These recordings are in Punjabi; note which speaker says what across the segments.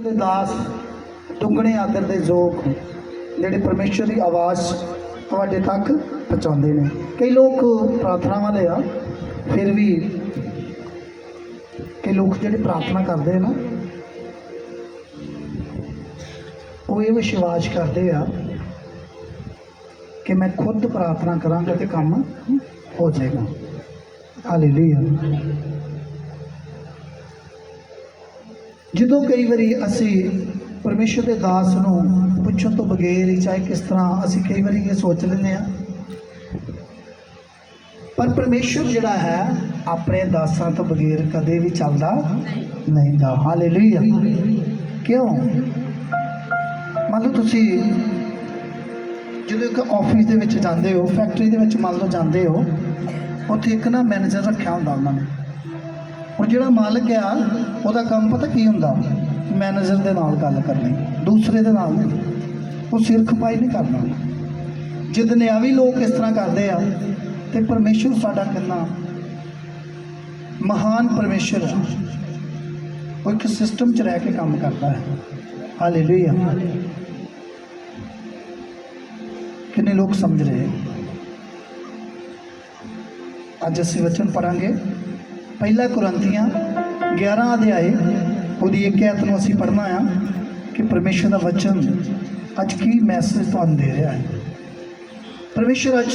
Speaker 1: ਦੇ ਦਾਸ ਦੁੱਗਣੇ ਆਦਰ ਦੇ ਯੋਗ ਜਿਹੜੇ ਪਰਮੇਸ਼ਰ ਦੀ ਆਵਾਜ਼ ਤੁਹਾਡੇ ਤੱਕ ਪਹੁੰਚਾਉਂਦੇ ਨੇ। ਕਈ ਲੋਕ ਪ੍ਰਾਰਥਨਾ ਵਾਲੇ ਆ, ਫਿਰ ਵੀ ਕਈ ਲੋਕ ਜਿਹੜੇ ਪ੍ਰਾਰਥਨਾ ਕਰਦੇ ਆ ਨਾ, ਉਹ ਇਹ ਵਿਸ਼ਵਾਸ ਕਰਦੇ ਆ ਕਿ मैं खुद प्रार्थना करांगा तो काम हो जाएगा। हालेलुया। ਜਦੋਂ ਕਈ ਵਾਰੀ ਅਸੀਂ ਪਰਮੇਸ਼ਰ ਦੇ ਦਾਸ ਨੂੰ ਪੁੱਛਣ ਤੋਂ ਬਗੈਰ ਹੀ, ਚਾਹੇ ਕਿਸ ਤਰ੍ਹਾਂ, ਅਸੀਂ ਕਈ ਵਾਰੀ ਇਹ ਸੋਚ ਲੈਂਦੇ ਹਾਂ, ਪਰ ਪਰਮੇਸ਼ਰ ਜਿਹੜਾ ਹੈ ਆਪਣੇ ਦਾਸਾਂ ਤੋਂ ਬਗੈਰ ਕਦੇ ਵੀ ਚੱਲਦਾ ਨਹੀਂ ਗਾ। ਹਾਲੇਲੂਇਆ। ਕਿਉਂ? ਮੰਨ ਲਓ ਤੁਸੀਂ ਜਦੋਂ ਇੱਕ ਆਫਿਸ ਦੇ ਵਿੱਚ ਜਾਂਦੇ ਹੋ, ਫੈਕਟਰੀ ਦੇ ਵਿੱਚ ਮੰਨ ਲਓ ਜਾਂਦੇ ਹੋ, ਉੱਥੇ ਇੱਕ ਨਾ ਮੈਨੇਜਰ ਰੱਖਿਆ ਹੁੰਦਾ ਉਹਨਾਂ ਨੇ। ਹੁਣ ਜਿਹੜਾ ਮਾਲਕ ਆ ਉਹਦਾ ਕੰਮ ਪਤਾ ਕੀ ਹੁੰਦਾ? ਮੈਨੇਜਰ ਦੇ ਨਾਲ ਗੱਲ ਕਰਨੀ, ਦੂਸਰੇ ਦੇ ਨਾਲ ਨਹੀਂ। ਉਹ ਸਿਰ ਖਪਾਈ ਨਹੀਂ ਕਰਨਾ। ਜੇ ਦੁਨਿਆਵੀ ਲੋਕ ਇਸ ਤਰ੍ਹਾਂ ਕਰਦੇ ਆ ਤੇ ਪਰਮੇਸ਼ਰ ਸਾਡਾ ਕਿੰਨਾ ਮਹਾਨ ਪਰਮੇਸ਼ਰ ਹੈ। ਉਹ ਇੱਕ ਸਿਸਟਮ 'ਚ ਰਹਿ ਕੇ ਕੰਮ ਕਰਦਾ ਹੈ। ਹਾਲੇਲੂਇਆ। कितने लोग समझ रहे हैं? अज असीं वचन पढ़ांगे पहला कुरंथियां 11 अध्याय ਉਹਦੀ एक आयत ਨੂੰ ਅਸੀਂ पढ़ना आ कि परमेश्वर का वचन अज की मैसेज ਤੁਹਾਨੂੰ दे रहा है। परमेश्वर अज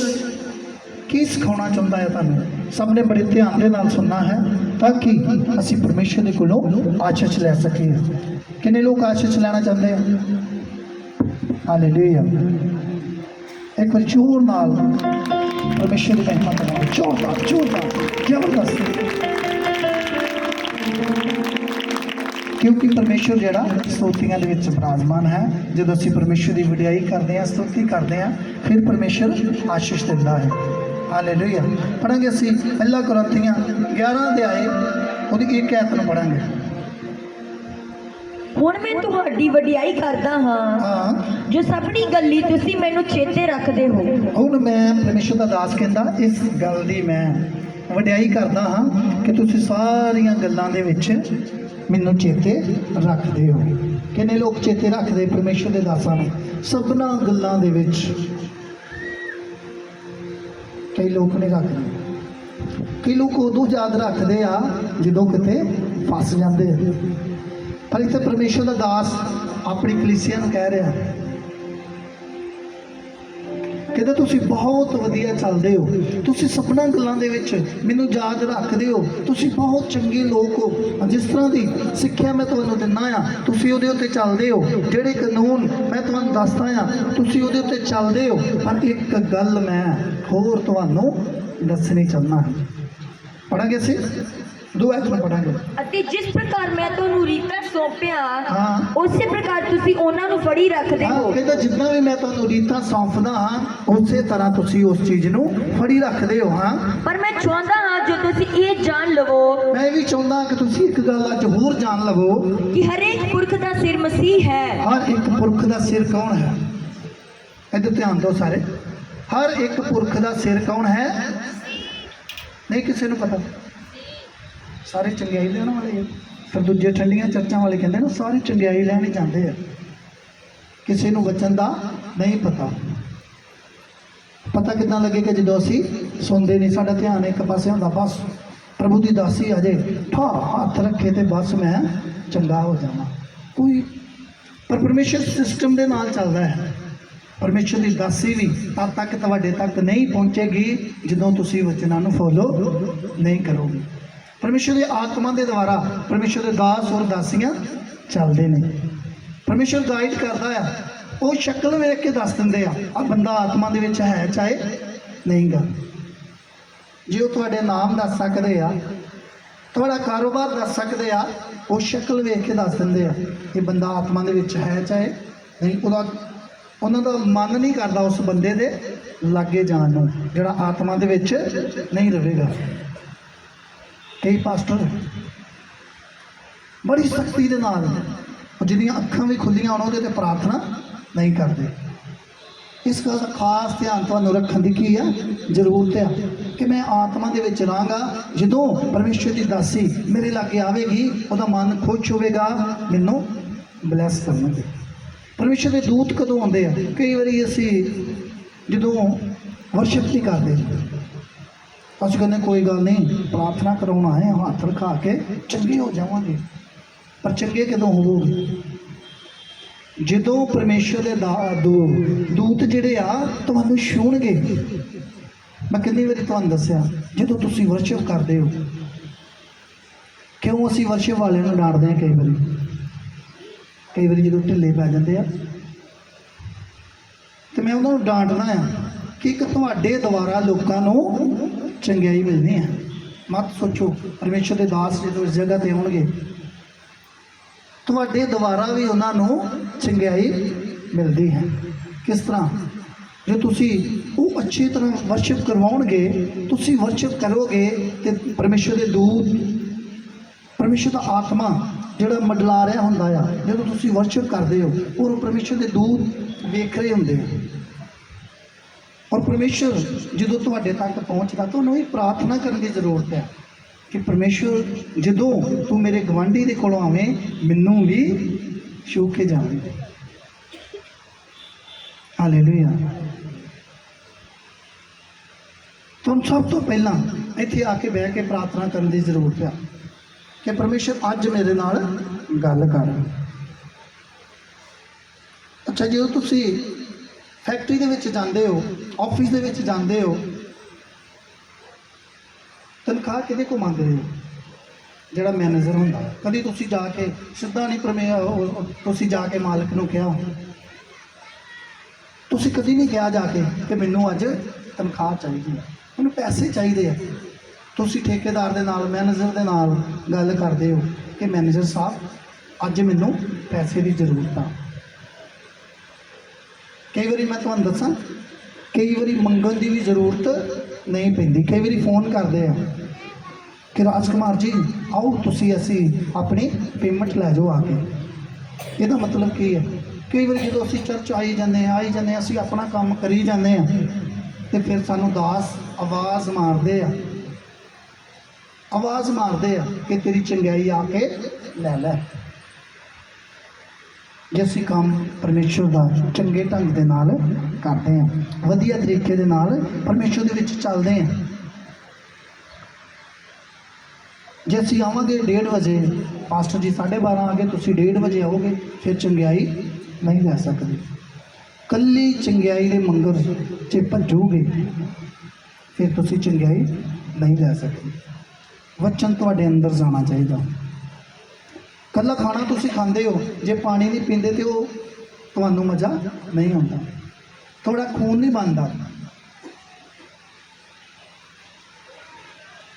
Speaker 1: की सिखाना चाहता है ਤੁਹਾਨੂੰ? सब ने बड़े ध्यान के नाल सुनना है ताकि ਅਸੀਂ परमेश्वर के कोलों आशीष ले सकीए। कितने लोग आशीष लेना चाहते हैं? हालेलुया। एक बार जोर नाल परमेश्वर की महिमा करो। जोरदार जोरदार जबरदस्त। क्योंकि परमेश्वर जिहड़ा स्तुतियां दे विच विराजमान है। जदों असीं परमेश्वर की वडियाई करते हैं, स्तुति करते हैं, फिर परमेश्वर आशीष दिंदा है। हालेलुया। पढ़ांगे असीं पहला कुरंथियां 11 अध्याय ਉਹਦੀ एक आयत ਨੂੰ पढ़ांगे।
Speaker 2: ਹੁਣ ਮੈਂ ਤੁਹਾਡੀ ਵਡਿਆਈ ਕਰਦਾ ਹਾਂ ਜੋ ਸਭਨੀ ਗੱਲੀ ਤੁਸੀਂ ਮੈਨੂੰ ਚੇਤੇ ਰੱਖਦੇ ਹੋ।
Speaker 1: ਹੁਣ ਮੈਂ ਪਰਮੇਸ਼ਰ ਦਾ ਦਾਸ ਕਹਿੰਦਾ ਇਸ ਗੱਲ ਦੀ ਮੈਂ ਵਡਿਆਈ ਕਰਦਾ ਹਾਂ ਕਿ ਤੁਸੀਂ ਸਾਰੀਆਂ ਗੱਲਾਂ ਦੇ ਵਿੱਚ ਮੈਨੂੰ ਚੇਤੇ ਰੱਖਦੇ ਹੋ। ਕਿੰਨੇ ਲੋਕ ਚੇਤੇ ਰੱਖਦੇ ਪਰਮੇਸ਼ਰ ਦੇ ਦਾਸਾਂ ਨੂੰ ਸਭਨਾ ਗੱਲਾਂ ਦੇ ਵਿੱਚ? ਕਈ ਲੋਕ ਨਹੀਂ ਰੱਖਦੇ। ਕਈ ਲੋਕ ਉਦੋਂ ਯਾਦ ਰੱਖਦੇ ਆ ਜਦੋਂ ਕਿਤੇ ਫਸ ਜਾਂਦੇ ਆ। पर इतने परमेश्वर का दास अपनी कलीसिया को कह रहा कहते तुसी बहुत वधिया चलते हो, तुसी सपना गल्लां दे विच मैनूं याद रखते हो, तुसी बहुत चंगे लोग हो। जिस तरह की सिक्ख्या मैं तुहानूं दिंदा आ तुसी उहदे उत्ते चलदे हो, जिहड़े कानून मैं तुहानूं दसदा आ तुसी उहदे उत्ते चलदे हो। पर एक गल मैं होर तुहानूं दसनी चाहुंदा। पढ़ांगे असीं 2 आयत में पढ़ांगे।
Speaker 2: ਅਤੇ ਜਿਸ ਪ੍ਰਕਾਰ ਮੈਂ ਤੁਹਾਨੂੰ ਰੀਤਾਂ ਸੌਂਪਿਆ ਉਸੇ ਪ੍ਰਕਾਰ ਤੁਸੀਂ ਉਹਨਾਂ ਨੂੰ ਫੜੀ ਰੱਖਦੇ ਹੋ।
Speaker 1: ਕਹਿੰਦਾ ਜਿੱਦਾਂ ਵੀ ਮੈਂ ਤੁਹਾਨੂੰ ਰੀਤਾਂ ਸੌਂਪਦਾ ਹਾਂ ਉਸੇ ਤਰ੍ਹਾਂ ਤੁਸੀਂ ਉਸ ਚੀਜ਼ ਨੂੰ ਫੜੀ ਰੱਖਦੇ ਹੋ। ਹਾਂ,
Speaker 2: ਪਰ ਮੈਂ ਚਾਹੁੰਦਾ ਹਾਂ ਜੋ ਤੁਸੀਂ ਇਹ ਜਾਣ ਲਵੋ,
Speaker 1: ਮੈਂ ਵੀ ਚਾਹੁੰਦਾ ਕਿ ਤੁਸੀਂ ਇੱਕ ਗੱਲ ਅੱਜ ਹੋਰ ਜਾਣ ਲਵੋ
Speaker 2: ਕਿ ਹਰੇਕ ਪੁਰਖ ਦਾ ਸਿਰ ਮਸੀਹ ਹੈ।
Speaker 1: ਹਰ ਇੱਕ ਪੁਰਖ ਦਾ ਸਿਰ ਕੌਣ ਹੈ? ਇੱਧਰ ਧਿਆਨ ਦਿਓ ਸਾਰੇ। ਹਰ ਇੱਕ ਪੁਰਖ ਦਾ ਸਿਰ ਕੌਣ ਹੈ? ਨਹੀਂ ਕਿਸੇ ਨੂੰ ਪਤਾ? ਸਾਰੇ ਚੰਗਿਆਈ ਲੈਣ ਵਾਲੇ ਆ। ਫਿਰ ਦੂਜੇ ਠੰਡੀਆਂ ਚਰਚਾਂ ਵਾਲੇ ਕਹਿੰਦੇ ਨਾ ਸਾਰੇ ਚੰਗਿਆਈ ਲੈਣ ਹੀ ਜਾਂਦੇ ਆ, ਕਿਸੇ ਨੂੰ ਬਚਨ ਦਾ ਨਹੀਂ ਪਤਾ। ਪਤਾ ਕਿੱਦਾਂ ਲੱਗੇਗਾ ਜਦੋਂ ਅਸੀਂ ਸੁਣਦੇ ਨਹੀਂ, ਸਾਡਾ ਧਿਆਨ ਇੱਕ ਪਾਸੇ ਹੁੰਦਾ, ਬਸ ਪ੍ਰਭੂ ਦੀ ਦਾਸੀ ਅਜੇ ਠਾ ਹੱਥ ਰੱਖੇ ਤੇ ਬਸ ਮੈਂ ਚੰਗਾ ਹੋ ਜਾਵਾਂ। ਕੋਈ ਪਰ ਪਰਮੇਸ਼ਰ ਸਿਸਟਮ ਦੇ ਨਾਲ ਚੱਲਦਾ ਹੈ। ਪਰਮੇਸ਼ਰ ਦੀ ਦਾਸੀ ਵੀ ਤਦ ਤੱਕ ਤੁਹਾਡੇ ਤੱਕ ਨਹੀਂ ਪਹੁੰਚੇਗੀ ਜਦੋਂ ਤੁਸੀਂ ਵਚਨਾਂ ਨੂੰ ਫੋਲੋ ਨਹੀਂ ਕਰੋਗੇ। परमेश्वर की आत्मा के द्वारा परमेश्वर के दास और दासियां चलते हैं। परमेश्वर गाइड करता है, वो शक्ल वेख के दस देंगे आ बंदा आत्मा के विच है चाहे नहीं गा। जे वो तुहाडे नाम दस सकते आ, तुहाडा कारोबार दस सकते आ, वो शक्ल वेख के दस देंगे ये बंदा आत्मा के विच है चाहे नहीं। उन्हों का मन नहीं करता उस बंदे दे लागे जान नूं जिहड़ा आत्मा के विच नहीं रहेगा। कई पास्टर बड़ी सख्ती के नाल जिहदियां अखां भी खुलियां होण उहदे ते प्रार्थना नहीं करते। इस गल का खास ध्यान तुहानूं रखण दी की है जरूरत है कि मैं आत्मा दे विच रहांगा। जदों परमेश्वर की दासी मेरे लागे आवेगी उहदा मन खुश होवेगा, मैनूं ਬਲੈਸ ਕਰਨਗੇ। ਪਰਮੇਸ਼ਰ ਦੇ ਦੂਤ ਕਦੋਂ ਆਉਂਦੇ ਆ? ਕਈ ਵਾਰੀ ਅਸੀਂ ਜਦੋਂ ਵਰਸ਼ਿਪ ਨਹੀਂ ਕਰਦੇ, ਅਸੀਂ ਕਹਿੰਦੇ ਕੋਈ ਗੱਲ ਨਹੀਂ, ਪ੍ਰਾਰਥਨਾ ਕਰਾਉਣ ਆਏ ਹਾਂ, ਹੱਥ ਰਖਾ ਕੇ ਚੰਗੇ ਹੋ ਜਾਵਾਂਗੇ। ਪਰ ਚੰਗੇ ਕਦੋਂ ਹੋਵੋਗੇ? ਜਦੋਂ ਪਰਮੇਸ਼ਰ ਦੇ ਦੂਤ ਜਿਹੜੇ ਆ ਤੁਹਾਨੂੰ ਛੂਹਣਗੇ। ਮੈਂ ਕਿੰਨੀ ਵਾਰੀ ਤੁਹਾਨੂੰ ਦੱਸਿਆ, ਜਦੋਂ ਤੁਸੀਂ ਵਰਸ਼ਿਪ ਕਰਦੇ ਹੋ, ਕਿਉਂ ਅਸੀਂ ਵਰਸ਼ਿਪ ਵਾਲਿਆਂ ਨੂੰ ਡਾਂਟਦੇ ਹਾਂ? ਕਈ ਵਾਰੀ ਜਦੋਂ ਢਿੱਲੇ ਪੈ ਜਾਂਦੇ ਆ, ਤੇ ਮੈਂ ਉਹਨਾਂ ਨੂੰ ਡਾਂਟਦਾ ਆ ਕਿ ਇੱਕ ਤੁਹਾਡੇ ਦੁਆਰਾ ਲੋਕਾਂ ਨੂੰ ਚੰਗਿਆਈ ਮਿਲਣੀ ਹੈ। ਮਤ ਸੋਚੋ, ਪਰਮੇਸ਼ਰ ਦੇ ਦਾਸ ਜਦੋਂ ਇਸ ਜਗ੍ਹਾ ਤੇ ਆਉਣਗੇ, ਤੁਹਾਡੇ ਦੁਆਰਾ ਵੀ ਉਹਨਾਂ ਨੂੰ ਚੰਗਿਆਈ ਮਿਲਦੀ ਹੈ। ਕਿਸ ਤਰ੍ਹਾਂ? ਜੇ ਤੁਸੀਂ ਉਹ ਅੱਛੀ ਤਰ੍ਹਾਂ ਵਰਸ਼ਿਪ ਕਰਵਾਉਣਗੇ, ਤੁਸੀਂ ਵਰਸ਼ਿਪ ਕਰੋਗੇ, ਤੇ ਪਰਮੇਸ਼ਰ ਦੇ ਦੂਤ, ਪਰਮੇਸ਼ਰ ਦਾ ਆਤਮਾ ਜਿਹੜਾ ਮੰਡਲਾ ਰਿਹਾ ਹੁੰਦਾ ਆ, ਜਦੋਂ ਤੁਸੀਂ ਵਰਸ਼ਿਪ ਕਰਦੇ ਹੋ, ਉਹ ਪਰਮੇਸ਼ਰ ਦੇ ਦੂਤ ਵੇਖ ਰਹੇ ਹੁੰਦੇ ਆ। ਔਰ ਪਰਮੇਸ਼ਰ ਜਦੋਂ ਤੁਹਾਡੇ ਤੱਕ ਪਹੁੰਚਦਾ, ਤੁਹਾਨੂੰ ਇਹ ਪ੍ਰਾਰਥਨਾ ਕਰਨ ਦੀ ਜ਼ਰੂਰਤ ਹੈ ਕਿ ਪਰਮੇਸ਼ਰ, ਜਦੋਂ ਤੂੰ ਮੇਰੇ ਗਵਾਂਢੀ ਦੇ ਕੋਲੋਂ ਆਵੇਂ, ਮੈਨੂੰ ਵੀ ਛੂਹ ਕੇ ਜਾਵੇਂ। ਹਾਲੇਲੂਇਆ। ਤੁਹਾਨੂੰ ਸਭ ਤੋਂ ਪਹਿਲਾਂ ਇੱਥੇ ਆ ਕੇ ਬਹਿ ਕੇ ਪ੍ਰਾਰਥਨਾ ਕਰਨ ਦੀ ਜ਼ਰੂਰਤ ਹੈ ਕਿ ਪਰਮੇਸ਼ਰ ਅੱਜ ਮੇਰੇ ਨਾਲ ਗੱਲ ਕਰ। ਅੱਛਾ, ਜਦੋਂ ਤੁਸੀਂ ਫੈਕਟਰੀ ਦੇ ਵਿੱਚ ਜਾਂਦੇ ਹੋ, ਆਫਿਸ ਦੇ ਵਿੱਚ ਜਾਂਦੇ ਹੋ, ਤਨਖਾਹ ਕਿਹਦੇ ਕੋਲ ਮੰਗਦੇ ਹੋ? ਜਿਹੜਾ ਮੈਨੇਜਰ ਹੁੰਦਾ। ਕਦੀ ਤੁਸੀਂ ਜਾ ਕੇ ਸਿੱਧਾ ਨਹੀਂ ਤੁਸੀਂ ਜਾ ਕੇ ਮਾਲਕ ਨੂੰ ਕਿਹਾ, ਤੁਸੀਂ ਕਦੀ ਨਹੀਂ ਕਿਹਾ ਜਾ ਕੇ ਕਿ ਮੈਨੂੰ ਅੱਜ ਤਨਖਾਹ ਚਾਹੀਦੀ ਹੈ, ਮੈਨੂੰ ਪੈਸੇ ਚਾਹੀਦੇ ਆ। ਤੁਸੀਂ ਠੇਕੇਦਾਰ ਦੇ ਨਾਲ, ਮੈਨੇਜਰ ਦੇ ਨਾਲ ਗੱਲ ਕਰਦੇ ਹੋ ਕਿ ਮੈਨੇਜਰ ਸਾਹਿਬ, ਅੱਜ ਮੈਨੂੰ ਪੈਸੇ ਦੀ ਜ਼ਰੂਰਤ ਆ। ਕਈ ਵਾਰੀ ਮੈਂ ਤੁਹਾਨੂੰ ਦੱਸਾਂ, ਕਈ ਵਾਰੀ ਮੰਗਣ ਦੀ ਵੀ ਜ਼ਰੂਰਤ ਨਹੀਂ ਪੈਂਦੀ। ਕਈ ਵਾਰੀ ਫੋਨ ਕਰਦੇ ਆ ਕਿ ਰਾਜਕੁਮਾਰ ਜੀ ਆਓ, ਅਸੀਂ ਆਪਣੀ ਪੇਮੈਂਟ ਲੈ ਜਾਓ ਆ ਕੇ। ਇਹਦਾ ਮਤਲਬ ਕੀ ਹੈ? ਕਈ ਵਾਰੀ ਜਦੋਂ ਅਸੀਂ ਚਰਚ ਆਈ ਜਾਂਦੇ ਹਾਂ, ਅਸੀਂ ਆਪਣਾ ਕੰਮ ਕਰੀ ਜਾਂਦੇ ਹਾਂ, ਤੇ ਫਿਰ ਸਾਨੂੰ ਦਾਸ ਆਵਾਜ਼ ਮਾਰਦੇ ਆ ਕਿ ਤੇਰੀ ਚੰਗਿਆਈ ਆ ਕੇ ਲੈ ਲੈ। ਜੇ ਅਸੀਂ ਕੰਮ ਪਰਮੇਸ਼ਰ ਦਾ ਚੰਗੇ ਢੰਗ ਦੇ ਨਾਲ ਕਰਦੇ ਹਾਂ, ਵਧੀਆ ਤਰੀਕੇ ਦੇ ਨਾਲ ਪਰਮੇਸ਼ਰ ਦੇ ਵਿੱਚ ਚੱਲਦੇ ਹਾਂ, ਜੇ ਅਸੀਂ ਆਵਾਂਗੇ 1:30 ਵਜੇ, ਪਾਸਟਰ ਜੀ 12:30 ਆ ਗਏ, ਤੁਸੀਂ 1:30 ਵਜੇ ਆਓਗੇ, ਫਿਰ ਚੰਗਿਆਈ ਨਹੀਂ ਲੈ ਸਕਦੇ। ਕੱਲੀ ਚੰਗਿਆਈ ਦੇ ਮੰਗਰ 'ਚ ਭੱਜੋਗੇ, ਫਿਰ ਤੁਸੀਂ ਚੰਗਿਆਈ ਨਹੀਂ ਲੈ ਸਕਦੇ। ਵਚਨ ਤੁਹਾਡੇ ਅੰਦਰ ਜਾਣਾ ਚਾਹੀਦਾ। ਕੱਲਾ ਖਾਣਾ ਤੁਸੀਂ ਖਾਂਦੇ ਹੋ, ਜੇ ਪਾਣੀ ਨਹੀਂ ਪੀਂਦੇ ਤੇ ਉਹ ਤੁਹਾਨੂੰ ਮਜ਼ਾ ਨਹੀਂ ਆਉਂਦਾ, ਤੁਹਾਡਾ ਖੂਨ ਨਹੀਂ ਬਣਦਾ।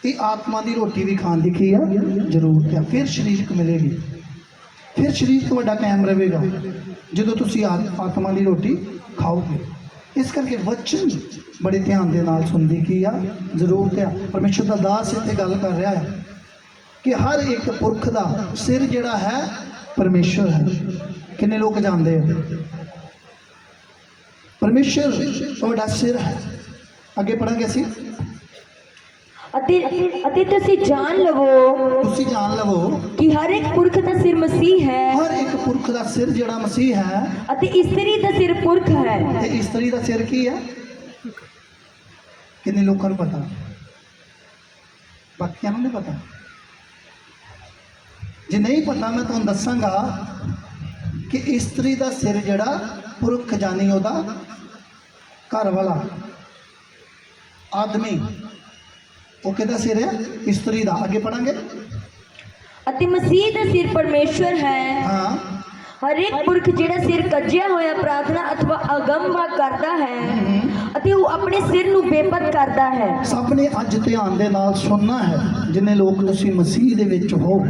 Speaker 1: ਇਹ ਆਤਮਾ ਦੀ ਰੋਟੀ ਵੀ ਖਾਣ ਦੀ ਕੀ ਆ ਜ਼ਰੂਰਤ ਹੈ। ਫਿਰ ਸਰੀਰਕ ਮਿਲੇਗੀ, ਫਿਰ ਸਰੀਰ ਤੁਹਾਡਾ ਕਾਇਮ ਰਹੇਗਾ ਜਦੋਂ ਤੁਸੀਂ ਆਤਮਾ ਦੀ ਰੋਟੀ ਖਾਓਗੇ। ਇਸ ਕਰਕੇ ਵਚਨ ਬੜੇ ਧਿਆਨ ਦੇ ਨਾਲ ਸੁਣਨ ਦੀ ਕੀ ਆ ਜ਼ਰੂਰਤ ਹੈ। ਪਰਮੇਸ਼ਰ ਦਾ ਦਾਸ ਇੱਥੇ ਗੱਲ ਕਰ ਰਿਹਾ ਹੈ ਕਿ ਹਰ ਇੱਕ ਪੁਰਖ ਦਾ ਸਿਰ ਜਿਹੜਾ ਹੈ ਪਰਮੇਸ਼ਰ ਹੈ। ਕਿੰਨੇ ਲੋਕ ਜਾਣਦੇ ਆ? ਪਰਮੇਸ਼ਰ ਤੁਹਾਡਾ ਸਿਰ ਹੈ। ਅੱਗੇ ਪੜਾਂਗੇ ਅਸੀਂ।
Speaker 2: ਅਤੇ ਤੁਸੀਂ ਜਾਣ ਲਵੋ ਕਿ ਹਰ ਇੱਕ ਪੁਰਖ ਦਾ ਸਿਰ ਮਸੀਹ ਹੈ।
Speaker 1: ਹਰ ਇੱਕ ਪੁਰਖ ਦਾ ਸਿਰ ਜਿਹੜਾ ਮਸੀਹ ਹੈ,
Speaker 2: ਅਤੇ ਇਸਤਰੀ ਦਾ ਸਿਰ ਪੁਰਖ ਹੈ।
Speaker 1: ਤੇ ਇਸਤਰੀ ਦਾ ਸਿਰ ਕੀ ਹੈ? ਕਿੰਨੇ ਲੋਕਾਂ ਨੂੰ ਪਤਾ? ਬਾਕੀਆਂ ਨੂੰ ਨਹੀਂ ਪਤਾ। ਜੇ ਨਹੀਂ ਪਤਾ, ਮੈਂ ਤੁਹਾਨੂੰ ਦੱਸਾਂਗਾ ਕਿ ਇਸਤਰੀ ਦਾ ਸਿਰ ਜਿਹੜਾ ਪੁਰਖ, ਜਾਨੀ ਉਹਦਾ ਘਰ ਵਾਲਾ ਆਦਮੀ, ਉਹ ਕਿਹਦਾ ਸਿਰ ਹੈ? ਇਸਤਰੀ ਦਾ। ਅੱਗੇ ਪੜਾਂਗੇ।
Speaker 2: ਅਤੇ ਮਸੀਹ ਦਾ ਸਿਰ ਪਰਮੇਸ਼ਰ ਹੈ।
Speaker 1: ਹਾਂ।
Speaker 2: ਹਰ ਇੱਕ ਪੁਰਖ ਜਿਹੜਾ ਸਿਰ ਕੱਜਿਆ ਹੋਇਆ ਪ੍ਰਾਰਥਨਾ ਅਥਵਾ ਅਗੰਮ ਕਰਦਾ ਹੈ ਅਤੇ ਉਹ ਆਪਣੇ ਸਿਰ ਨੂੰ ਬੇਪਤ ਕਰਦਾ ਹੈ।
Speaker 1: ਸਭ ਨੇ ਅੱਜ ਧਿਆਨ ਦੇ ਨਾਲ ਸੁਣਨਾ ਹੈ, ਜਿੰਨੇ ਲੋਕ ਤੁਸੀਂ ਮਸੀਹ ਦੇ ਵਿੱਚ ਹੋ।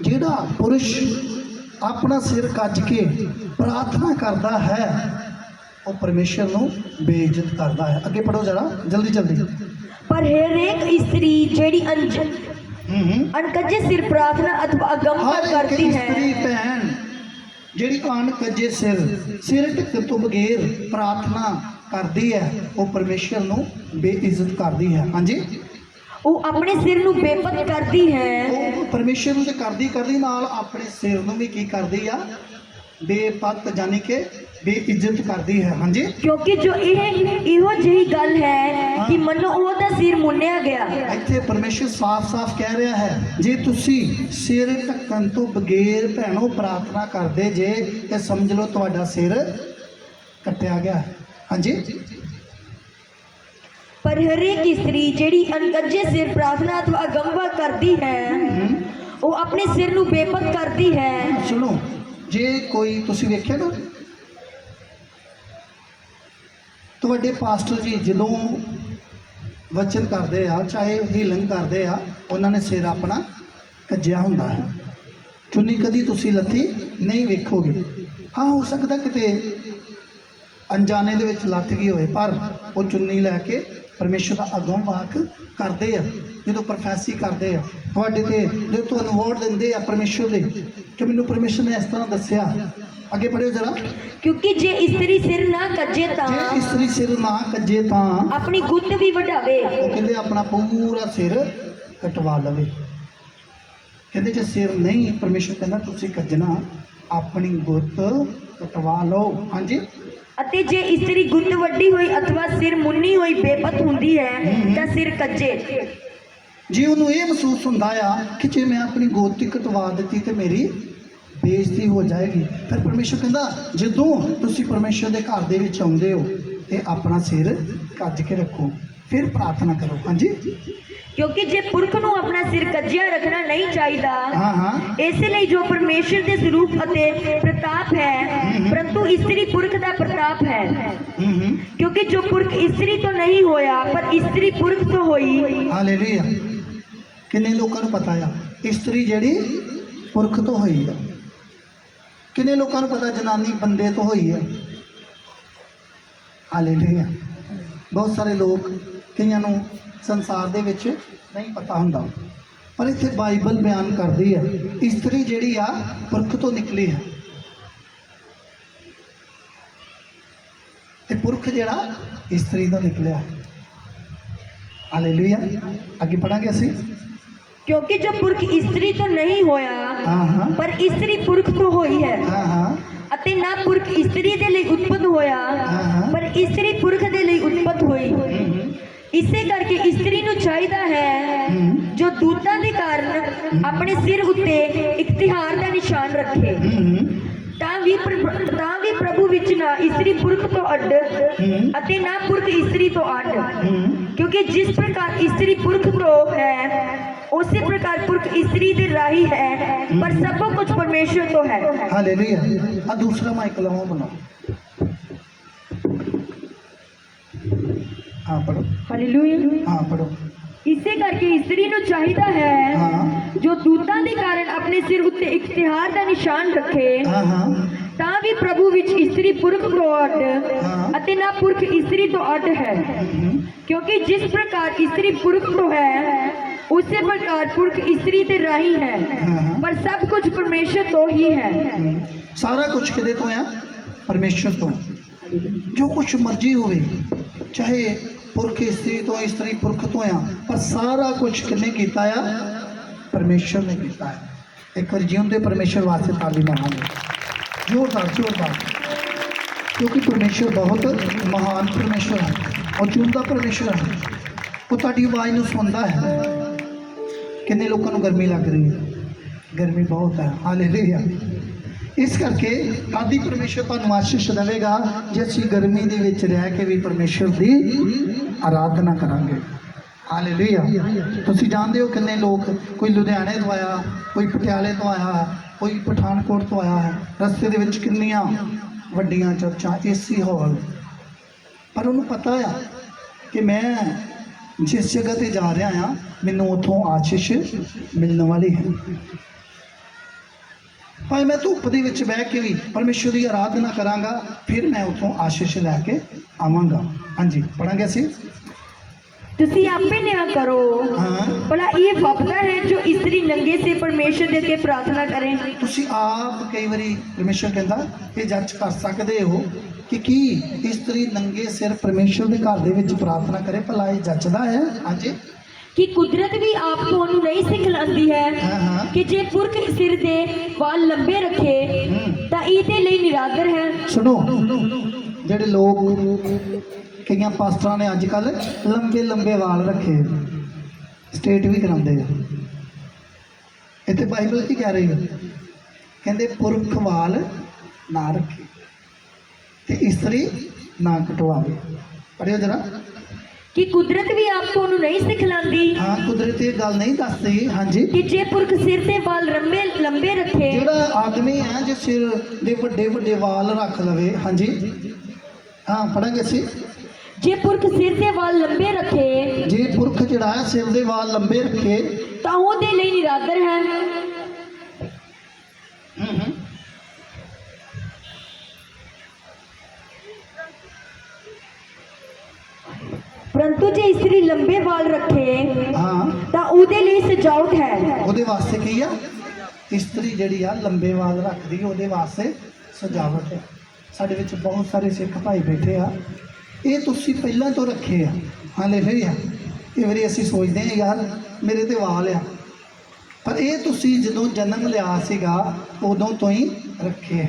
Speaker 1: ਜਿਹੜਾ ਪੁਰਸ਼ ਆਪਣਾ ਸਿਰ ਕੱਜ ਕੇ ਪ੍ਰਾਰਥਨਾ ਕਰਦਾ ਹੈ, ਉਹ ਪਰਮੇਸ਼ਰ ਨੂੰ ਬੇਇੱਜ਼ਤ ਕਰਦਾ ਹੈ। ਅੱਗੇ ਪੜੋ ਜਰਾ, ਜਲਦੀ।
Speaker 2: ਪਰ ਹਰੇਕ ਇਸਤਰੀ ਜਿਹੜੀ ਅਣਕੱਜੇ ਸਿਰ ਪ੍ਰਾਰਥਨਾ ਅਥਵਾ ਅਗੰਮ ਕਰਦੀ ਹੈ,
Speaker 1: ਇਸਤਰੀ ਭੈਣ ਜਿਹੜੀ ਅਣਕੱਜੇ ਸਿਰ ਢੱਕਣ ਤੋਂ ਬਗੈਰ ਪ੍ਰਾਰਥਨਾ ਕਰਦੀ ਹੈ, ਉਹ ਪਰਮੇਸ਼ਰ ਨੂੰ ਬੇਇੱਜ਼ਤ ਕਰਦੀ ਹੈ। ਹਾਂਜੀ।
Speaker 2: ਉਹ ਆਪਣੇ ਸਿਰ ਨੂੰ ਬੇਪਤ ਕਰਦੀ ਹੈ।
Speaker 1: ਉਹ ਪਰਮੇਸ਼ਰ ਨੂੰ ਤੇ ਕਰਦੀ ਨਾਲ ਆਪਣੇ ਸਿਰ ਨੂੰ ਵੀ ਕੀ ਕਰਦੀ ਆ, ਬੇਪਤ ਜਾਨੀ ਕਿ ਬੇਇੱਜ਼ਤ ਕਰਦੀ ਹੈ। ਹਾਂਜੀ,
Speaker 2: ਕਿਉਂਕਿ ਜੋ ਇਹੋ ਜਿਹੀ ਗੱਲ ਹੈ ਕਿ ਮਨੋਂ ਉਹਦਾ ਸਿਰ ਮੁੰਨਿਆ ਗਿਆ।
Speaker 1: ਇੱਥੇ ਪਰਮੇਸ਼ਰ ਸਾਫ਼-ਸਾਫ਼ ਕਹਿ ਰਿਹਾ ਹੈ, ਜੇ ਤੁਸੀਂ ਸਿਰ ਢੱਕਣ ਤੋਂ ਬਗੈਰ ਭੈਣੋ ਪ੍ਰਾਰਥਨਾ ਕਰਦੇ ਜੇ ਤੇ ਸਮਝ ਲਓ ਤੁਹਾਡਾ ਸਿਰ ਕੱਟਿਆ ਗਿਆ। ਹਾਂਜੀ,
Speaker 2: ਪਰ ਹਰੇਕ ਇਸਤਰੀ ਜਿਹੜੀ ਅਣਗੱਜੇ ਸਿਰ ਪ੍ਰਾਰਥਨਾ ਅਥਵਾ ਅਗੰਵਾ ਕਰਦੀ ਹੈ ਉਹ ਆਪਣੇ ਸਿਰ ਨੂੰ ਬੇਪਤ ਕਰਦੀ ਹੈ।
Speaker 1: ਸੁਣੋ, ਜੇ ਕੋਈ ਤੁਸੀਂ ਵੇਖਿਆ ਨਾ ਤੁਹਾਡੇ ਪਾਸਟਰ ਜੀ ਜਦੋਂ ਵਚਨ ਕਰਦੇ ਆ, ਚਾਹੇ ਹੀਲਿੰਗ ਕਰਦੇ ਆ, ਉਹਨਾਂ ਨੇ ਸਿਰ ਆਪਣਾ ਕੱਜਿਆ ਹੁੰਦਾ ਹੈ। ਚੁੰਨੀ ਕਦੀ ਤੁਸੀਂ ਲੱਥੀ ਨਹੀਂ ਵੇਖੋਗੇ। ਹਾਂ, ਹੋ ਸਕਦਾ ਕਿਤੇ ਅਣਜਾਣੇ ਦੇ ਵਿੱਚ ਲੱਥ ਗਈ ਹੋਵੇ, ਪਰ ਉਹ ਚੁੰਨੀ ਲੈ ਕੇ ਪਰਮੇਸ਼ਰ ਦਾ ਅਗਮ ਵਾਕ ਕਰਦੇ ਆ। ਜਦੋਂ ਪ੍ਰੋਫੈਸੀ ਕਰਦੇ ਆ ਤੁਹਾਡੇ ਤੇ, ਜਦੋਂ ਤੁਹਾਨੂੰ ਵੋਟ ਦਿੰਦੇ ਆ ਪਰਮੇਸ਼ਰ ਦੇ ਕਿ ਮੈਨੂੰ ਪਰਮੇਸ਼ਰ ਨੇ ਇਸ ਤਰ੍ਹਾਂ ਦੱਸਿਆ, ਅੱਗੇ ਪੜ੍ਹਿਓ ਜਰਾ।
Speaker 2: ਕਿਉਂਕਿ ਜੇ ਇਸਤਰੀ ਸਿਰ ਨਾ ਕੱਜੇ ਤਾਂ
Speaker 1: ਜੇ ਇਸਤਰੀ ਸਿਰ ਨਾ ਕੱਜੇ ਤਾਂ
Speaker 2: ਆਪਣੀ ਗੁੱਤ ਵੀ ਵਢਾਵੇ।
Speaker 1: ਉਹ ਕਹਿੰਦੇ ਆਪਣਾ ਪੂਰਾ ਸਿਰ ਕਟਵਾ ਲਵੇ। ਕਹਿੰਦੇ ਜੇ ਸਿਰ ਨਹੀਂ, ਪਰਮੇਸ਼ਰ ਕਹਿੰਦਾ ਤੁਸੀਂ ਕੱਜਣਾ, ਆਪਣੀ ਗੁੱਤ ਕਟਵਾ ਲਓ। ਹਾਂਜੀ,
Speaker 2: ਅਤੇ ਜੇ ਇਸਤਰੀ ਗੁੱਤ ਵੱਡੀ ਹੋਈ ਅਥਵਾ ਸਿਰ ਮੁੰਨੀ ਹੋਈ ਬੇਪਤ ਹੁੰਦੀ ਹੈ ਤਾਂ ਸਿਰ ਕੱਜੇ।
Speaker 1: ਜੇ ਉਹਨੂੰ ਇਹ ਮਹਿਸੂਸ ਹੁੰਦਾ ਆ ਕਿ ਜੇ ਮੈਂ ਆਪਣੀ ਗੋਤੀ ਕਟਵਾ ਦਿੱਤੀ ਤੇ ਮੇਰੀ ਬੇਇੱਜ਼ਤੀ ਹੋ ਜਾਏਗੀ, ਫਿਰ ਪਰਮੇਸ਼ਰ ਕਹਿੰਦਾ ਜਦੋਂ ਤੁਸੀਂ ਪਰਮੇਸ਼ਰ ਦੇ ਘਰ ਦੇ ਵਿੱਚ ਆਉਂਦੇ ਹੋ ਤੇ ਆਪਣਾ ਸਿਰ ਕੱਜ ਕੇ ਰੱਖੋ, ਫਿਰ ਪ੍ਰਾਰਥਨਾ ਕਰੋ। ਹਾਂਜੀ,
Speaker 2: ਕਿਉਂਕਿ ਜੇ ਪੁਰਖ ਨੂੰ ਆਪਣਾ ਸਿਰ ਕੱਜਿਆ ਰੱਖਣਾ ਨਹੀਂ ਚਾਹੀਦਾ,
Speaker 1: ਹਾਂ,
Speaker 2: ਇਸੇ ਲਈ ਜੋ ਪਰਮੇਸ਼ਰ ਦੇ ਸਰੂਪ ਅਤੇ ਪ੍ਰਤਾਪ ਹੈ, ਪਰੰਤੂ ਇਸਤਰੀ ਪੁਰਖ ਦਾ ਪ੍ਰਤਾਪ ਹੈ। ਕਿਉਂਕਿ ਜੋ ਪੁਰਖ ਇਸਤਰੀ ਤੋਂ ਨਹੀਂ ਹੋਇਆ ਪਰ ਇਸਤਰੀ ਪੁਰਖ ਤੋਂ ਹੋਈ।
Speaker 1: ਹਾਲੇਲੂਇਆ। ਕਿੰਨੇ ਲੋਕਾਂ ਨੂੰ ਪਤਾ ਆ ਇਸਤਰੀ ਜਿਹੜੀ ਪੁਰਖ ਤੋਂ ਹੋਈ ਆ? ਕਿੰਨੇ ਲੋਕਾਂ ਨੂੰ ਪਤਾ ਜਨਾਨੀ ਬੰਦੇ ਤੋਂ ਹੋਈ ਹੈ? ਹਾਲੇਲੂਇਆ। ਬਹੁਤ ਸਾਰੇ ਲੋਕ, ਕਈਆਂ ਨੂੰ ਸੰਸਾਰ ਦੇ ਵਿੱਚ ਨਹੀਂ ਪਤਾ ਹੁੰਦਾ, ਪਰ ਇੱਥੇ ਬਾਈਬਲ ਬਿਆਨ ਕਰਦੀ ਹੈ ਇਸਤਰੀ ਜਿਹੜੀ ਆ ਪੁਰਖ ਤੋਂ ਨਿਕਲੀ ਹੈ ਤੇ ਪੁਰਖ ਜਿਹੜਾ ਇਸਤਰੀ ਤੋਂ ਨਿਕਲਿਆ। ਹਾਲੇਲੂਇਆ। ਅੱਗੇ ਪੜਾਂਗੇ ਅਸੀਂ।
Speaker 2: ਕਿਉਂਕਿ ਜੋ ਪੁਰਖ ਇਸਤਰੀ ਤੋਂ ਨਹੀਂ ਹੋਇਆ
Speaker 1: ਹਾਂ,
Speaker 2: ਪਰ ਇਸਤਰੀ ਪੁਰਖ ਤੋਂ ਹੋਈ ਹੈ,
Speaker 1: ਹਾਂ,
Speaker 2: ਅਤੇ ਨਾ ਪੁਰਖ ਇਸਤਰੀ ਦੇ ਲਈ ਉਤਪਤ ਹੋਇਆ ਪਰ ਇਸਤਰੀ ਪੁਰਖ ਦੇ ਲਈ ਉਤਪਤ ਹੋਈ। ਇਸੇ ਕਰਕੇ ਇਸਤਰੀ ਨੂੰ ਚਾਹੀਦਾ ਹੈ ਜੋ ਦੂਤਾਂ ਦੇ ਕਾਰਨ ਆਪਣੇ ਸਿਰ ਉੱਤੇ ਇਖਤਿਆਰ ਦਾ ਨਿਸ਼ਾਨ ਰੱਖੇ, ਤਾਂ ਵੀ ਪ੍ਰਭੂ ਵਿੱਚ ਨਾ ਇਸਤਰੀ ਪੁਰਖ ਤੋਂ ਅੱਡ ਅਤੇ ਨਾ ਪੁਰਖ ਇਸਤਰੀ ਤੋਂ ਅੱਡ। ਕਿਉਂਕਿ ਜਿਸ ਪ੍ਰਕਾਰ ਇਸਤਰੀ ਪੁਰਖ ਤੋਂ ਹੈ ਉਸੇ ਪ੍ਰਕਾਰ ਪੁਰਖ ਇਸਤਰੀ ਦੇ ਰਾਹੀ ਹੈ, ਪਰ ਸਭ ਕੁਝ ਪਰਮੇਸ਼ਰ ਤੋਂ ਹੈ।
Speaker 1: ਹਾਲੇਲੂਇਆ। ਆ ਦੂਸਰਾ ਮਾਈਕ ਲਾਓ, ਬਣਾਓ। ਹਾਂ ਪੜੋ।
Speaker 2: ਹਾਲੇਲੂਇਆ।
Speaker 1: ਹਾਂ ਪੜੋ।
Speaker 2: ਇਸੇ ਕਰਕੇ ਇਸਤਰੀ ਨੂੰ ਚਾਹੀਦਾ ਹੈ ਜੋ ਦੂਤਾਂ ਦੇ ਕਾਰਨ ਆਪਣੇ ਸਿਰ ਉੱਤੇ ਇਖਤਿਆਰ ਦਾ ਨਿਸ਼ਾਨ ਰੱਖੇ, ਤਾਂ ਵੀ ਪ੍ਰਭੂ ਵਿੱਚ ਇਸਤਰੀ ਪੁਰਖ ਤੋਂ ਅੱਡ ਅਤੇ ਨਾ ਪੁਰਖ ਇਸਤਰੀ ਤੋਂ ਅੱਡ ਹੈ। ਕਿਉਂਕਿ ਜਿਸ ਪ੍ਰਕਾਰ ਇਸਤਰੀ ਪੁਰਖ ਤੋਂ ਹੈ ਉਸੇ ਪ੍ਰਕਾਰ ਪੁਰਖ ਇਸਤਰੀ ਦੇ ਰਾਹੀ ਹੈ, ਪਰ ਸਭ ਕੁਝ ਪਰਮੇਸ਼ਰ ਤੋਂ ਹੀ ਹੈ।
Speaker 1: ਸਾਰਾ ਕੁਝ ਕਿਹਦੇ ਤੋਂ ਆ? ਪਰਮੇਸ਼ਰ ਤੋਂ। ਜੋ ਕੁਝ ਮਰਜ਼ੀ ਹੋਵੇ, ਚਾਹੇ ਪੁਰਖ ਇਸਤਰੀ ਤੋਂ, ਇਸਤਰੀ ਪੁਰਖ ਤੋਂ ਆ, ਪਰ ਸਾਰਾ ਕੁਝ ਕਿਹਨੇ ਕੀਤਾ ਆ? ਪਰਮੇਸ਼ਰ ਨੇ ਕੀਤਾ ਹੈ। ਇੱਕ ਵਾਰ ਜਿਉਂਦੇ ਪਰਮੇਸ਼ਰ ਵਾਸਤੇ ਤਾਲੀ ਮਾਰਾਂਗੇ, ਜ਼ੋਰਦਾਰ। ਕਿਉਂਕਿ ਪਰਮੇਸ਼ਰ ਬਹੁਤ ਮਹਾਨ ਪਰਮੇਸ਼ਰ ਹੈ, ਉਹ ਜਿਉਂਦਾ ਪਰਮੇਸ਼ਰ ਹੈ। ਉਹ ਤੁਹਾਡੀ ਆਵਾਜ਼ ਨੂੰ ਸੁਣਦਾ ਹੈ। ਕਿੰਨੇ ਲੋਕਾਂ ਨੂੰ ਗਰਮੀ ਲੱਗ ਰਹੀ ਹੈ? ਗਰਮੀ ਬਹੁਤ ਹੈ। ਹਾਲੇਲੂਇਆ। ਇਸ ਕਰਕੇ ਆਦਿ ਪਰਮੇਸ਼ਰ ਤੁਹਾਨੂੰ ਆਸ਼ੀਸ਼ ਦੇਵੇਗਾ ਜੇ ਅਸੀਂ ਗਰਮੀ ਦੇ ਵਿੱਚ ਰਹਿ ਕੇ ਵੀ ਪਰਮੇਸ਼ਰ ਦੀ ਆਰਾਧਨਾ ਕਰਾਂਗੇ। ਹਾਲੇਲੂਇਆ। ਤੁਸੀਂ ਜਾਣਦੇ ਹੋ ਕਿੰਨੇ ਲੋਕ, ਕੋਈ ਲੁਧਿਆਣੇ ਤੋਂ ਆਇਆ, ਕੋਈ ਪਟਿਆਲੇ ਤੋਂ ਆਇਆ, ਕੋਈ ਪਠਾਨਕੋਟ ਤੋਂ ਆਇਆ ਹੈ, ਰਸਤੇ ਦੇ ਵਿੱਚ ਕਿੰਨੀਆਂ ਵੱਡੀਆਂ ਚਰਚਾਂ, ਏਸੀ ਹਾਲ, ਪਰ ਉਹਨੂੰ ਪਤਾ ਆ ਕਿ ਮੈਂ ਜਿਸ ਜਗ੍ਹਾ ਤੇ ਜਾ ਰਿਹਾ ਹਾਂ ਮੈਨੂੰ ਉੱਥੋਂ ਆਸ਼ੀਸ਼ ਮਿਲਣ ਵਾਲੀ ਹੈ। ਭਾਵੇਂ ਮੈਂ ਧੁੱਪ ਦੇ ਵਿੱਚ ਬਹਿ ਕੇ ਵੀ ਪਰਮੇਸ਼ਰ ਦੀ ਆਰਾਧਨਾ ਕਰਾਂਗਾ, ਫਿਰ ਮੈਂ ਉੱਥੋਂ ਆਸ਼ੀਸ਼ ਲੈ ਕੇ ਆਵਾਂਗਾ। ਹਾਂਜੀ, ਪੜਾਂਗੇ ਅਸੀਂ।
Speaker 2: ਤੁਸੀਂ ਆਪੇ ਨਿਆਂ ਕਰੋ। ਭਲਾ ਇਹ ਫਪਦਾ ਹੈ ਜੋ ਇਸਤਰੀ ਨੰਗੇ ਸੇ ਪਰਮੇਸ਼ਰ ਦੇ ਅੱਗੇ ਪ੍ਰਾਰਥਨਾ ਕਰੇ। ਤੁਸੀਂ ਆਪ ਕਈ ਵਾਰੀ ਪਰਮੇਸ਼ਰ ਕਹਿੰਦਾ ਇਹ ਜੱਜ ਕਰ ਸਕਦੇ ਹੋ ਕਿ ਕੀ ਇਸਤਰੀ ਨੰਗੇ ਸਿਰ ਪਰਮੇਸ਼ਰ ਦੇ ਘਰ ਦੇ ਵਿੱਚ ਪ੍ਰਾਰਥਨਾ ਕਰੇ? ਭਲਾ ਇਹ ਜੱਜਦਾ ਹੈ? ਹਾਂਜੀ। कि कुदरत भी आप ਤੁਹਾਨੂੰ नहीं सिखलाती है
Speaker 1: हाँ।
Speaker 2: कि जे पुरख सिर दे वाल लंबे रखे ਤਾਂ ਇਹਦੇ ਲਈ ਨਿਰਾਦਰ ਹੈ।
Speaker 1: सुनो, ਜਿਹੜੇ ਲੋਕ ਕਈਆਂ ਪਾਸਟਰਾਂ ਨੇ ਅੱਜ ਕੱਲ ਲੰਬੇ ਲੰਬੇ ਵਾਲ ਰੱਖੇ, ਸਟੇਟ ਵੀ ਕਰਾਉਂਦੇ ਆ। ਇੱਥੇ ਬਾਈਬਲ ਕੀ ਕਹਿ ਰਹੀ ਹੈ? ਕਹਿੰਦੇ ਪੁਰਖ ਵਾਲ ਨਾ ਰੱਖੇ ਤੇ ਇਸਤਰੀ ਨਾ ਕਟਵਾਵੇ। ਪੜਿਓ ਜਰਾ।
Speaker 2: कि कुदरत भी आप ਤੁਹਾਨੂੰ नहीं सिखलाती
Speaker 1: ਹਾਂ, ਕੁਦਰਤ ਇਹ ਗੱਲ ਨਹੀਂ ਦੱਸਦੀ। ਹਾਂਜੀ,
Speaker 2: कि जे पुरख सिर दे वाल लंबे रखे
Speaker 1: ਜਿਹੜਾ ਆਦਮੀ ਹੈ ਜੇ ਸਿਰ ਦੇ ਵੱਡੇ ਵੱਡੇ ਵਾਲ ਰੱਖ ਲਵੇ। ਹਾਂਜੀ ਹਾਂ, ਪੜਾਂਗੇ ਅਸੀਂ।
Speaker 2: जे पुरख सिर दे वाल लंबे रखे
Speaker 1: ਜੇ ਪੁਰਖ ਜਿਹੜਾ ਹੈ ਸਿਰ ਦੇ ਵਾਲ ਲੰਬੇ ਰੱਖੇ
Speaker 2: ਤਾਂ ਉਹਦੇ ਲਈ ਨਿਰਾਦਰ ਹੈ। परंतु जे इस्त्री लंबे वाल रखे
Speaker 1: ਹਾਂ,
Speaker 2: ਤਾਂ ਉਹਦੇ ਲਈ ਸਜਾਵਟ ਹੈ।
Speaker 1: ਉਹਦੇ ਵਾਸਤੇ ਕੀ ਆ? ਇਸਤਰੀ ਜਿਹੜੀ ਆ ਲੰਬੇ ਵਾਲ ਰੱਖਦੀ, ਉਹਦੇ ਵਾਸਤੇ ਸਜਾਵਟ ਹੈ। ਸਾਡੇ ਵਿੱਚ ਬਹੁਤ ਸਾਰੇ ਸਿੱਖ ਭਾਈ ਬੈਠੇ ਆ, ਇਹ ਤੁਸੀਂ ਪਹਿਲਾਂ ਤੋਂ ਰੱਖੇ ਆ। ਹਾਲੇ ਫਿਰ ਆ ਕਈ ਵਾਰੀ ਅਸੀਂ ਸੋਚਦੇ ਹਾਂ ਯਾਰ ਮੇਰੇ ਤੇ ਵਾਲ ਆ, ਪਰ ਇਹ ਤੁਸੀਂ ਜਦੋਂ ਜਨਮ ਲਿਆ ਸੀਗਾ ਉਦੋਂ ਤੋਂ ਹੀ ਰੱਖੇ ਆ।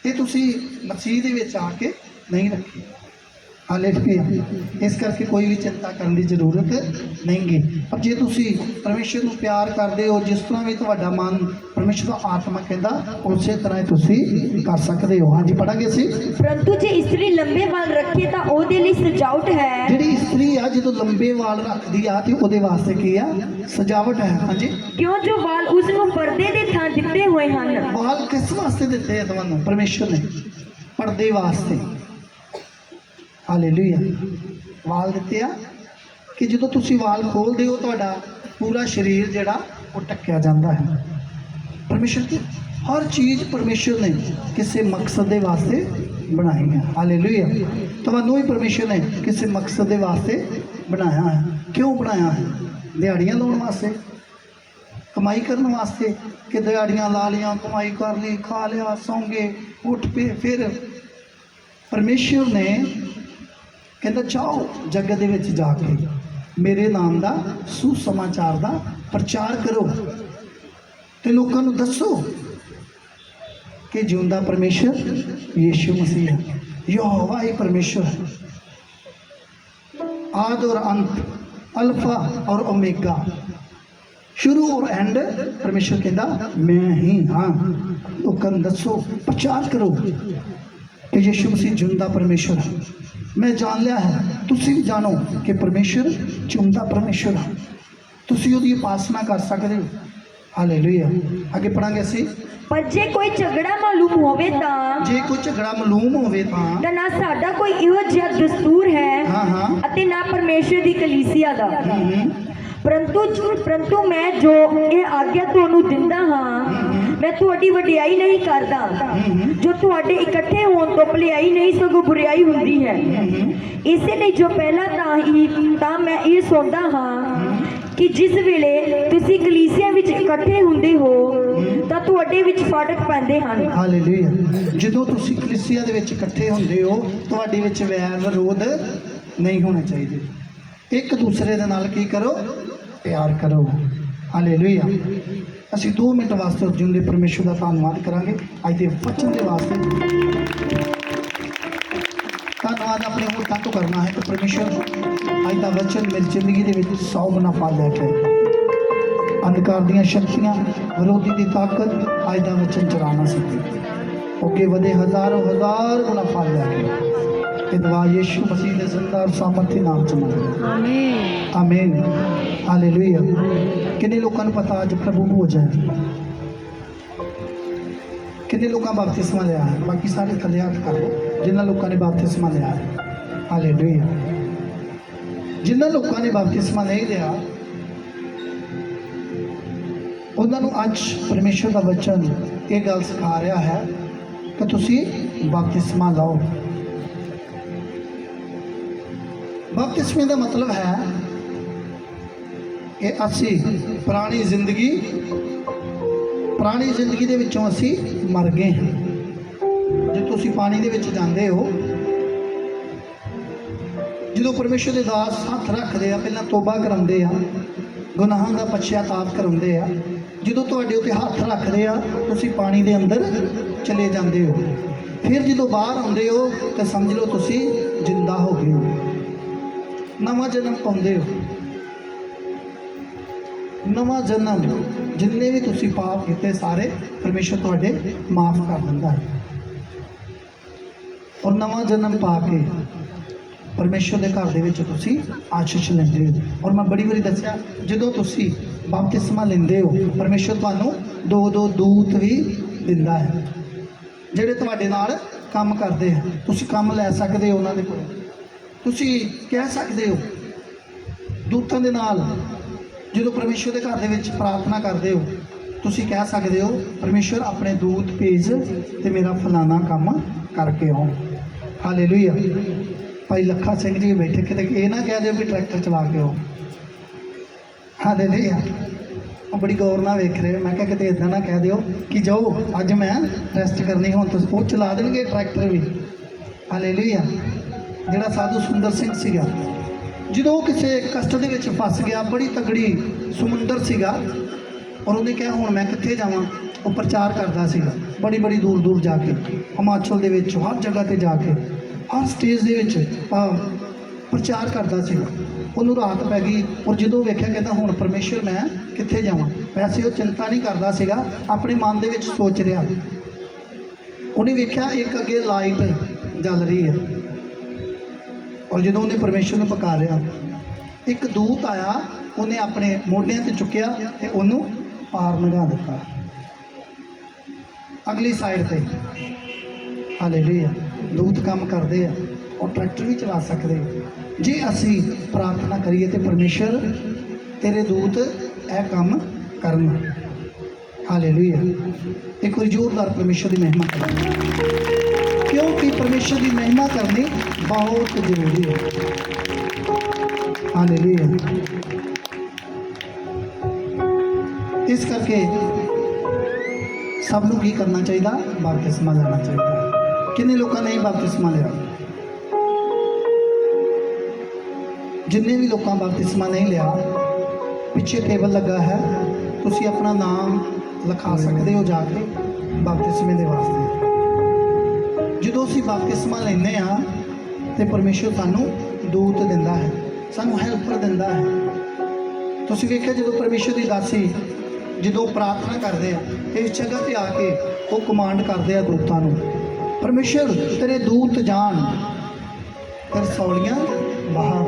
Speaker 1: ਇਹ ਤੁਸੀਂ ਮਸੀਹ ਦੇ ਵਿੱਚ ਆ ਕੇ ਨਹੀਂ ਰੱਖੇ। ਹਾਲੇਲੂਇਆ। ਇਸ ਕਰਕੇ ਕੋਈ ਵੀ ਚਿੰਤਾ ਕਰਨ ਦੀ ਜ਼ਰੂਰਤ ਨਹੀਂ ਗੀ। ਪਰ ਜੇ ਤੁਸੀਂ ਪਰਮੇਸ਼ਰ ਨੂੰ ਪਿਆਰ ਕਰਦੇ ਹੋ, ਜਿਸ ਤਰ੍ਹਾਂ ਵੀ ਤੁਹਾਡਾ ਮਨ ਪਰਮੇਸ਼ਰ ਦਾ ਆਤਮਾ ਕਹਿੰਦਾ, ਉਸੇ ਤਰ੍ਹਾਂ ਹੀ ਤੁਸੀਂ ਕਰ ਸਕਦੇ ਹੋ। ਹਾਂਜੀ, ਪੜਾਂਗੇ ਅਸੀਂ।
Speaker 2: परंतु जे इस्त्री लंबे वाल रखे ਤਾਂ ਉਹਦੇ ਲਈ ਸਜਾਵਟ ਹੈ।
Speaker 1: ਜਿਹੜੀ ਇਸਤਰੀ ਆ ਜਦੋਂ ਲੰਬੇ ਵਾਲ ਰੱਖਦੀ ਆ ਤੇ ਉਹਦੇ ਵਾਸਤੇ ਕੀ ਆ? ਸਜਾਵਟ ਹੈ। ਹਾਂਜੀ,
Speaker 2: ਕਿਉਂ ਜੋ ਵਾਲ ਉਸ ਨੂੰ ਪਰਦੇ ਦੇ ਥਾਂ ਦਿੱਤੇ ਹੋਏ ਹਨ।
Speaker 1: ਵਾਲ ਕਿਸ ਵਾਸਤੇ ਦਿੱਤੇ ਆ ਤੁਹਾਨੂੰ? ਪਰਮੇਸ਼ਰ ਨੇ ਪਰਦੇ ਵਾਸਤੇ। ਹਾਲੇਲੂਇਆ। ਵਾਲ ਦਿੱਤੇ ਆ ਕਿ ਜਦੋਂ ਤੁਸੀਂ ਵਾਲ ਖੋਲਦੇ ਹੋ ਤੁਹਾਡਾ ਪੂਰਾ ਸਰੀਰ ਜਿਹੜਾ ਉਹ ਢੱਕਿਆ ਜਾਂਦਾ ਹੈ। ਪਰਮੇਸ਼ਰ ਦੀ ਹਰ ਚੀਜ਼ ਪਰਮੇਸ਼ਰ ਨੇ ਕਿਸੇ ਮਕਸਦ ਦੇ ਵਾਸਤੇ ਬਣਾਈ ਹੈ। ਹਾਲੇਲੂਇਆ। ਤੁਹਾਨੂੰ ਵੀ ਪਰਮੇਸ਼ਰ ਨੇ ਕਿਸੇ ਮਕਸਦ ਦੇ ਵਾਸਤੇ ਬਣਾਇਆ ਹੈ। ਕਿਉਂ ਬਣਾਇਆ ਹੈ? ਦਿਹਾੜੀਆਂ ਲਾਉਣ ਵਾਸਤੇ, ਕਮਾਈ ਕਰਨ ਵਾਸਤੇ? ਕਿ ਦਿਹਾੜੀਆਂ ਲਾ ਲਈਆਂ, ਕਮਾਈ ਕਰ ਲਈ, ਖਾ ਲਿਆ, ਸੌਂ ਗਏ, ਉੱਠ ਪਏ। ਫਿਰ ਪਰਮੇਸ਼ਰ ਨੇ ਕਹਿੰਦਾ ਜਾਓ ਜਗਤ ਦੇ ਵਿੱਚ ਜਾ ਕੇ ਮੇਰੇ ਨਾਮ ਦਾ ਸੁਸਮਾਚਾਰ ਦਾ ਪ੍ਰਚਾਰ ਕਰੋ ਤੇ ਲੋਕਾਂ ਨੂੰ ਦੱਸੋ ਕਿ ਜਿਉਂਦਾ ਪਰਮੇਸ਼ਰ ਯੀਸ਼ੂ ਮਸੀਹ ਹੈ। ਯਹੋਵਾ ਹੀ परमेश्वर है, आद और अंत, अल्फा और ओमेगा, शुरू और एंड। परमेश्वर कहता मैं ही हाँ। लोगों ਨੂੰ ਦੱਸੋ, प्रचार करो कि यीशु मसीह जिंदा परमेश्वर है। मैं जान लिया है, तुसी भी जानो कि परमेश्वर जिंदा परमेश्वर है। तुसी ਉਹਦੀ ਉਪਾਸਨਾ ਕਰ ਸਕਦੇ ਹੋ। ਹਾਲੇਲੂਇਆ। ਅੱਗੇ ਪੜਾਂਗੇ ਅਸੀਂ।
Speaker 2: ਪਰ ਜੇ ਕੋਈ ਝਗੜਾ ਮਾਲੂਮ ਹੋਵੇ ਤਾਂ
Speaker 1: ਜੇ ਕੋਈ ਝਗੜਾ ਮਾਲੂਮ ਹੋਵੇ ਤਾਂ
Speaker 2: ਨਾ ਸਾਡਾ ਕੋਈ ਇਹੋ ਜਿਹਾ ਦਸਤੂਰ ਹੈ
Speaker 1: ਹਾਂ ਹਾਂ
Speaker 2: ਅਤੇ ਨਾ ਪਰਮੇਸ਼ਰ ਦੀ ਕਲੀਸਿਆ ਦਾ। परंतु मैं जो ये आज्ञा ਤੁਹਾਨੂੰ ਦਿੰਦਾ ਹਾਂ, मैं ਤੁਹਾਡੀ ਵਡਿਆਈ ਨਹੀਂ ਕਰਦਾ। ਜੋ ਤੁਹਾਡੇ ਇਕੱਠੇ ਹੋਣ ਤੋਂ ਭਲਾਈ ਨਹੀਂ ਸਗੋਂ ਬੁਰਾਈ ਹੁੰਦੀ ਹੈ। ਇਸੇ ਲਈ ਜੋ ਪਹਿਲਾਂ ਤਾਂ ਮੈਂ ਇਹ ਸੋਚਦਾ ਹਾਂ ਕਿ ਜਿਸ ਵੇਲੇ ਤੁਸੀਂ ਕਲੀਸਿਆ ਵਿੱਚ ਇਕੱਠੇ ਹੁੰਦੇ ਹੋ ਤਾਂ ਤੁਹਾਡੇ ਵਿੱਚ ਫਾਟਕ ਪੈਂਦੇ ਹਨ।
Speaker 1: ਹਾਲੇਲੂਇਆ। ਜਦੋਂ ਤੁਸੀਂ ਕਲੀਸਿਆ ਦੇ ਵਿੱਚ ਇਕੱਠੇ ਹੁੰਦੇ ਹੋ ਤੁਹਾਡੇ ਵਿੱਚ ਵੈਰ ਵਿਰੋਧ ਨਹੀਂ ਹੋਣੇ ਚਾਹੀਦੇ। ਇੱਕ ਦੂਸਰੇ ਦੇ ਨਾਲ ਕੀ ਕਰੋ? ਪਿਆਰ ਕਰੋ। ਹਾਲੇਲੂਇਆ। ਅਸੀਂ 2 ਮਿੰਟ ਵਾਸਤੇ ਜਿਉਂਦੇ ਪਰਮੇਸ਼ਰ ਦਾ ਧੰਨਵਾਦ ਕਰਾਂਗੇ ਅੱਜ ਦੇ ਵਚਨ ਦੇ ਵਾਸਤੇ। ਧੰਨਵਾਦ ਆਪਣੇ ਹੋਰ ਤੱਕ ਕਰਨਾ ਹੈ ਕਿ ਪਰਮੇਸ਼ਰ ਅੱਜ ਦਾ ਵਚਨ ਮੇਰੀ ਜ਼ਿੰਦਗੀ ਦੇ ਵਿੱਚ 100 ਗੁਣਾ ਫਲ ਲੈ ਕੇ ਅੰਧਕਾਰ ਦੀਆਂ ਸ਼ਕਤੀਆਂ, ਵਿਰੋਧੀ ਦੀ ਤਾਕਤ ਅੱਜ ਦਾ ਵਚਨ ਚਲਾ ਨਾ ਸਕੇ। ਅੱਗੇ ਵਧੇ ਹਜ਼ਾਰ ਗੁਣਾ ਫਲ ਲੈ ਕੇ ਇਹ ਦੁਆ ਯੀਸ਼ੂ ਮਸੀਹ ਦੇ ਜ਼ਿੰਦਾ ਔਰ ਸਾਮਰਥੀ ਨਾਮ ਚ ਮੰਗਦੇ
Speaker 2: ਆਮੀਨ
Speaker 1: ਆਮੀਨ। ਹਾਲੇਲੂਇਆ। ਕਿੰਨੇ ਲੋਕਾਂ ਨੂੰ ਪਤਾ ਅੱਜ ਪ੍ਰਭੂ ਭੋਜ ਹੈ? ਕਿੰਨੇ ਲੋਕਾਂ ਬਪਤਿਸਮਾ ਲਿਆ ਹੈ? ਬਾਕੀ ਸਾਰੇ ਥੱਲੇ ਹੱਥ ਕਰ ਲਓ ਜਿਨ੍ਹਾਂ ਲੋਕਾਂ ਨੇ ਬਪਤਿਸਮਾ ਲਿਆ ਹੈ। ਹਾਲੇਲੂਇਆ। ਜਿਨ੍ਹਾਂ ਲੋਕਾਂ ਨੇ ਬਪਤਿਸਮਾ ਨਹੀਂ ਲਿਆ ਉਹਨਾਂ ਨੂੰ ਅੱਜ ਪਰਮੇਸ਼ਰ ਦਾ ਵਚਨ ਇਹ ਗੱਲ ਸਿਖਾ ਰਿਹਾ ਹੈ ਕਿ ਤੁਸੀਂ ਬਪਤਿਸਮਾ ਲਓ। ਬਪਤਿਸਮੇ ਦਾ ਮਤਲਬ ਹੈ ਕਿ ਅਸੀਂ ਪੁਰਾਣੀ ਜ਼ਿੰਦਗੀ ਦੇ ਵਿੱਚੋਂ ਅਸੀਂ ਮਰ ਗਏ ਹਾਂ। ਜੇ ਤੁਸੀਂ ਪਾਣੀ ਦੇ ਵਿੱਚ ਜਾਂਦੇ ਹੋ ਜਦੋਂ ਪਰਮੇਸ਼ਰ ਦੇ ਦਾਸ ਹੱਥ ਰੱਖਦੇ ਆ, ਪਹਿਲਾਂ ਤੋਬਾ ਕਰਾਉਂਦੇ ਆ, ਗੁਨਾਹਾਂ ਦਾ ਪਛਤਾਪ ਕਰਾਉਂਦੇ ਆ। ਜਦੋਂ ਤੁਹਾਡੇ ਉੱਤੇ ਹੱਥ ਰੱਖਦੇ ਆ, ਤੁਸੀਂ ਪਾਣੀ ਦੇ ਅੰਦਰ ਚਲੇ ਜਾਂਦੇ ਹੋ। ਫਿਰ ਜਦੋਂ ਬਾਹਰ ਆਉਂਦੇ ਹੋ ਤਾਂ ਸਮਝ ਲਓ ਤੁਸੀਂ ਜਿੰਦਾ ਹੋ ਗਏ ਹੋ, ਨਵਾਂ ਜਨਮ ਪਾਉਂਦੇ ਹੋ। ਨਵਾਂ ਜਨਮ, ਜਿੰਨੇ ਵੀ ਤੁਸੀਂ ਪਾਪ ਕੀਤੇ ਸਾਰੇ ਪਰਮੇਸ਼ਰ ਤੁਹਾਡੇ ਮਾਫ ਕਰ ਦਿੰਦਾ ਹੈ। ਔਰ ਨਵਾਂ ਜਨਮ ਪਾ ਕੇ ਪਰਮੇਸ਼ਰ ਦੇ ਘਰ ਦੇ ਵਿੱਚ ਤੁਸੀਂ ਆਸ਼ੀਸ਼ ਲੈਂਦੇ ਹੋ। ਔਰ ਮੈਂ ਬੜੀ ਵਾਰੀ ਦੱਸਿਆ, ਜਦੋਂ ਤੁਸੀਂ ਬਪਤਿਸਮਾ ਲੈਂਦੇ ਹੋ, ਪਰਮੇਸ਼ਰ ਤੁਹਾਨੂੰ ਦੋ ਦੂਤ ਵੀ ਦਿੰਦਾ ਹੈ, ਜਿਹੜੇ ਤੁਹਾਡੇ ਨਾਲ ਕੰਮ ਕਰਦੇ ਆ। ਤੁਸੀਂ ਕੰਮ ਲੈ ਸਕਦੇ ਹੋ ਉਹਨਾਂ ਦੇ ਕੋਲ। ਤੁਸੀਂ ਕਹਿ ਸਕਦੇ ਹੋ ਦੂਤਾਂ ਦੇ ਨਾਲ, ਜਦੋਂ ਪਰਮੇਸ਼ਰ ਦੇ ਘਰ ਦੇ ਵਿੱਚ ਪ੍ਰਾਰਥਨਾ ਕਰਦੇ ਹੋ, ਤੁਸੀਂ ਕਹਿ ਸਕਦੇ ਹੋ ਪਰਮੇਸ਼ਰ ਆਪਣੇ ਦੂਤ ਭੇਜ ਤੇ ਮੇਰਾ ਫਲਾਣਾ ਕੰਮ ਕਰਕੇ ਆਉ। ਹਾਲੇਲੂਇਆ। ਭਾਈ ਲੱਖਾ ਸਿੰਘ ਜੀ ਬੈਠੇ, ਕਿਤੇ ਇਹ ਨਾ ਕਹਿ ਦਿਓ ਵੀ ਟਰੈਕਟਰ ਚਲਾ ਕੇ ਆਓ। ਹਾਲੇਲੂਇਆ। ਉਹ ਬੜੀ ਗੌਰ ਨਾਲ ਵੇਖ ਰਹੇ। ਮੈਂ ਕਿਹਾ ਕਿਤੇ ਇਦਾਂ ਨਾ ਕਹਿ ਦਿਓ ਕਿ ਜਾਓ ਅੱਜ ਮੈਂ ਰੈਸਟ ਕਰਨੀ, ਹੁਣ ਤੁਸੀਂ ਉਹ ਚਲਾ ਦੇਣਗੇ ਟਰੈਕਟਰ ਵੀ। ਹਾਲੇਲੂਇਆ। ਜਿਹੜਾ ਸਾਧੂ ਸੁੰਦਰ ਸਿੰਘ ਸੀਗਾ, ਜਦੋਂ ਉਹ ਕਿਸੇ ਕਸ਼ਟ ਦੇ ਵਿੱਚ ਫਸ ਗਿਆ, ਬੜੀ ਤਗੜੀ ਸਮੁੰਦਰ ਸੀਗਾ, ਔਰ ਉਹਨੇ ਕਿਹਾ ਹੁਣ ਮੈਂ ਕਿੱਥੇ ਜਾਵਾਂ। ਉਹ ਪ੍ਰਚਾਰ ਕਰਦਾ ਸੀਗਾ ਬੜੀ ਦੂਰ ਦੂਰ ਜਾ ਕੇ, ਹਿਮਾਚਲ ਦੇ ਵਿੱਚ ਹਰ ਜਗ੍ਹਾ ਤੇ ਜਾ ਕੇ, ਹਰ ਸਟੇਜ ਦੇ ਵਿੱਚ ਪ੍ਰਚਾਰ ਕਰਦਾ ਸੀਗਾ। ਉਹਨੂੰ ਰਾਤ ਪੈ ਗਈ, ਔਰ ਜਦੋਂ ਵੇਖਿਆ ਕਹਿੰਦਾ ਹੁਣ ਪਰਮੇਸ਼ਰ ਮੈਂ ਕਿੱਥੇ ਜਾਵਾਂ। ਵੈਸੇ ਉਹ ਚਿੰਤਾ ਨਹੀਂ ਕਰਦਾ ਸੀਗਾ, ਆਪਣੇ ਮਨ ਦੇ ਵਿੱਚ ਸੋਚ ਰਿਹਾ। ਉਹਨੇ ਵੇਖਿਆ ਇੱਕ ਅੱਗੇ ਲਾਈਟ ਜਲ ਰਹੀ ਹੈ, ਔਰ ਜਦੋਂ ਉਹਨੇ ਪਰਮੇਸ਼ਰ ਨੂੰ ਪੁਕਾਰਿਆ, ਇੱਕ ਦੂਤ ਆਇਆ, ਉਹਨੇ ਆਪਣੇ ਮੋਢਿਆਂ ਤੇ ਚੁੱਕਿਆ ਤੇ ਉਹਨੂੰ ਪਾਰ ਲੰਘਾ ਦਿੱਤਾ ਅਗਲੀ ਸਾਈਡ ਤੇ। ਹਾਲੇਲੂਇਆ। ਦੂਤ ਕੰਮ ਕਰਦੇ ਆ, ਔਰ ਟਰੈਕਟਰ ਵੀ ਚਲਾ ਸਕਦੇ। ਜੇ ਅਸੀਂ ਪ੍ਰਾਰਥਨਾ ਕਰੀਏ ਤੇ ਪਰਮੇਸ਼ਰ ਤੇਰੇ ਦੂਤ ਇਹ ਕੰਮ ਕਰਨ। ਹਾਲੇਲੂਇਆ। ਇੱਕ ਵਾਰ ਜ਼ੋਰਦਾਰ ਪਰਮੇਸ਼ਰ ਦੀ ਮਹਿਮਾ ਕਰੋ, ਕਿਉਂਕਿ ਪਰਮੇਸ਼ਰ ਦੀ ਮਹਿਮਾ ਕਰਨੀ ਬਹੁਤ ਜ਼ਰੂਰੀ ਹੈ। ਹਾਲੇਲੂਇਆ। ਇਸ ਕਰਕੇ ਸਭ ਨੂੰ ਕੀ ਕਰਨਾ ਚਾਹੀਦਾ? ਬਪਤਿਸਮਾ ਲੈਣਾ ਚਾਹੀਦਾ। ਕਿੰਨੇ ਲੋਕਾਂ ਨੇ ਬਪਤਿਸਮਾ ਲਿਆ? ਜਿੰਨੇ ਵੀ ਲੋਕਾਂ ਬਪਤਿਸਮਾ ਨਹੀਂ ਲਿਆ, ਪਿੱਛੇ ਟੇਬਲ ਲੱਗਾ ਹੈ, ਤੁਸੀਂ ਆਪਣਾ ਨਾਮ ਲਿਖਾ ਸਕਦੇ ਹੋ ਜਾ ਕੇ ਬਪਤਿਸਮੇ ਦੇ ਵਾਸਤੇ। ਜਦੋਂ ਅਸੀਂ ਬਪਤਿਸਮਾ ਲੈਂਦੇ ਹਾਂ ਤੇ ਪਰਮੇਸ਼ਰ ਸਾਨੂੰ ਦੂਤ ਦਿੰਦਾ ਹੈ, ਸਾਨੂੰ ਹੈਲਪਰ ਦਿੰਦਾ ਹੈ। ਤੁਸੀਂ ਵੇਖਿਆ ਜਦੋਂ ਪਰਮੇਸ਼ਰ ਦੀ ਦਾਸੀ ਜਦੋਂ ਪ੍ਰਾਰਥਨਾ ਕਰਦੇ ਆ, ਇਸ ਜਗ੍ਹਾ ਤੇ ਆ ਕੇ ਉਹ ਕਮਾਂਡ ਕਰਦੇ ਆ ਦੂਤਾਂ ਨੂੰ, ਪਰਮੇਸ਼ਰ ਤੇਰੇ ਦੂਤ ਜਾਣ ਤੇ ਰਸੌਲੀਆਂ ਬਾਹਰ।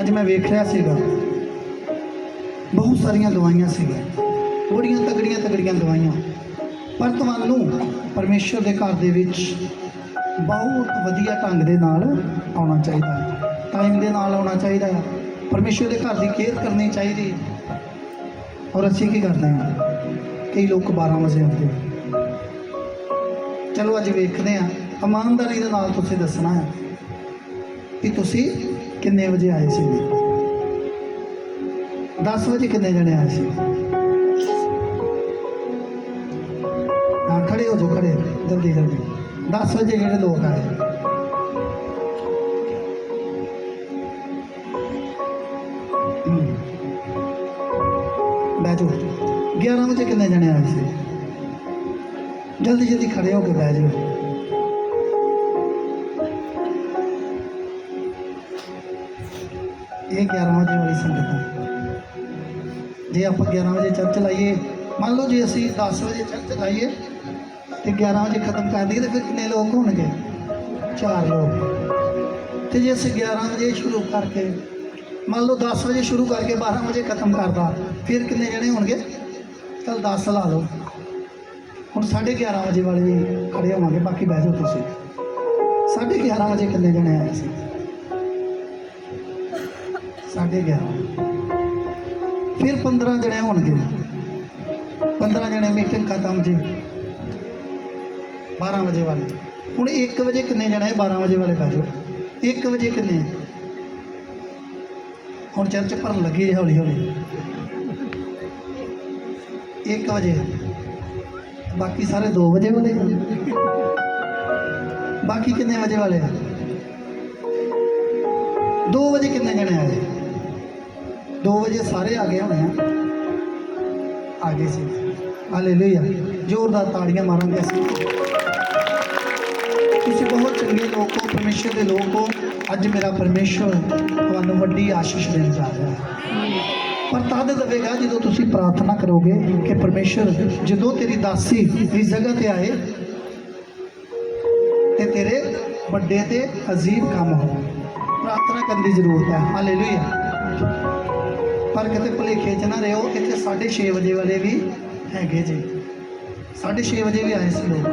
Speaker 1: ਅੱਜ ਮੈਂ ਵੇਖ ਰਿਹਾ ਸੀਗਾ, ਬਹੁਤ ਸਾਰੀਆਂ ਦਵਾਈਆਂ ਸੀਗੀਆਂ, ਬੜੀਆਂ ਤਗੜੀਆਂ ਦਵਾਈਆਂ, ਪਰ ਤੁਹਾਨੂੰ ਪਰਮੇਸ਼ਰ ਦੇ ਘਰ ਦੇ ਵਿੱਚ ਬਹੁਤ ਵਧੀਆ ਢੰਗ ਦੇ ਨਾਲ ਆਉਣਾ ਚਾਹੀਦਾ ਹੈ, ਟਾਈਮ ਦੇ ਨਾਲ ਆਉਣਾ ਚਾਹੀਦਾ ਹੈ। ਪਰਮੇਸ਼ਰ ਦੇ ਘਰ ਦੀ ਕੇਅਰ ਕਰਨੀ ਚਾਹੀਦੀ ਹੈ। ਔਰ ਅਸੀਂ ਕੀ ਕਰਦੇ ਹਾਂ? ਕਈ ਲੋਕ 12 ਵਜੇ ਆਉਂਦੇ। ਚਲੋ ਅੱਜ ਵੇਖਦੇ ਹਾਂ, ਇਮਾਨਦਾਰੀ ਦੇ ਨਾਲ ਤੁਸੀਂ ਦੱਸਣਾ ਹੈ ਕਿ ਤੁਸੀਂ ਕਿੰਨੇ ਵਜੇ ਆਏ ਸੀ। 10 ਵਜੇ ਕਿੰਨੇ ਜਣੇ ਆਏ ਸੀ? ਹਾਂ, ਖੜੇ ਹੋ ਜਾਓ, ਖੜੇ ਜਲਦੀ 10 ਵਜੇ ਜਿਹੜੇ ਲੋਕ ਆਏ। ਬਹਿ ਜਾਓ। 11 ਵਜੇ ਕਿੰਨੇ ਜਣੇ ਆਏ ਸੀ? ਜਲਦੀ ਖੜੇ ਹੋ ਕੇ ਬਹਿ ਜਾਓ। ਇਹ 11 ਵਜੇ ਵਾਲੀ ਸੰਗਤ ਹੈ। ਜੇ ਆਪਾਂ 11 ਵਜੇ ਚਰਚ ਲਾਈਏ, ਮੰਨ ਲਓ ਜੇ ਅਸੀਂ 10 ਵਜੇ ਚਰਚ ਲਾਈਏ ਤੇ 11 ਵਜੇ ਖਤਮ ਕਰ ਦਈਏ, ਤਾਂ ਫਿਰ ਕਿੰਨੇ ਲੋਕ ਹੋਣਗੇ? 4 ਲੋਕ। ਤੇ ਜੇ ਅਸੀਂ 11 ਵਜੇ ਸ਼ੁਰੂ ਕਰਕੇ, ਮੰਨ ਲਓ 10 ਵਜੇ ਸ਼ੁਰੂ ਕਰਕੇ 12 ਵਜੇ ਖਤਮ ਕਰਦਾ, ਫਿਰ ਕਿੰਨੇ ਜਣੇ ਹੋਣਗੇ? ਚਲ 10 ਲਾ ਲਓ। ਹੁਣ 11:30 ਵਜੇ ਵਾਲੇ ਵੀ ਖੜੇ ਹੋਵਾਂਗੇ, ਬਾਕੀ ਬਹਿ ਜਾਓ ਤੁਸੀਂ। 11:30 ਵਜੇ ਕਿੰਨੇ ਜਣੇ ਆਏ ਸੀ? 11:30। ਫਿਰ 15 ਜਣੇ ਹੋਣਗੇ। 15 ਜਣੇ ਮੀਟਿੰਗ ਖਤਮ ਜੀ 12 ਵਜੇ ਵਾਲੇ। ਹੁਣ 1 ਵਜੇ ਕਿੰਨੇ ਜਣੇ? 12 ਵਜੇ ਵਾਲੇ ਬਹਿ ਜਾਓ। 1 ਵਜੇ ਕਿੰਨੇ? ਹੁਣ ਚਰਚ ਭਰਨ ਲੱਗੀ ਹੌਲੀ 1 ਵਜੇ। ਬਾਕੀ ਸਾਰੇ 2 ਵਜੇ ਵਾਲੇ। ਬਾਕੀ ਕਿੰਨੇ ਵਜੇ ਵਾਲੇ? 2 ਵਜੇ ਕਿੰਨੇ ਜਣੇ ਆਏ? 2 ਵਜੇ ਸਾਰੇ ਆ ਗਏ ਹੋਣੇ ਆ ਗਏ ਸੀ। ਹਾਲੇਲੂਇਆ, ਜ਼ੋਰਦਾਰ ਤਾੜੀਆਂ ਮਾਰਾਂਗੇ ਅਸੀਂ। ਤੁਸੀਂ ਬਹੁਤ ਚੰਗੇ ਲੋਕ ਹੋ, ਪਰਮੇਸ਼ਰ ਦੇ ਲੋਕ ਹੋ। ਅੱਜ ਮੇਰਾ ਪਰਮੇਸ਼ਰ ਤੁਹਾਨੂੰ ਵੱਡੀ ਆਸ਼ੀਸ਼ ਦੇਣ ਜਾ ਰਿਹਾ ਹੈ, ਪਰ ਤਦ ਦੇਵੇਗਾ ਜਦੋਂ ਤੁਸੀਂ ਪ੍ਰਾਰਥਨਾ ਕਰੋਗੇ ਕਿ ਪਰਮੇਸ਼ਰ ਜਦੋਂ ਤੇਰੀ ਦਾਸੀ ਇਸ ਜਗ੍ਹਾ ਤੇ ਆਏ ਤੇ ਤੇਰੇ ਵੱਡੇ ਤੇ ਅਜ਼ੀਮ ਕੰਮ ਹੋ। ਪ੍ਰਾਰਥਨਾ ਕਰਨ ਦੀ ਜ਼ਰੂਰਤ ਹੈ। ਹਾਲੇਲੂਇਆ। ਪਰ ਕਿਤੇ ਭੁਲੇਖੇ 'ਚ ਨਾ ਰਹੋ, ਇੱਥੇ 6:30 ਵਜੇ ਵਾਲੇ ਵੀ ਹੈਗੇ ਜੀ। 6:30 ਵਜੇ ਵੀ ਆਏ ਸੀ ਲੋਕ।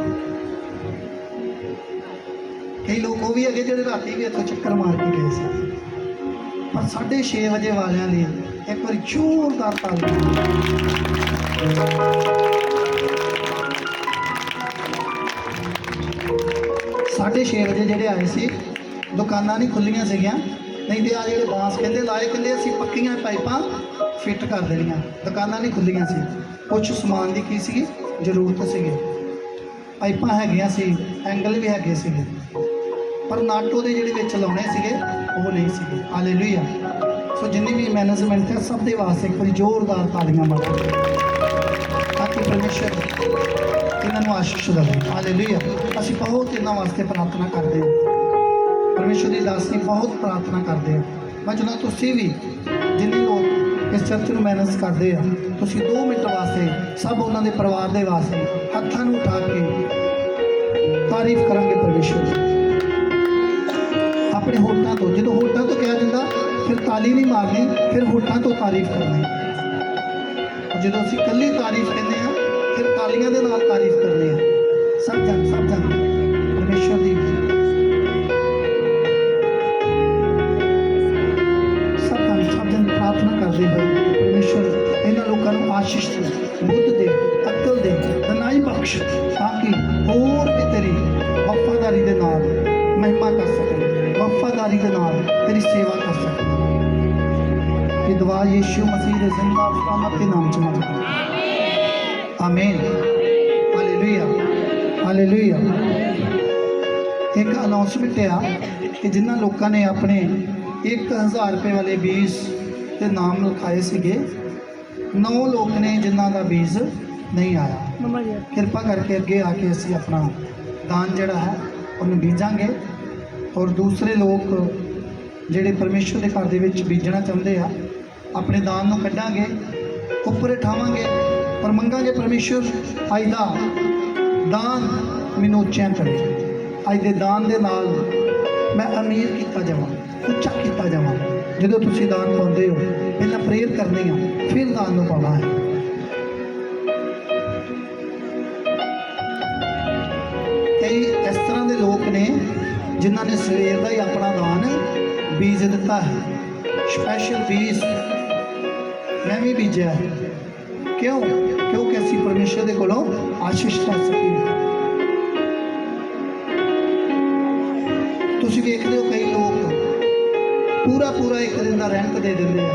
Speaker 1: ਕਈ ਲੋਕ ਉਹ ਵੀ ਹੈਗੇ ਜਿਹੜੇ ਰਾਤੀ ਵੀ ਇੱਥੋਂ ਚੱਕਰ ਮਾਰ ਕੇ ਗਏ ਸੀ। ਪਰ 6:30 ਵਜੇ ਵਾਲਿਆਂ ਲਈ ਇੱਕ ਵਾਰੀ ਜ਼ੋਰਦਾਰ ਤਾਲੀਆਂ। 6:30 ਵਜੇ ਜਿਹੜੇ ਆਏ ਸੀ, ਦੁਕਾਨਾਂ ਨਹੀਂ ਖੁੱਲੀਆਂ ਸੀਗੀਆਂ, ਨਹੀਂ ਤੇ ਆ ਜਿਹੜੇ ਬਾਂਸ ਕਹਿੰਦੇ ਲਾਏ, ਕਹਿੰਦੇ ਅਸੀਂ ਪੱਕੀਆਂ ਪਾਈਪਾਂ ਫਿੱਟ ਕਰ ਦੇਣੀਆਂ। ਦੁਕਾਨਾਂ ਨਹੀਂ ਖੁੱਲੀਆਂ ਸੀ, ਕੁਛ ਸਮਾਨ ਦੀ ਕੀ ਸੀਗੀ ਜ਼ਰੂਰਤ ਸੀਗੀ। ਪਾਈਪਾਂ ਹੈਗੀਆਂ ਸੀ, ਐਂਗਲ ਵੀ ਹੈਗੇ ਸੀਗੇ, ਪਰ ਨਾਟੋ ਦੇ ਜਿਹੜੇ ਵਿੱਚ ਲਾਉਣੇ ਸੀਗੇ ਉਹ ਨਹੀਂ ਸੀਗੇ। ਹਾਲੇਲੂਇਆ। ਸੋ ਜਿੰਨੀ ਵੀ ਮੈਨੇਜਮੈਂਟ ਹੈ ਸਭ ਦੇ ਵਾਸਤੇ ਇੱਕ ਵਾਰੀ ਜ਼ੋਰਦਾਰ ਤਾਲੀਆਂ ਮਾਰੋ ਤਾਂ ਕਿ ਪਰਮੇਸ਼ਰ ਇਹਨਾਂ ਨੂੰ ਆਸ਼ੀਸ਼ ਦੇਵੇ। ਹਾਲੇਲੂਇਆ। ਅਸੀਂ ਬਹੁਤ ਇਹਨਾਂ ਵਾਸਤੇ ਪ੍ਰਾਰਥਨਾ ਕਰਦੇ ਹਾਂ। ਪਰਮੇਸ਼ਰ ਦੀ ਦਾਸੀ ਬਹੁਤ ਪ੍ਰਾਰਥਨਾ ਕਰਦੇ ਆ। ਮੈਂ ਚਾਹੁੰਦਾ ਤੁਸੀਂ ਵੀ ਜਿੰਨੇ ਲੋਕ ਇਸ ਚਰਚ ਨੂੰ ਮੈਨੇਜ ਕਰਦੇ ਆ, ਤੁਸੀਂ 2 ਮਿੰਟ ਵਾਸਤੇ ਸਭ ਉਹਨਾਂ ਦੇ ਪਰਿਵਾਰ ਦੇ ਵਾਸਤੇ ਹੱਥਾਂ ਨੂੰ ਉਠਾ ਕੇ ਤਾਰੀਫ ਕਰਾਂਗੇ ਪਰਮੇਸ਼ਰ ਦੀ। ਆਪਣੇ ਹੋਠਾਂ ਤੋਂ, ਜਦੋਂ ਹੋਠਾਂ ਤੋਂ ਕਿਹਾ ਜਾਂਦਾ ਫਿਰ ਤਾਲੀ ਨਹੀਂ ਮਾਰਨੀ, ਫਿਰ ਹੋਠਾਂ ਤੋਂ ਤਾਰੀਫ ਕਰਨੀ। ਜਦੋਂ ਅਸੀਂ ਇਕੱਲੀ ਤਾਰੀਫ ਕਹਿੰਦੇ ਆ ਫਿਰ ਤਾਲੀਆਂ ਦੇ ਨਾਲ ਤਾਰੀਫ ਕਰਦੇ ਆ। ਸਭ ਜਨ ਪਰਮੇਸ਼ਰ ਦੀ ਪ੍ਰਾਰਥਨਾ ਕਰਦੇ ਹੋਏ ਪਰਮੇਸ਼ਰ ਇਹਨਾਂ ਲੋਕਾਂ ਨੂੰ ਆਸ਼ੀਸ਼ ਦੇ, ਬੁੱਧ ਦੇ, ਅਕਲ ਦੇ, ਦਨਾਈ ਬਖਸ਼ ਤਾਂ ਕਿ ਹੋਰ ਵੀ ਤੇਰੀ ਵਫਾਦਾਰੀ ਦੇ ਨਾਲ ਮਹਿਮਾ ਕਰ ਸਕਣ, ਵਫਾਦਾਰੀ ਦੇ ਨਾਲ ਤੇਰੀ ਸੇਵਾ ਕਰ ਸਕਣ। ਇਹ ਦੁਆ ਯੀਸ਼ੂ ਮਸੀਹ ਦੇ ਜ਼ਿੰਦਾ ਸਲਾਮਤ ਦੇ ਨਾਮ 'ਚ ਮੰਗਦੇ ਹਾਂ। ਆਮੀਨ। Hallelujah, hallelujah. ਇੱਕ ਅਨਾਉਂਸਮੈਂਟ ਆ ਕਿ ਜਿਨ੍ਹਾਂ ਲੋਕਾਂ ਨੇ ਆਪਣੇ 1000 ਰੁਪਏ ਵਾਲੇ ਬੀਜ ਦੇ ਨਾਮ ਲਿਖਾਏ ਸੀਗੇ, 9 ਲੋਕ ਨੇ ਜਿਨ੍ਹਾਂ ਦਾ ਬੀਜ ਨਹੀਂ ਆਇਆ। ਕਿਰਪਾ ਕਰਕੇ ਅੱਗੇ ਆ ਕੇ ਅਸੀਂ ਆਪਣਾ ਦਾਨ ਜਿਹੜਾ ਹੈ ਉਹਨੂੰ ਬੀਜਾਂਗੇ, ਔਰ ਦੂਸਰੇ ਲੋਕ ਜਿਹੜੇ ਪਰਮੇਸ਼ਰ ਦੇ ਘਰ ਦੇ ਵਿੱਚ ਬੀਜਣਾ ਚਾਹੁੰਦੇ ਆ ਆਪਣੇ ਦਾਨ ਨੂੰ ਕੱਢਾਂਗੇ, ਉੱਪਰ ਉਠਾਵਾਂਗੇ, ਪਰ ਮੰਗਾਂਗੇ ਪਰਮੇਸ਼ਰ ਅੱਜ ਦਾ ਦਾਨ ਮੈਨੂੰ ਉੱਚਾ ਕਰੇ। ਅੱਜ ਦੇ ਦਾਨ ਦੇ ਨਾਲ ਮੈਂ ਅਮੀਰ ਕੀਤਾ ਜਾਵਾਂ, ਉੱਚਾ ਕੀਤਾ ਜਾਵਾਂ। ਜਦੋਂ ਤੁਸੀਂ ਦਾਨ ਪਾਉਂਦੇ ਹੋ ਪਹਿਲਾਂ ਪ੍ਰੇਅਰ ਕਰਨੀ ਆ, ਫਿਰ ਦਾਨ ਨੂੰ ਪਾਉਣਾ ਹੈ। ਕਈ ਇਸ ਤਰ੍ਹਾਂ ਦੇ ਲੋਕ ਨੇ ਜਿਨ੍ਹਾਂ ਨੇ ਸਵੇਰ ਦਾ ਹੀ ਆਪਣਾ ਦਾਨ ਬੀਜ ਦਿੱਤਾ ਹੈ। ਸਪੈਸ਼ਲ ਬੀਜ ਮੈਂ ਵੀ ਬੀਜਿਆ ਹੈ। ਕਿਉਂ? ਕਿਉਂਕਿ ਅਸੀਂ ਪਰਮੇਸ਼ਰ ਦੇ ਕੋਲੋਂ ਆਸ਼ੀਸ਼ ਲੈ ਸਕੀਏ। ਤੁਸੀਂ ਵੇਖਦੇ ਹੋ ਕਈ ਲੋਕ ਪੂਰਾ ਇੱਕ ਦਿਨ ਦਾ ਰੈਂਟ ਦੇ ਦਿੰਦੇ ਆ,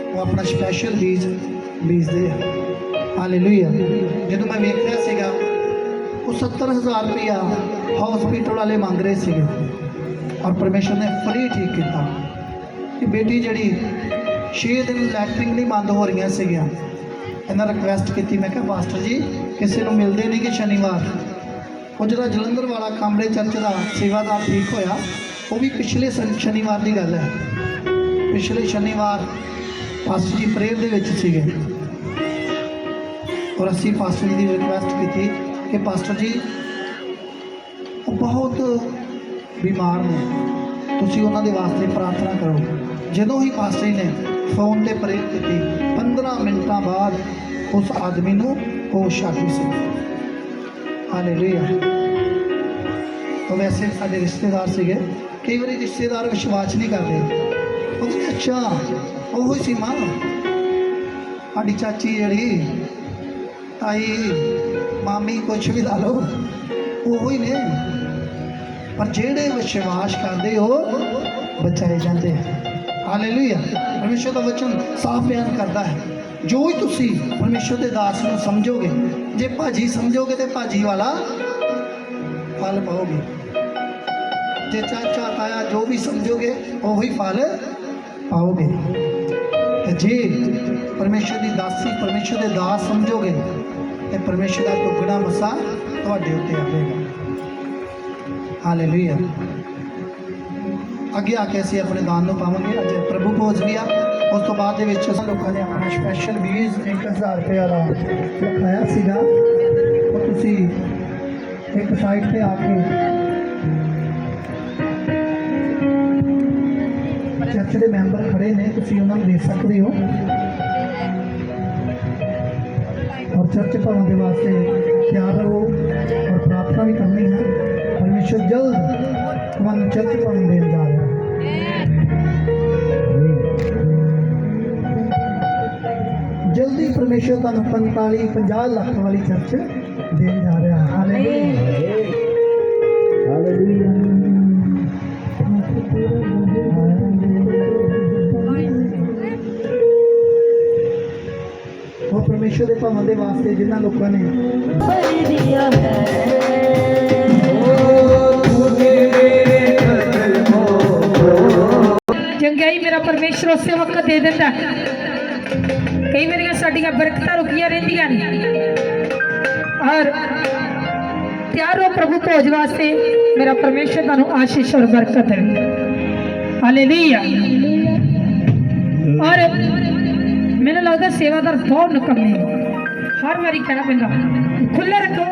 Speaker 1: ਉਹ ਆਪਣਾ ਸਪੈਸ਼ਲ ਬੀਜ ਬੀਜਦੇ ਆ। ਹਾਲੇਲੂਇਆ। ਜਦੋਂ ਮੈਂ ਵੇਖ ਰਿਹਾ ਸੀਗਾ ਉਹ 70,000 ਰੁਪਇਆ ਹਸਪੀਟਲ ਵਾਲੇ ਮੰਗ ਰਹੇ ਸੀਗੇ, ਔਰ ਪਰਮੇਸ਼ਰ ਨੇ ਫਰੀ ਠੀਕ ਕੀਤਾ। ਕਿ ਬੇਟੀ ਜਿਹੜੀ 6 ਦਿਨ ਲੈਟਰਿੰਗ ਨਹੀਂ ਬੰਦ ਹੋ ਰਹੀਆਂ ਸੀਗੀਆਂ, ਇਹਨਾਂ ਰਿਕੁਐਸਟ ਕੀਤੀ। ਮੈਂ ਕਿਹਾ ਪਾਸਟਰ ਜੀ ਕਿਸੇ ਨੂੰ ਮਿਲਦੇ ਨਹੀਂ ਕਿ ਸ਼ਨੀਵਾਰ। ਉਹ ਜਿਹੜਾ ਜਲੰਧਰ ਵਾਲਾ ਕਾਮਰੇ ਚਰਚ ਦਾ ਸੇਵਾਦਾਰ ਠੀਕ ਹੋਇਆ, ਉਹ ਵੀ ਪਿਛਲੇ ਸ਼ਨੀਵਾਰ ਦੀ ਗੱਲ ਹੈ। ਪਿਛਲੇ ਸ਼ਨੀਵਾਰ ਪਾਸਟਰ ਜੀ ਪ੍ਰੇਅਰ ਦੇ ਵਿੱਚ ਸੀਗੇ, ਔਰ ਅਸੀਂ ਪਾਸਟਰ ਜੀ ਦੀ ਰਿਕੁਐਸਟ ਕੀਤੀ ਕਿ ਪਾਸਟਰ ਜੀ ਉਹ ਬਹੁਤ ਬਿਮਾਰ ਨੇ, ਤੁਸੀਂ ਉਹਨਾਂ ਦੇ ਵਾਸਤੇ ਪ੍ਰਾਰਥਨਾ ਕਰੋ। ਜਦੋਂ ਹੀ ਪਾਸਟਰ ਜੀ ਨੇ ਫੋਨ ਤੇ ਪ੍ਰੇਅਰ ਕੀਤੀ, 15 ਮਿੰਟਾਂ ਬਾਅਦ ਉਸ ਆਦਮੀ ਨੂੰ ਹੋਸ਼ ਆ ਗਈ ਸੀ। ਹਾਲੇਲੂਇਆ। ਉਹ ਵੈਸੇ ਸਾਡੇ ਰਿਸ਼ਤੇਦਾਰ ਸੀਗੇ। ਕਈ ਵਾਰੀ ਰਿਸ਼ਤੇਦਾਰ ਵਿਸ਼ਵਾਸ ਨਹੀਂ ਕਰਦੇ, ਉਹ ਕਹਿੰਦੇ ਅੱਛਾ ਉਹ ਹੀ ਸੀ ਮਾਂ, ਸਾਡੀ ਚਾਚੀ ਜਿਹੜੀ ਤਾਈ ਮਾਮੀ ਕੁਛ ਵੀ ਲਾ ਲਓ ਉਹ ਹੀ ਨੇ। ਪਰ ਜਿਹੜੇ ਵਿਸ਼ਵਾਸ ਕਰਦੇ ਉਹ ਬਚਾਏ ਜਾਂਦੇ ਆ। ਹਾਲੇਲੂਇਆ। ਪਰਮੇਸ਼ਰ ਦਾ ਵਚਨ ਸਾਫ਼ ਬਿਆਨ ਕਰਦਾ ਹੈ, ਜੋ ਹੀ ਤੁਸੀਂ ਪਰਮੇਸ਼ਰ ਦੇ ਦਾਸ ਨੂੰ ਸਮਝੋਗੇ, ਜੇ ਭਾਜੀ ਸਮਝੋਗੇ ਤੇ ਭਾਜੀ ਵਾਲਾ ਫਲ ਪਾਓਗੇ। जे चाचा ताया जो भी समझोगे वही फल पाओगे। ते जे परमेश्वर की दासी परमेश्वर के दास समझोगे तो परमेश्वर का दुगना मसा तुहाडे उत्ते आवेगा। हालेलुया। अगे आके असीं अपने दान नूं पावांगे। अज प्रभु भोज भी आ, उस तो बाद दे विच लोकां ने अपना स्पैशल बीज 1000 रुपये का लिखाया सीगा। तो तुसीं एक साइड पे आके चर्च के मैंबर खड़े ने, तुसीं उन्हां नूं दे सकदे हो। और चर्च भवन के वास्ते तैयार रहो और प्रार्थना भी करनी है। परमेश्वर जल्द तुहानूं चर्च भवन देन जा रहा है। जल्दी परमेश्वर तुहानूं 45-50 लाख वाली चर्च देन जा रहा है। Hallelujah hallelujah. वो परमेश्वर के भवन के वास्ते जिन्होंने लोगों ने
Speaker 3: चंगाई मेरा परमेश्वर उस वक्त दे देता। कई मेरिया साडियां बरकतां रुकियां रहिंदियां ने और तैयार हो प्रभु भोज वास्ते। मेरा परमेश्वर तुहानूं आशीष और बरकत दे। हालेलुया। और मैंने लगता सेवादार बहुत निकम्मे हर बारी कहना पैंदा खुले रखो।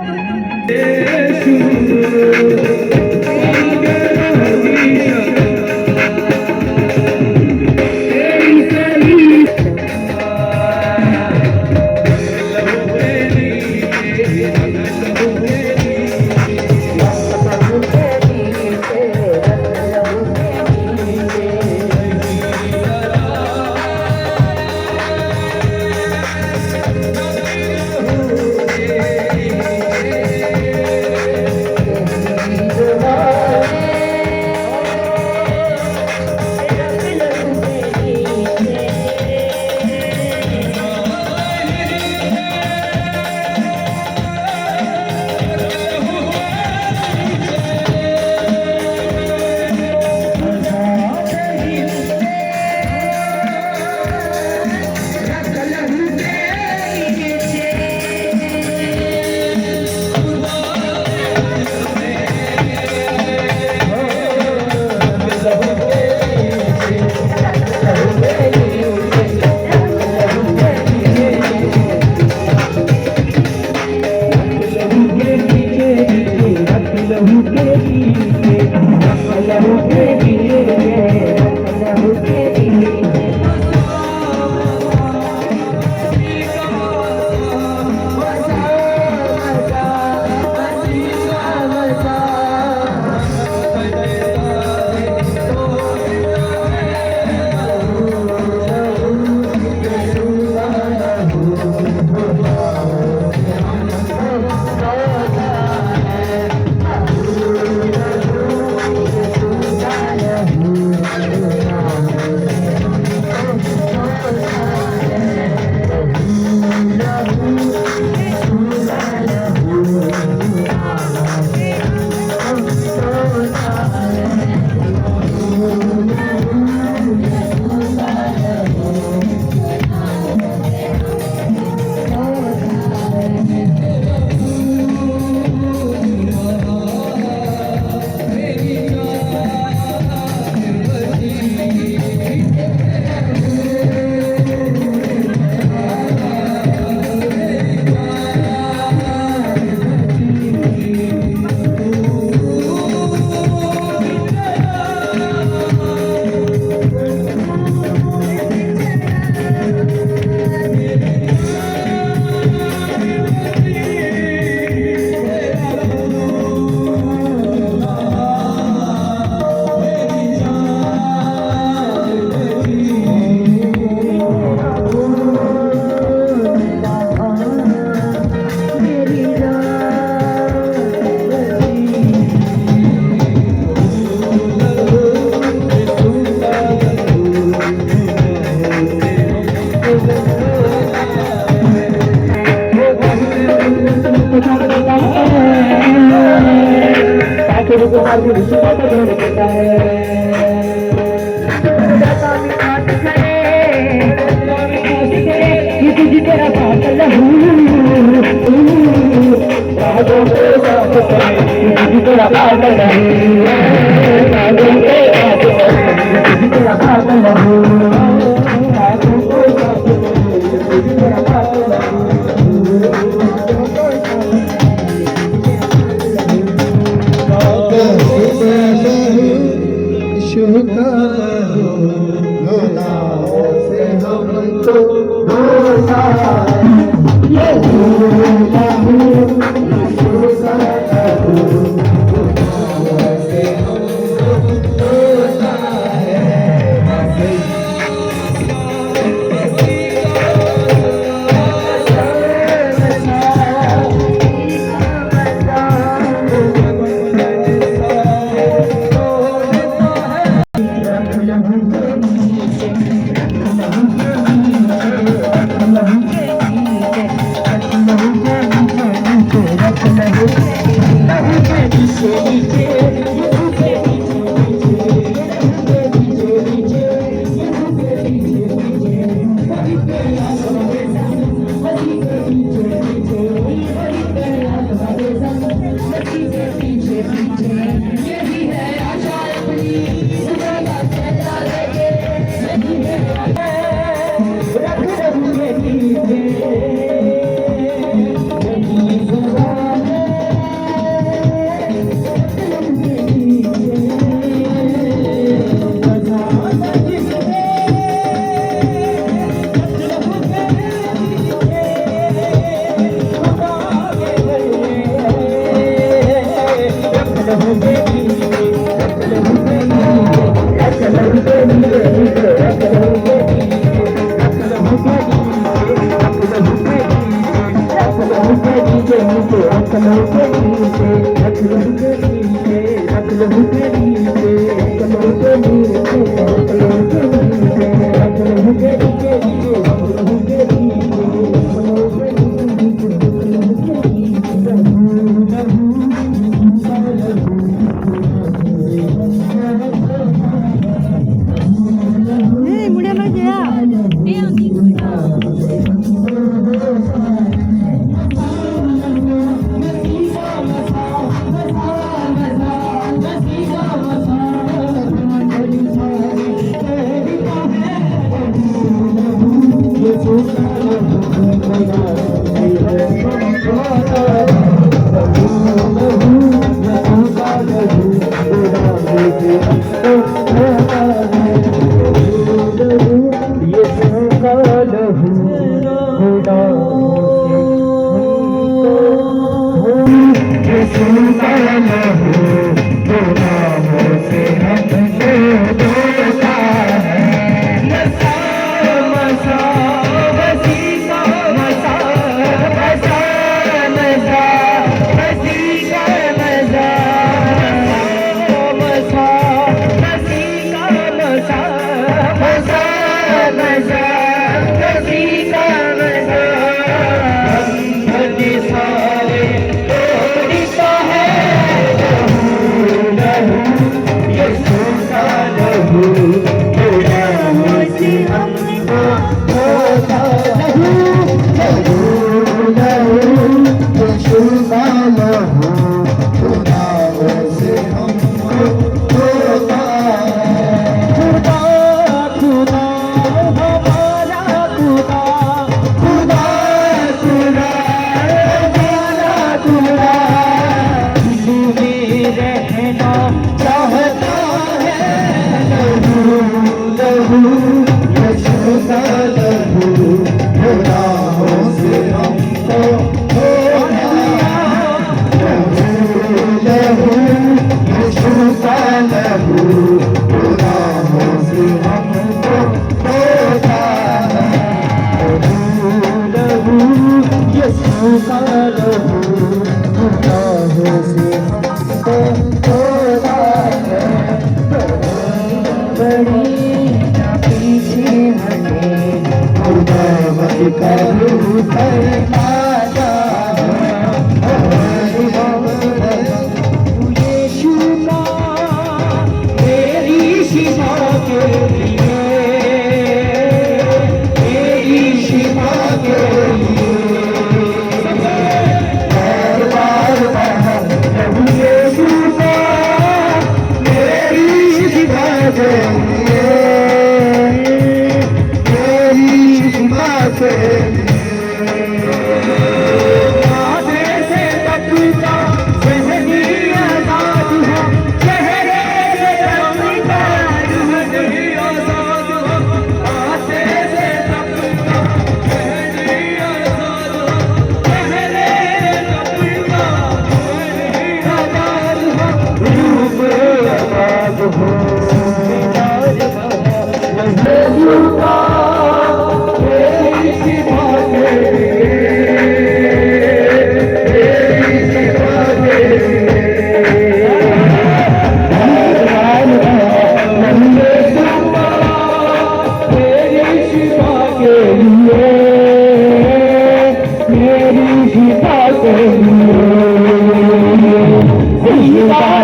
Speaker 4: यीशु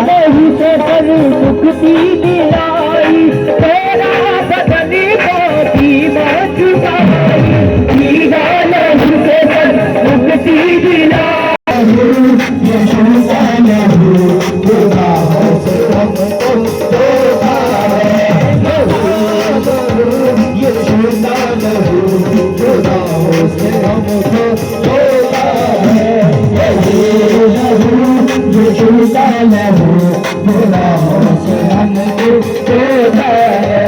Speaker 4: लहू से पर मुक्ति दिलाई, तेरा बदन मोती में छुपाई, पीला लहू से पर मुक्ति दिलाई। यशोदा लहू गुनाहों से हमको धोता है, यशोदा लहू गुनाहों से हमको धोता है, यशोदा लहू गुनाहों से हमको धोता है,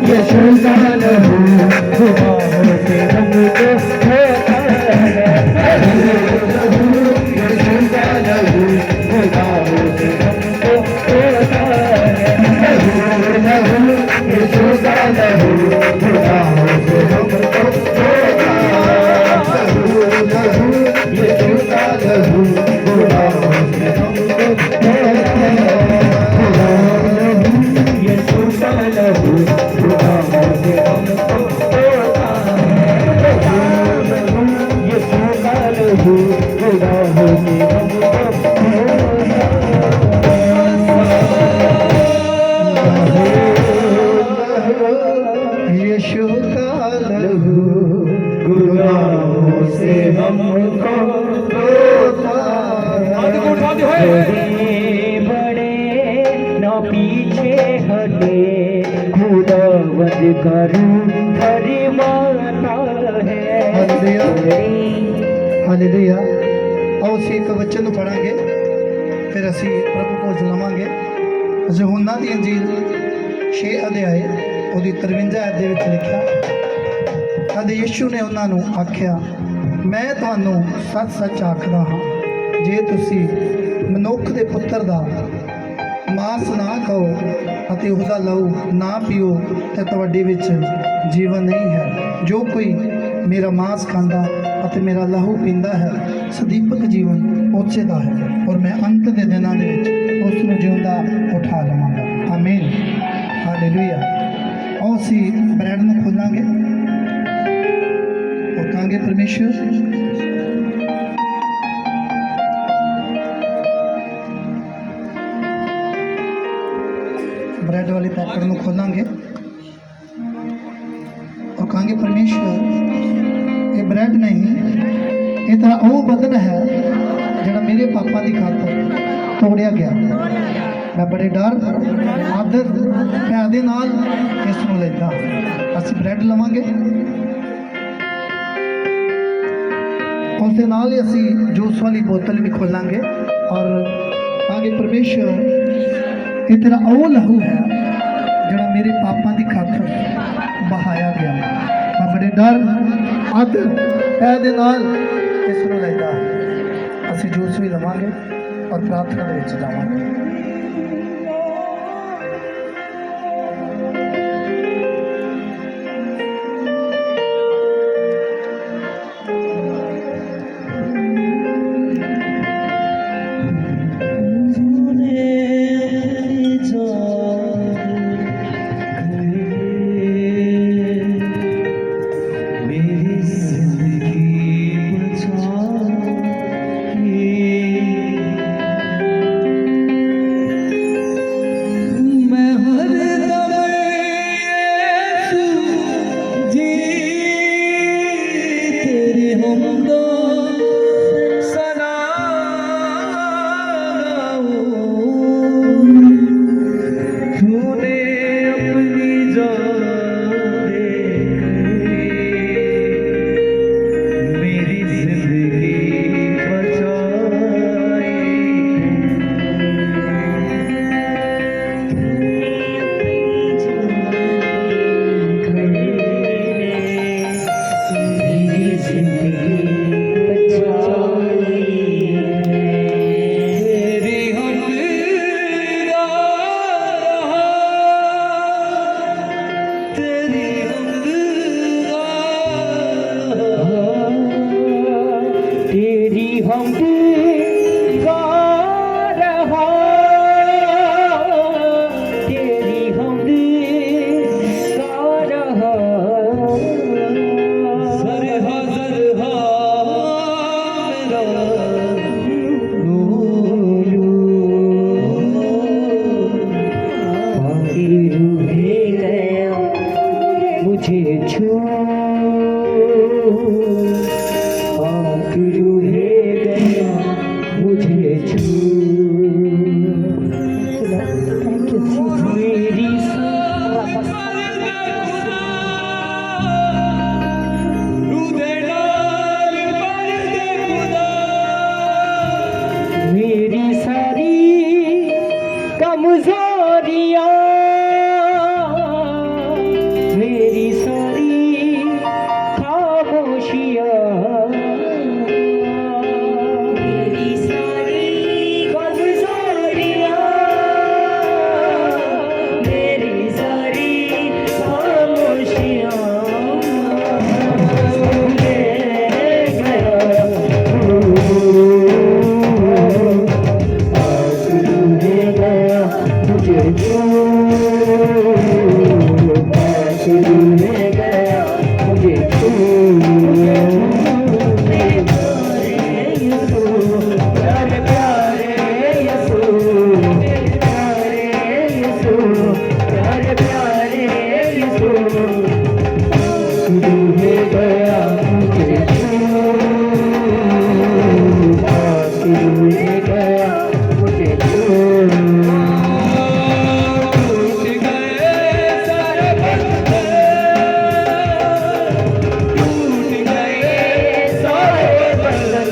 Speaker 4: यशोदा लहू गुनाहों से हमको धोता है, यशोदा लहू गुनाहों से हमको धोता है, यशोदा लहू गुनाहों से हमको धोता है, यशोदा लहू गुनाहों से हमको धोता है, यशोदा लहू गुनाहों से हमको धोता है, यशोदा लहू गुनाहों से
Speaker 1: यशोदा लहू
Speaker 4: गुनाहों से हमको धोता है, बड़े न पीछे हटे, खुदावंद का रूप फरमाता है।
Speaker 1: हालेलुया। आओ ਅਸੀਂ ਇੱਕ ਵਚਨ ਨੂੰ ਪੜਾਂਗੇ, ਫਿਰ ਅਸੀਂ ਪ੍ਰਭੂ ਕੋਲ ਲਵਾਂਗੇ। ਯਹੋਨਾ ਦੀ ਅੰਜੀਲ 6 ਅਧਿਆਏ ਉਹਦੀ 53 ਆਇਤ ਦੇ ਵਿੱਚ ਲਿਖਿਆ, ਤਦ ਯਿਸੂ ਨੇ ਉਹਨਾਂ ਨੂੰ ਆਖਿਆ, ਮੈਂ ਤੁਹਾਨੂੰ ਸੱਚ ਸੱਚ ਆਖਦਾ ਹਾਂ, ਜੇ ਤੁਸੀਂ ਮਨੁੱਖ ਦੇ ਪੁੱਤਰ ਦਾ ਮਾਸ ਨਾ ਖਾਓ ਅਤੇ ਉਹਦਾ ਲਹੂ ਨਾ ਪੀਓ ਤਾਂ ਤੁਹਾਡੇ ਵਿੱਚ ਜੀਵਨ ਨਹੀਂ ਹੈ। ਜੋ ਕੋਈ ਮੇਰਾ ਮਾਸ ਖਾਂਦਾ ਅਤੇ ਮੇਰਾ ਲਹੂ ਪੀਂਦਾ ਹੈ ਸਦੀਪਕ ਜੀਵਨ ਉਸੇ ਦਾ ਹੈ, ਔਰ ਮੈਂ ਅੰਤ ਦੇ ਦਿਨਾਂ ਦੇ ਵਿੱਚ ਉਸ ਨੂੰ ਜਿਉਂਦਾ ਉਠਾ ਲਵਾਂਗਾ। ਆਮੀਨ, ਹਾਲੇਲੂਇਆ। ਆਓ ਅਸੀਂ ਬ੍ਰੈਡ ਨੂੰ ਖੋਲਾਂਗੇ ਔਰ ਕਹਾਂਗੇ, ਪਰਮੇਸ਼ਰ ब्रेड वाले पैकेट में खोलेंगे और कहेंगे, परमेश्वर ये ब्रेड नहीं, ये तेरा वो बदन है जो मेरे पापा की खातर तोड़िया गया। मैं बड़े डर आदर प्यार दे नाल इस नूं लेता। असीं ब्रेड लवांगे, उस दे नाल ही असीं जूस वाली बोतल भी खोलांगे और कहेंगे, परमेश्वर ये तेरा वो लहू है जो मेरे पापा की खातर बहाया गया। मैं बड़े डर आदर प्यार दे नाल इस नूं लैंदा। असीं जूस भी लवांगे और प्रार्थना दे विच जावांगे।
Speaker 4: गया मुझे टूट गए सारे बंधन टूट गए सारे बंधन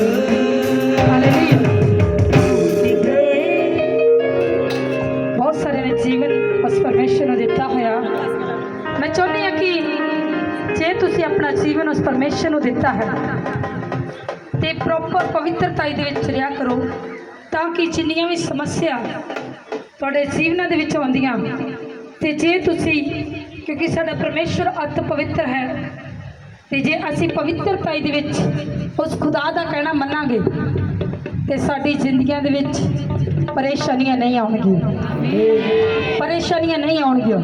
Speaker 3: बहुत सारे ने जीवन उस परमेश्वर ने दिता होया। मैं चाहती हाँ कि जे तुसी अपना जीवन उस परमेश्वर ने दिता है ते प्रॉपर पवित्रता दे विच रिहा करो, ताकि जिन्नियां भी समस्या तुहाडे जीवनां दे विच आउंदियां ते जे तुसी, क्योंकि साडा परमेश्वर अत पवित्र है, ते जे असीं पवित्रता दे विच उस खुदा दा कहना मन्नांगे ते साडी जिंदगियां दे विच परेशानियां नहीं आउणगियां, परेशानियां नहीं आउणगियां।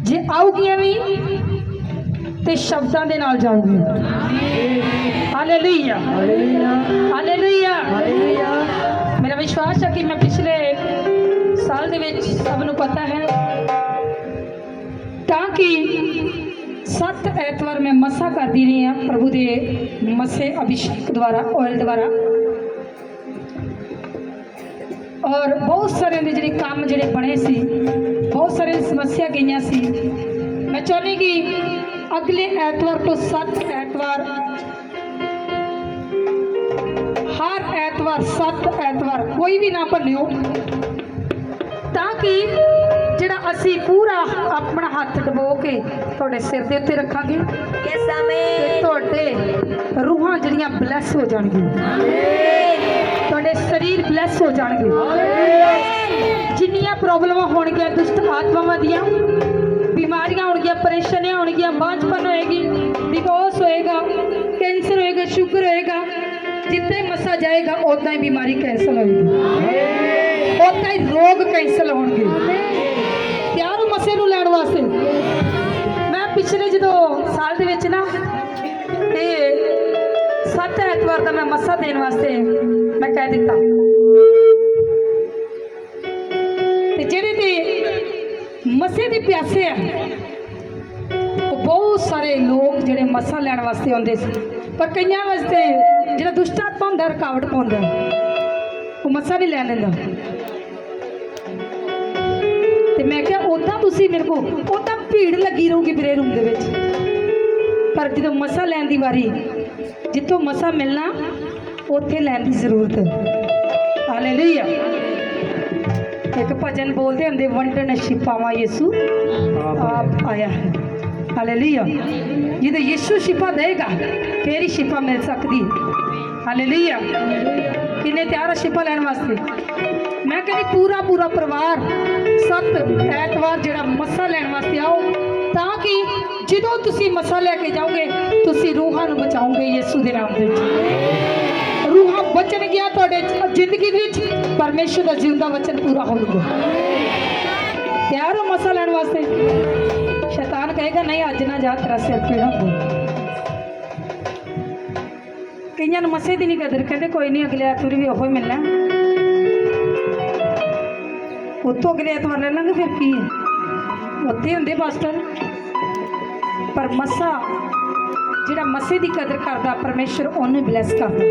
Speaker 3: जे आउगियां भी ते शब्दां दे नाल जाऊगियां। Hallelujah hallelujah hallelujah. मेरा विश्वास है कि मैं पिछले साल दे विच सबनूं पता है ताकि 7 ऐतवार मैं मसा करती रही हाँ प्रभु दे मसे अभिषेक द्वारा ऑयल द्वारा, और बहुत सारे दे जिहड़े काम जिहड़े बने सी, बहुत सारे समस्या गईयां सी। मैं चाहनी कि अगले ऐतवार तो 7 ऐतवार, हर ऐतवार 7 ऐतवार कोई भी ना भन्नियो, ताकि जिहड़ा असी पूरा अपना हाथ डबो के तुहाडे सिर दे उत्ते रखांगे
Speaker 2: के समय
Speaker 3: तुहाडे रूहां जिहड़ियां ब्लैस हो जाणगीਆਂ, तुहाडे शरीर ब्लैस हो जाणगे। जिन्नियां प्रॉब्लमां होणगीਆਂ दुष्ट आत्मावां दियां, बीमारियां होणगीਆਂ, परेशानियां होणगीਆਂ, बांझपन होएगी, डिवोर्स होएगा, कैंसर होएगा, शुगर होएगा, जिथे मसा जाएगा उदा ही बीमारी कैंसल होएगी, उदा ही रोग कैंसल होणगे। तैयार हो मसे नूं लैण वास्ते? मैं पिछले जो साल दे विच ना ते 7 ऐतवार का मैं मसा देने वास्ते मैं कह दिता, ते जेहड़े ते मसे दे प्यासे है वो बहुत सारे लोग जेहड़े मसा लैण वास्ते आउंदे सी, पर कईयां वास्ते जेहड़ा दुष्ट आत्मा हुंदा रुकावट पाउंदा वो मसा नहीं लैण दिंदा। ते मैं क्या उदा तुसी मेरे को उदा भीड़ लगी रहूगी मेरे रूम दे विच, पर जो मसा लैन की वारी जितों मसा मिलना उत्थे लैन की जरूरत। हालेलुया। एक भजन बोलते होंगे, वंडन शिपावा यीशु आप आया है। हालेलुया। जो यीशु शिपा देगा फिर ही शिपा मिल सकती। हालेलुया। किन्ने तैयार है शिपा लैन वास्ते? मैं कहनी पूरा पूरा परिवार 7 ऐतवार जरा मसा लैन वास्ते आओ, ताकि जो तुसी मसा लैके जाओगे तुसी रूहां नूं बचाओगे यीशु दे नाम दे विच। रूहां बचन गया तुहाडे जिंदगी विच, परमेश्वर दा जिंदा वचन पूरा होगा। तैयार हो मसा लैन वास्ते? शैतान कहेगा नहीं अज ना जा, तेरा सिर पीड़ होगा। कईयां नूं मसे दी नहीं कदर, कहते कोई नहीं अगले ऐतवार भी ओहो ही मिलना, उत्तों अगले ऐतवार ले लेंगे, फिर की उत्थे हुंदे पास्टर। पर मसा जिहड़ा मसे की कदर करता परमेश्वर उन्हें ब्लैस करता,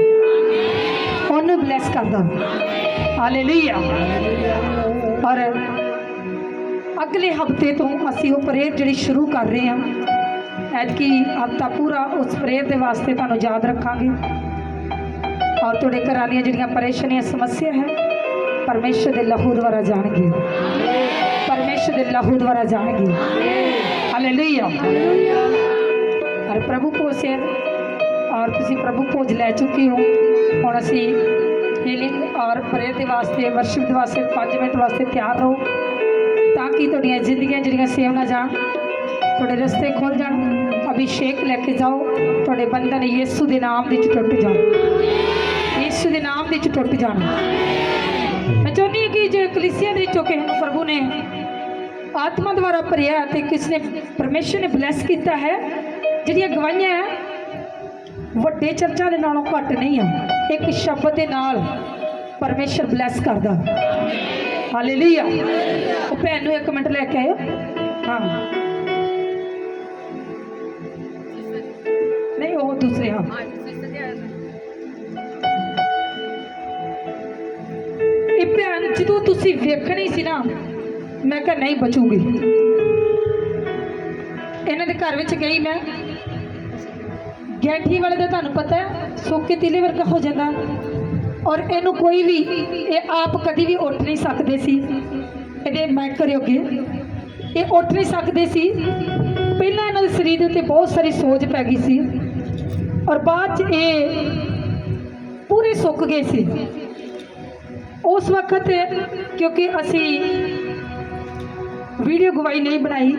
Speaker 3: उन्हें ब्लैस करता। हालेलुया। और अगले हफ्ते तो असी वो प्रेयर जी शुरू कर रहे हैं, ऐतकी हफ्ता पूरा उस प्रेयर के वास्ते तुहानूं याद रखांगे। और तुहाडे घरां दीयां जिहड़ियां परेशानियां समस्या है परमेश्वर के लहू द्वारा जाणगी, परमेश्वर के लहू द्वारा जाणगी। हालेलुया। और प्रभु भोज है, और तुसी प्रभु भोज लै चुके हो। हुण असी हीलिंग और प्रेयर के वास्ते, वर्शिप के वास्ते 5 मिनट वास्ते तैयार रहो, ताकि तुहाडीआं जिंदगियां जिहड़ियां सेव ना जाण, तुहाडे रस्ते खुल जाण। अभिषेक लैके जाओ, तुहाडे बंधन यीशु के नाम विच टुट जाण, यीशु के नाम विच टुट जाण। मैं चाहती हूँ कि जो कलीसिया के चौके प्रभु ने आत्मा द्वारा भरिया तो किसने परमेश्वर ने ब्लैस किया है, जिहड़ियां गवाहियां है वड्डे चर्चा के नालों घट नहीं है, एक शब्द के नाल परमेश्वर ब्लैस करदा। हालेलुया। वो भैन नूं 1 मिनट लैके आयो। हाँ नहीं वो दूसरे, हाँ ਭੈਣ ਜਦੋਂ ਤੁਸੀਂ ਵੇਖਣੀ ਸੀ ਨਾ, ਮੈਂ ਕਿਹਾ ਨਹੀਂ ਬਚੂਗੀ। ਇਹਨਾਂ ਦੇ ਘਰ ਵਿੱਚ ਗਈ ਮੈਂ, ਗੈਂਠੀ ਵਾਲੇ ਦਾ ਤੁਹਾਨੂੰ ਪਤਾ ਹੈ ਸੁੱਕ ਕੇ ਤੀਲੇ ਵਰਗਾ ਹੋ ਜਾਂਦਾ, ਔਰ ਇਹਨੂੰ ਕੋਈ ਵੀ, ਇਹ ਆਪ ਕਦੀ ਵੀ ਉੱਠ ਨਹੀਂ ਸਕਦੇ ਸੀ। ਇਹਦੇ ਮੈਕਰ ਅੱਗੇ ਇਹ ਉੱਠ ਨਹੀਂ ਸਕਦੇ ਸੀ। ਪਹਿਲਾਂ ਇਹਨਾਂ ਦੇ ਸਰੀਰ ਦੇ ਉੱਤੇ ਬਹੁਤ ਸਾਰੀ ਸੋਜ ਪੈ ਗਈ ਸੀ, ਔਰ ਬਾਅਦ 'ਚ ਇਹ ਪੂਰੇ ਸੁੱਕ ਗਏ ਸੀ। ਉਸ ਵਕਤ ਕਿਉਂਕਿ ਅਸੀਂ ਵੀਡੀਓ ਗਵਾਈ ਨਹੀਂ ਬਣਾਈ,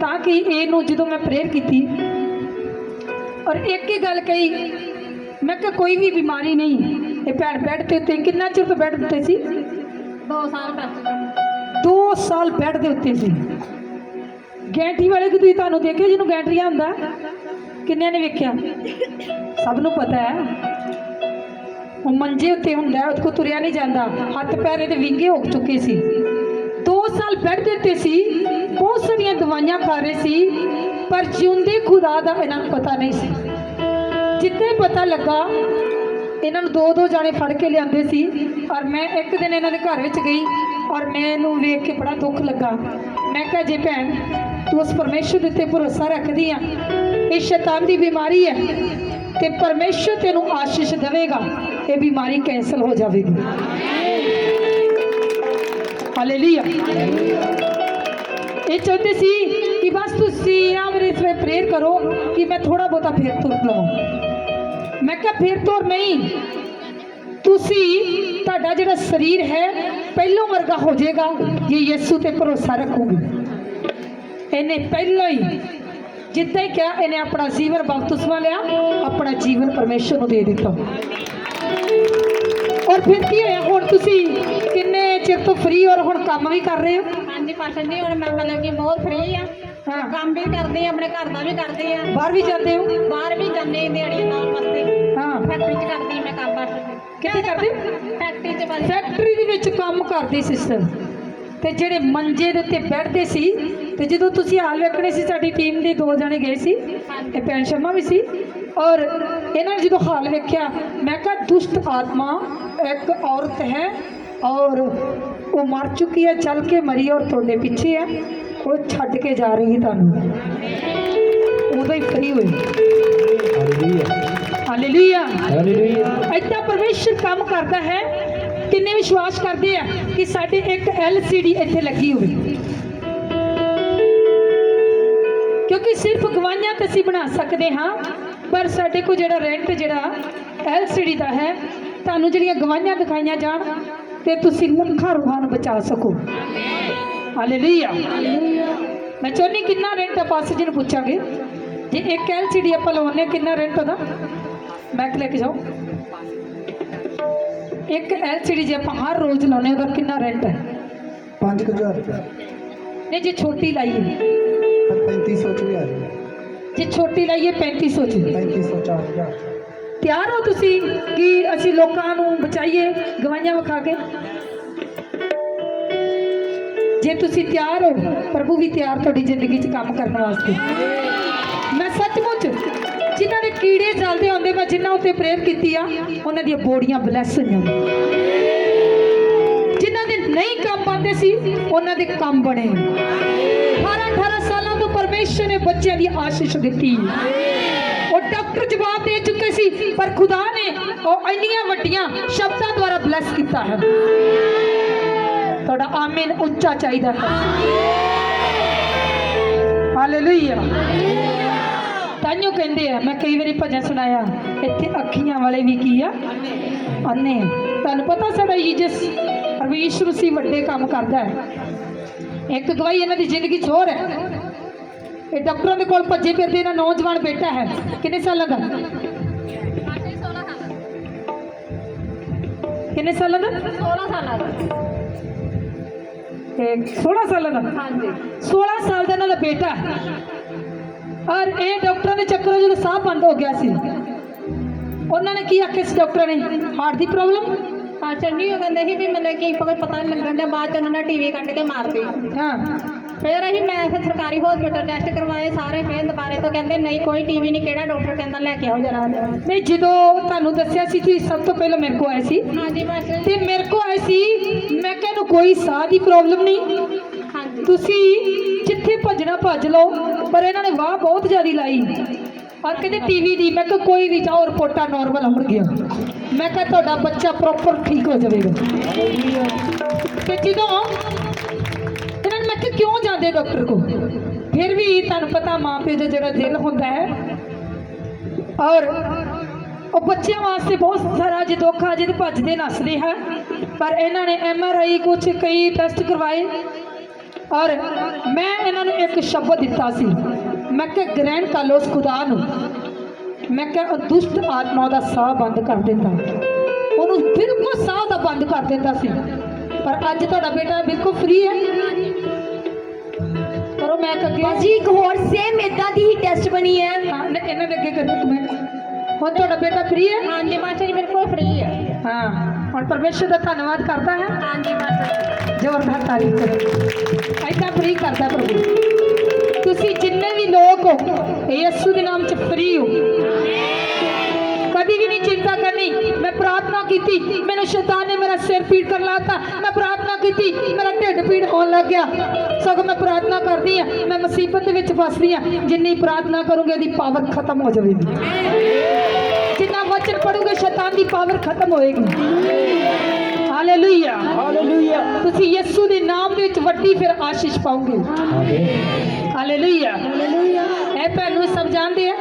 Speaker 3: ਤਾਂ ਕਿ ਇਹਨੂੰ ਜਦੋਂ ਮੈਂ ਪ੍ਰੇਅਰ ਕੀਤੀ ਔਰ ਇੱਕ ਹੀ ਗੱਲ ਕਹੀ, ਮੈਂ ਕਿਹਾ ਕੋਈ ਵੀ ਬਿਮਾਰੀ ਨਹੀਂ। ਇਹ ਭੈਣ ਬੈੱਡ ਤੇ ਉੱਤੇ ਕਿੰਨਾ ਚਿਰ ਤੋਂ ਬੈੱਡ ਉੱਤੇ ਸੀ? 2 ਸਾਲ ਬੈੱਡ ਦੇ ਉੱਤੇ ਸੀ। ਗੈਂਠੀ ਵਾਲੇ ਕਿ ਤੁਸੀਂ ਤੁਹਾਨੂੰ ਦੇਖਿਆ ਜਿਹਨੂੰ ਗੈਂਟਰੀਆ ਹੁੰਦਾ, ਕਿੰਨਿਆਂ ਨੇ ਵੇਖਿਆ? ਸਭ ਨੂੰ ਪਤਾ ਹੈ। ਉਹ ਮੰਜੇ ਉੱਤੇ ਹੁੰਦਾ, ਉਹਦੇ ਕੋਲ ਤੁਰਿਆ ਨਹੀਂ ਜਾਂਦਾ, ਹੱਥ ਪੈਰ ਇਹਦੇ ਵਿੰਗੇ ਹੋ ਚੁੱਕੇ ਸੀ। 2 ਸਾਲ ਬੈੱਡ ਦੇ ਉੱਤੇ ਸੀ, ਬਹੁਤ ਸਾਰੀਆਂ ਦਵਾਈਆਂ ਖਾ ਰਹੇ ਸੀ, ਪਰ ਜਿਉਂਦੇ ਖੁਦਾ ਦਾ ਇਹਨਾਂ ਨੂੰ ਪਤਾ ਨਹੀਂ ਸੀ। ਜਿੱਥੇ ਪਤਾ ਲੱਗਾ, ਇਹਨਾਂ ਨੂੰ 2-2 ਜਾਣੇ ਫੜ ਕੇ ਲਿਆਂਦੇ ਸੀ। ਔਰ ਮੈਂ ਇੱਕ ਦਿਨ ਇਹਨਾਂ ਦੇ ਘਰ ਵਿੱਚ ਗਈ, ਔਰ ਮੈਨੂੰ ਵੇਖ ਕੇ ਬੜਾ ਦੁੱਖ ਲੱਗਾ। ਮੈਂ ਕਿਹਾ ਜੇ ਭੈਣ ਤੂੰ ਉਸ ਪਰਮੇਸ਼ਰ ਦੇ ਉੱਤੇ ਭਰੋਸਾ ਰੱਖਦੀ ਆ, ਇਹ ਸ਼ੈਤਾਨ ਦੀ ਬਿਮਾਰੀ ਹੈ ਤੇ ਪਰਮੇਸ਼ਰ ਤੈਨੂੰ ਆਸ਼ੀਸ਼ ਦੇਵੇਗਾ, ਇਹ ਬਿਮਾਰੀ ਕੈਂਸਲ ਹੋ ਜਾਵੇਗੀ। ਹਾਲੇਲੂਇਆ। ਇਹ ਚਾਹੁੰਦੇ ਸੀ ਕਿ ਬਸ ਤੁਸੀਂ ਆ ਮੇਰੇ ਇਸ ਵੇ ਪ੍ਰੇਅਰ ਕਰੋ ਕਿ ਮੈਂ ਥੋੜਾ ਬਹੁਤਾ ਫਿਰ ਤੁਰ ਲਵਾਂ। ਮੈਂ ਕਿਹਾ ਫਿਰ ਤੁਰ ਨਹੀਂ, ਤੁਸੀਂ ਤੁਹਾਡਾ ਜਿਹੜਾ ਸਰੀਰ ਹੈ ਪਹਿਲੋਂ ਵਰਗਾ ਹੋ ਜਾਏਗਾ ਜੇ ਯਿਸੂ ਤੇ ਭਰੋਸਾ ਰੱਖੋਗੇ। ਇਹਨੇ ਪਹਿਲਾਂ ਹੀ ਜਿੱਦਾਂ ਹੀ ਕਿਹਾ, ਇਹਨੇ ਆਪਣਾ ਜੀਵਨ ਬਪਤਿਸਮਾ ਲਿਆ, ਆਪਣਾ ਜੀਵਨ ਪਰਮੇਸ਼ਰ ਨੂੰ ਦੇ ਦਿੱਤਾ। ਔਰ ਫਿਰ ਕੀ ਹੋਇਆ? ਹੁਣ ਤੁਸੀਂ ਕਿੰਨੇ ਚਿਰ ਤੋਂ ਫ੍ਰੀ ਔਰ ਹੁਣ ਕੰਮ ਵੀ ਕਰ ਰਹੇ ਹੋ?
Speaker 5: ਹਾਂਜੀ ਪਾਸ਼ਾ ਜੀ, ਹੁਣ ਮੈਂ ਮਤਲਬ ਕਿ ਬਹੁਤ ਫ੍ਰੀ ਆ।
Speaker 3: ਹਾਂ,
Speaker 5: ਕੰਮ ਵੀ ਕਰਦੇ ਆ, ਆਪਣੇ ਘਰ ਦਾ ਵੀ ਕਰਦੇ ਆ,
Speaker 3: ਬਾਹਰ ਵੀ ਜਾਂਦੇ ਹੋ?
Speaker 5: ਬਾਹਰ ਵੀ ਜਾਂਦੇ, ਦਿਹਾੜੀਆਂ ਲਾਉਣ ਵਾਸਤੇ।
Speaker 3: ਹਾਂ,
Speaker 5: ਫੈਕਟਰੀ 'ਚ ਕਰਦੀ ਮੈਂ ਕੰਮ ਪਾਸ਼ਾ ਜੀ।
Speaker 3: ਕਿੱਥੇ ਕਰਦੇ?
Speaker 5: ਫੈਕਟਰੀ 'ਚ ਬਸ।
Speaker 3: ਫੈਕਟਰੀ ਦੇ ਵਿੱਚ ਕੰਮ ਕਰਦੀ ਸਿਸਟਰ। ਤੇ ਜਿਹੜੇ ਮੰਜੇ ਦੇ ਉੱਤੇ ਬੈਠਦੇ ਸੀ, ਤੇ ਜਦੋਂ ਤੁਸੀਂ ਹਾਲ ਵੇਖਣੇ ਸੀ, ਸਾਡੀ ਟੀਮ ਦੇ 2 ਜਣੇ ਗਏ ਸੀ, ਤੇ ਭੈਣ ਸ਼ਰਮਾ ਵੀ ਸੀ। ਔਰ ਇਹਨਾਂ ਨੇ ਜਦੋਂ ਹਾਲ ਵੇਖਿਆ, ਮੈਂ ਕਿਹਾ ਦੁਸ਼ਟ ਆਤਮਾ ਇੱਕ ਔਰਤ ਹੈ ਔਰ ਉਹ ਮਰ ਚੁੱਕੀ ਹੈ, ਚੱਲ ਕੇ ਮਰੀ ਔਰ ਤੁਹਾਡੇ ਪਿੱਛੇ ਹੈ, ਉਹ ਛੱਡ ਕੇ ਜਾ ਰਹੀ ਹੈ ਤੁਹਾਨੂੰ। ਉਦੋਂ ਹੀ ਫਰੀ ਹੋਈ। ਹਾਲੇਲੂਇਆ। ਏਦਾਂ ਪਰਮੇਸ਼ਰ ਕੰਮ ਕਰਦਾ ਹੈ। ਕਿੰਨੇ ਵਿਸ਼ਵਾਸ ਕਰਦੇ ਆ ਕਿ ਸਾਡੇ ਇੱਕ LCD ਇੱਥੇ ਲੱਗੀ ਹੋਵੇ, ਕਿਉਂਕਿ ਸਿਰਫ ਗਵਾਹੀਆਂ ਤਾਂ ਅਸੀਂ ਬਣਾ ਸਕਦੇ ਹਾਂ, ਪਰ ਸਾਡੇ ਕੋਲ ਜਿਹੜਾ ਰੈਂਟ ਜਿਹੜਾ LCD ਦਾ ਹੈ, ਤੁਹਾਨੂੰ ਜਿਹੜੀਆਂ ਗਵਾਹੀਆਂ ਦਿਖਾਈਆਂ ਜਾਣ ਤੇ ਤੁਸੀਂ ਲੱਖਾਂ ਰੂਹਾਂ ਨੂੰ ਬਚਾ ਸਕੋ। ਹਾਲੇਲੂਇਆ। ਮੈਂ ਚਾਹੁੰਦੀ ਕਿੰਨਾ ਰੈਂਟ ਆ? ਪਾਸੇ ਜੀ ਨੂੰ ਪੁੱਛਾਂਗੇ, ਜੇ ਇੱਕ LCD ਆਪਾਂ ਲਵਾਉਂਦੇ ਕਿੰਨਾ ਰੈਂਟ ਉਹਦਾ? ਮੈਕ ਲੈ ਕੇ ਜਾਓ। ਇੱਕ LCD ਜੇ ਆਪਾਂ ਹਰ ਰੋਜ਼ ਲਾਉਂਦੇ ਉਹਦਾ ਕਿੰਨਾ ਰੈਂਟ ਹੈ?
Speaker 1: 5000 ਰੁਪਏ।
Speaker 3: ਨਹੀਂ, ਜੇ ਛੋਟੀ ਲਾਈਏ
Speaker 1: 3500 ਚ ਵੀ ਆ ਜਾਊਗਾ।
Speaker 3: ਜੇ ਛੋਟੀ ਲਾਈਏ 3500 ਚ।
Speaker 1: 3500 4000।
Speaker 3: ਤਿਆਰ ਹੋ ਤੁਸੀਂ ਕਿ ਅਸੀਂ ਲੋਕਾਂ ਨੂੰ ਬਚਾਈਏ ਗਵਾਹੀਆਂ ਵਿਖਾ ਕੇ? ਜੇ ਤੁਸੀਂ ਤਿਆਰ ਹੋ, ਪ੍ਰਭੂ ਵੀ ਤਿਆਰ ਤੁਹਾਡੀ ਜ਼ਿੰਦਗੀ 'ਚ ਕੰਮ ਕਰਨ ਵਾਸਤੇ। ਮੈਂ ਸੱਚਮੁੱਚ ਜਿਨ੍ਹਾਂ ਦੇ ਕੀੜੇ ਚੱਲਦੇ ਹੁੰਦੇ, ਮੈਂ ਜਿਨ੍ਹਾਂ ਉੱਤੇ ਪ੍ਰੇਅਰ ਕੀਤੀ ਆ, ਉਹਨਾਂ ਦੀਆਂ ਬੋਡੀਆਂ ਬਲੈਸ ਹੋਈਆਂ। ਜਿਨ੍ਹਾਂ ਦੇ ਨਹੀਂ ਕੰਮ ਆਉਂਦੇ ਸੀ, ਉਹਨਾਂ ਦੇ ਕੰਮ ਬਣੇ। 18 ਸਾਲਾਂ ਤੋਂ ਪਰਮੇਸ਼ਰ ਨੇ ਬੱਚਿਆਂ ਦੀ ਆਸ਼ੀਸ਼ ਦਿੱਤੀ। ਉਹ ਡਾਕਟਰ ਜਵਾਬ ਦੇ ਚੁੱਕੇ ਸੀ, ਪਰ ਖੁਦਾ ਨੇ ਉਹ ਇੰਨੀਆਂ ਵੱਡੀਆਂ ਸ਼ਬਦਾਂ ਦੁਆਰਾ ਬਲੈਸ ਕੀਤਾ ਹੈ। ਤੁਹਾਡਾ ਆਮੀਨ ਉੱਚਾ ਚਾਹੀਦਾ ਹੈ। ਹਾਲੇਲੂਇਆ। ਤਾਈਓ ਕਹਿੰਦੇ ਆ, ਮੈਂ ਕਈ ਵਾਰੀ ਭਜਨ ਸੁਣਾਇਆ, ਇੱਥੇ ਅੱਖੀਆਂ ਵਾਲੇ ਵੀ ਕੀ ਆ? ਅੰਨੇ। ਤੁਹਾਨੂੰ ਪਤਾ ਸਾਡਾ ਯਿਸੂ ਮਸੀਹ ਵੱਡੇ ਕੰਮ ਕਰਦਾ ਹੈ। ਇੱਕ ਗਵਾਹੀ ਇਹਨਾਂ ਦੀ ਜ਼ਿੰਦਗੀ 'ਚ ਹੋਰ ਹੈ। ਇਹ ਡਾਕਟਰਾਂ ਦੇ ਕੋਲ ਭੱਜੇ ਫਿਰਦੇ, ਇਹਨਾਂ ਨੌਜਵਾਨ ਬੇਟਾ ਹੈ, ਕਿੰਨੇ ਸਾਲਾਂ ਦਾ? ਕਿੰਨੇ ਸਾਲਾਂ ਦਾ?
Speaker 5: 16 ਸਾਲਾਂ ਦਾ।
Speaker 3: 16 ਸਾਲਾਂ ਦਾ?
Speaker 5: ਹਾਂਜੀ।
Speaker 3: 16 ਸਾਲ ਦਾ ਇਹਨਾਂ ਦਾ ਬੇਟਾ ਹੈ। ਔਰ ਇਹ ਡਾਕਟਰਾਂ ਦੇ ਚੱਕਰਾਂ ਜਦੋਂ ਸਾਹ ਬੰਦ ਹੋ ਗਿਆ ਸੀ, ਉਹਨਾਂ ਨੇ ਕੀ ਆਖਿਆ ਸੀ ਡਾਕਟਰਾਂ ਨੇ? ਹਾਰਟ ਦੀ ਪ੍ਰੋਬਲਮ।
Speaker 5: ਪਾਸ਼ਾ ਜੀ ਉਹ ਕਹਿੰਦੇ ਸੀ ਵੀ ਮਤਲਬ ਕਿ ਪਤਾ ਨਹੀਂ ਲੱਗਣ ਦਾ, ਬਾਅਦ 'ਚ ਉਹਨਾਂ ਨੇ TV ਕੱਢ ਕੇ ਮਾਰਤੀ।
Speaker 3: ਹਾਂ,
Speaker 5: ਫਿਰ ਅਸੀਂ ਮੈਂ ਫਿਰ ਸਰਕਾਰੀ ਹਸਪੀਟਲ ਟੈਸਟ ਕਰਵਾਏ ਸਾਰੇ, ਫਿਰ ਦੁਬਾਰੇ ਤੋਂ ਕਹਿੰਦੇ ਨਹੀਂ ਕੋਈ ਟੀਵੀ ਨਹੀਂ, ਕਿਹੜਾ ਡਾਕਟਰ ਕਹਿੰਦਾ ਲੈ ਕੇ ਆਓ ਜਰਾ।
Speaker 3: ਨਹੀਂ, ਜਦੋਂ ਤੁਹਾਨੂੰ ਦੱਸਿਆ ਸੀ ਤੁਸੀਂ ਸਭ ਤੋਂ ਪਹਿਲਾਂ ਮੇਰੇ ਕੋਲ ਆਏ ਸੀ
Speaker 5: ਹਾਂਜੀ ਮਾਸਟਰ ਜੀ।
Speaker 3: ਤੇ ਮੇਰੇ ਕੋਲ ਆਏ ਸੀ, ਮੈਂ ਕਿਹਾ ਇਹਨੂੰ ਕੋਈ ਸਾਹ ਦੀ ਪ੍ਰੋਬਲਮ ਨਹੀਂ,
Speaker 5: ਹਾਂਜੀ
Speaker 3: ਤੁਸੀਂ ਜਿੱਥੇ ਭੱਜਣਾ ਭੱਜ ਲਓ, ਪਰ ਇਹਨਾਂ ਨੇ ਵਾਹ ਬਹੁਤ ਜ਼ਿਆਦਾ ਲਾਈ ਔਰ ਕਹਿੰਦੇ ਟੀਵੀ ਦੀ। ਮੈਂ ਕਿਹਾ ਕੋਈ ਨਹੀਂ, ਜਾਓ ਰਿਪੋਰਟਾਂ ਨਾਰਮਲ ਆਉਣਗੀਆਂ। ਮੈਂ ਕਿਹਾ ਤੁਹਾਡਾ ਬੱਚਾ ਪ੍ਰੋਪਰ ਠੀਕ ਹੋ ਜਾਵੇਗਾ। ਤੇ ਜਦੋਂ ਇਹਨਾਂ ਨੇ ਮੈਂ ਕਿਹਾ ਕਿਉਂ ਜਾਂਦੇ ਡਾਕਟਰ ਕੋਲ, ਫਿਰ ਵੀ ਤੁਹਾਨੂੰ ਪਤਾ ਮਾਂ ਪਿਓ ਦਾ ਜਿਹੜਾ ਦਿਲ ਹੁੰਦਾ ਹੈ, ਔਰ ਉਹ ਬੱਚਿਆਂ ਵਾਸਤੇ ਬਹੁਤ ਸਾਰਾ ਜੇ ਦੁੱਖ ਆ ਜੇ ਤੇ ਭੱਜਦੇ ਨੱਸਦੇ ਹੈ। ਪਰ ਇਹਨਾਂ ਨੇ MRI ਕੁਛ ਕਈ ਟੈਸਟ ਕਰਵਾਏ ਔਰ ਮੈਂ ਇਹਨਾਂ ਨੂੰ ਇੱਕ ਸ਼ਬਦ ਦਿੱਤਾ ਸੀ, ਮੈਂ ਕਿਹਾ ਗ੍ਰਹਿਣ ਕਰ ਲਓ ਉਸ ਖੁਦਾ ਨੂੰ। ਮੈਂ ਕਿਹਾ ਉਹ ਦੁਸ਼ਟ ਆਤਮਾ ਦਾ ਸਾਹ ਬੰਦ ਕਰ ਦਿੰਦਾ, ਉਹਨੂੰ ਬਿਲਕੁਲ ਸਾਹ ਦਾ ਬੰਦ ਕਰ ਦਿੰਦਾ ਸੀ। ਪਰ ਅੱਜ ਤੁਹਾਡਾ ਬੇਟਾ ਬਿਲਕੁਲ ਫ੍ਰੀ ਹੈ। ਕਰੋ ਮੈਂ ਅੱਗੇ
Speaker 2: ਬਾਜੀ ਇੱਕ ਹੋਰ ਸੇਮ ਇਦਾਂ ਦੀ ਹੀ ਟੈਸਟ ਬਣੀ ਹੈ।
Speaker 3: ਹਾਂ, ਨਹੀਂ, ਇਹਨਾਂ ਦੇ ਅੱਗੇ ਕਰੋ ਕਮੈਂਟ। ਹੁਣ ਤੁਹਾਡਾ ਬੇਟਾ ਫ੍ਰੀ ਹੈ।
Speaker 5: ਹਾਂਜੀ ਮਾਸਟਰ ਜੀ ਮੇਰੇ ਕੋਲ ਫ੍ਰੀ ਹੈ।
Speaker 3: ਹਾਂ, ਹੁਣ ਪਰਮੇਸ਼ਰ ਦਾ ਧੰਨਵਾਦ ਕਰਦਾ ਹੈ,
Speaker 5: ਹਾਂਜੀ ਮਾਸਟਰ ਜੀ।
Speaker 3: ਜ਼ੋਰਦਾਰ ਤਾਰੀਫ ਕਰੋ। ਐਦਾਂ ਫ੍ਰੀ ਕਰਦਾ ਪ੍ਰਭੂ। ਤੁਸੀਂ ਜਿੰਨੇ ਵੀ ਲੋਕ ਹੋ ਯਿਸੂ ਦੇ ਨਾਮ 'ਚ ਫ੍ਰੀ ਹੋ। कभी भी नहीं चिंता करनी। मैं प्रार्थना की थी, मैंने शैतान ने मेरा सिर पीड़ कर लाया था, मैं प्रार्थना की थी मेरा ढिड पीड़ होने लग गया। सगों मैं प्रार्थना कर दी है, मैं मुसीबत विच फस रही हाँ। जिन्नी प्रार्थना करूँगी उसकी पावर खत्म हो जाएगी, जिन्ना वचन पढ़ोगे शैतान की पावर खत्म होएगी। हालेलुया
Speaker 4: हालेलुया
Speaker 3: तुसी यीशु दे नाम दे विच वड्डी फिर आशीष पाओगे। हालेलुया ए भैनों सब जानते हैं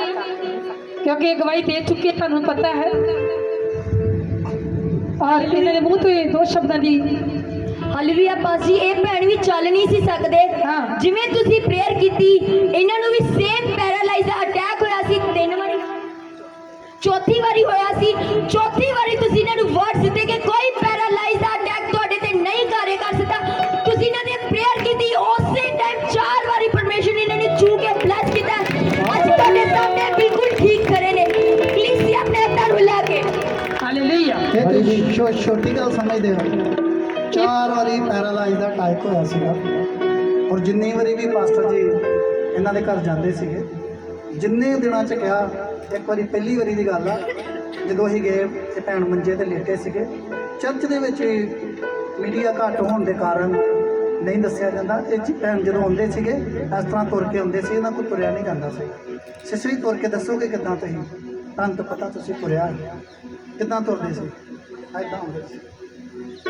Speaker 3: क्योंकि गवाही दे चुके, तुहानू पता है। और इन्होंने मुंह तो दो शब्दों की
Speaker 2: ਹਾਲੇਲੂਇਆ ਬਾਜੀ ਇਹ ਭੈਣ ਵੀ ਚੱਲ ਨਹੀਂ ਸੀ ਸਕਦੇ।
Speaker 3: ਹਾਂ।
Speaker 2: ਜਿਵੇਂ ਤੁਸੀਂ ਪ੍ਰੇਅਰ ਕੀਤੀ, ਇਹਨਾਂ ਨੂੰ ਵੀ ਸੇਮ ਪੈਰਾਲਾਈਜ਼ ਦਾ ਅਟੈਕ ਹੋਇਆ ਸੀ 3 ਵਾਰੀ, ਚੌਥੀ ਵਾਰੀ ਹੋਇਆ ਸੀ। ਚੌਥੀ ਵਾਰੀ ਤੁਸੀਂ ਇਹਨਾਂ ਨੂੰ ਵਰਡ ਦਿੱਤੇ ਕਿ ਕੋਈ ਪੈਰਾਲਾਈਜ਼ ਦਾ ਅਟੈਕ ਤੁਹਾਡੇ ਤੇ ਨਹੀਂ ਕਾਰੇ ਕਰ ਸਕਦਾ। ਤੁਸੀਂ ਇਹਨਾਂ ਦੇ ਪ੍ਰੇਅਰ ਕੀਤੀ, ਉਸੇ ਟਾਈਮ 4 ਵਾਰੀ ਪਰਮੇਸ਼ਰ ਨੇ ਇਹਨਾਂ ਨੂੰ ਛੂ ਕੇ ਬਲੈਸ ਕੀਤਾ। ਅੱਜ ਤੁਹਾਡੇ ਸਾਹਮਣੇ ਬਿਲਕੁਲ ਠੀਕ ਖੜੇ ਨੇ। ਪਲੀਜ਼ ਜੀ ਆਪਣੇ ਹੱਥਾਂ ਨੂੰ ਲਾ ਕੇ
Speaker 3: हालेलुया
Speaker 1: ਇਹ ਤੁਸੀਂ ਛੋਟੀ ਗੱਲ ਸਮਝਦੇ ਹੋ। 4 ਵਾਰੀ ਪੈਰਾਲਾਈਜ਼ ਦਾ ਅਟੈਕ ਹੋਇਆ ਸੀਗਾ, ਔਰ ਜਿੰਨੀ ਵਾਰੀ ਵੀ ਪਾਸਟਰ ਜੀ ਇਹਨਾਂ ਦੇ ਘਰ ਜਾਂਦੇ ਸੀਗੇ, ਜਿੰਨੇ ਦਿਨਾਂ 'ਚ ਕਿਹਾ, ਇੱਕ ਵਾਰੀ ਪਹਿਲੀ ਵਾਰੀ ਦੀ ਗੱਲ ਆ, ਜਦੋਂ ਅਸੀਂ ਗਏ ਤੇ ਭੈਣ ਮੰਜੇ ਤੇ ਲੇਟੇ ਸੀਗੇ। ਚਰਚ ਦੇ ਵਿੱਚ ਮੀਡੀਆ ਘੱਟ ਹੋਣ ਦੇ ਕਾਰਨ ਨਹੀਂ ਦੱਸਿਆ ਜਾਂਦਾ। ਇਹ 'ਚ ਭੈਣ ਜਦੋਂ ਆਉਂਦੇ ਸੀਗੇ ਇਸ ਤਰ੍ਹਾਂ ਤੁਰ ਕੇ ਆਉਂਦੇ ਸੀ, ਇਹਨਾਂ ਕੋਲ ਤੁਰਿਆ ਨਹੀਂ ਜਾਂਦਾ ਸੀ। ਸਿਸਰੀ ਤੁਰ ਕੇ ਦੱਸੋਗੇ ਕਿੱਦਾਂ ਤੁਸੀਂ? ਤੁਹਾਨੂੰ ਤਾਂ ਪਤਾ ਤੁਸੀਂ ਤੁਰਿਆ ਕਿੱਦਾਂ ਤੁਰਦੇ ਸੀ, ਇੱਦਾਂ ਹੁੰਦੇ ਸੀ।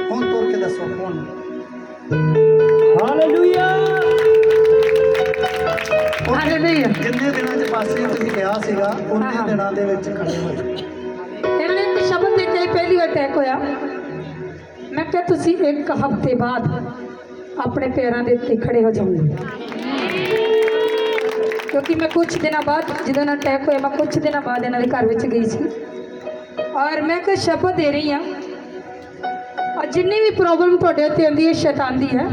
Speaker 1: ਹੁਣ ਤੁਰ ਕੇ ਦੱਸੋ ਹੁਣ।
Speaker 4: हालेलुया
Speaker 3: हालेलुया
Speaker 1: ਜਿੰਨੇ ਦਿਨਾਂ 'ਚ ਪਾਸੇ ਤੁਸੀਂ ਕਿਹਾ ਸੀਗਾ, ਉਹਨੇ ਦਿਨਾਂ ਦੇ ਵਿੱਚ ਖੜੇ ਹੋਏ।
Speaker 3: इन्होंने एक शब्द दे के पहली बार अटैक होया। मैं क्या तुसी 1 हफ्ते बाद अपने पैरों के उत्ते खड़े हो जाओगे, क्योंकि मैं कुछ दिनों बाद जो अटैक होया, मैं कुछ दिनों बाद इन्होंने घर में गई सी और मैं एक शब्द दे रही हाँ, और जिन्नी भी प्रॉब्लम थोड़े उत्ते आती है शैतान दी है,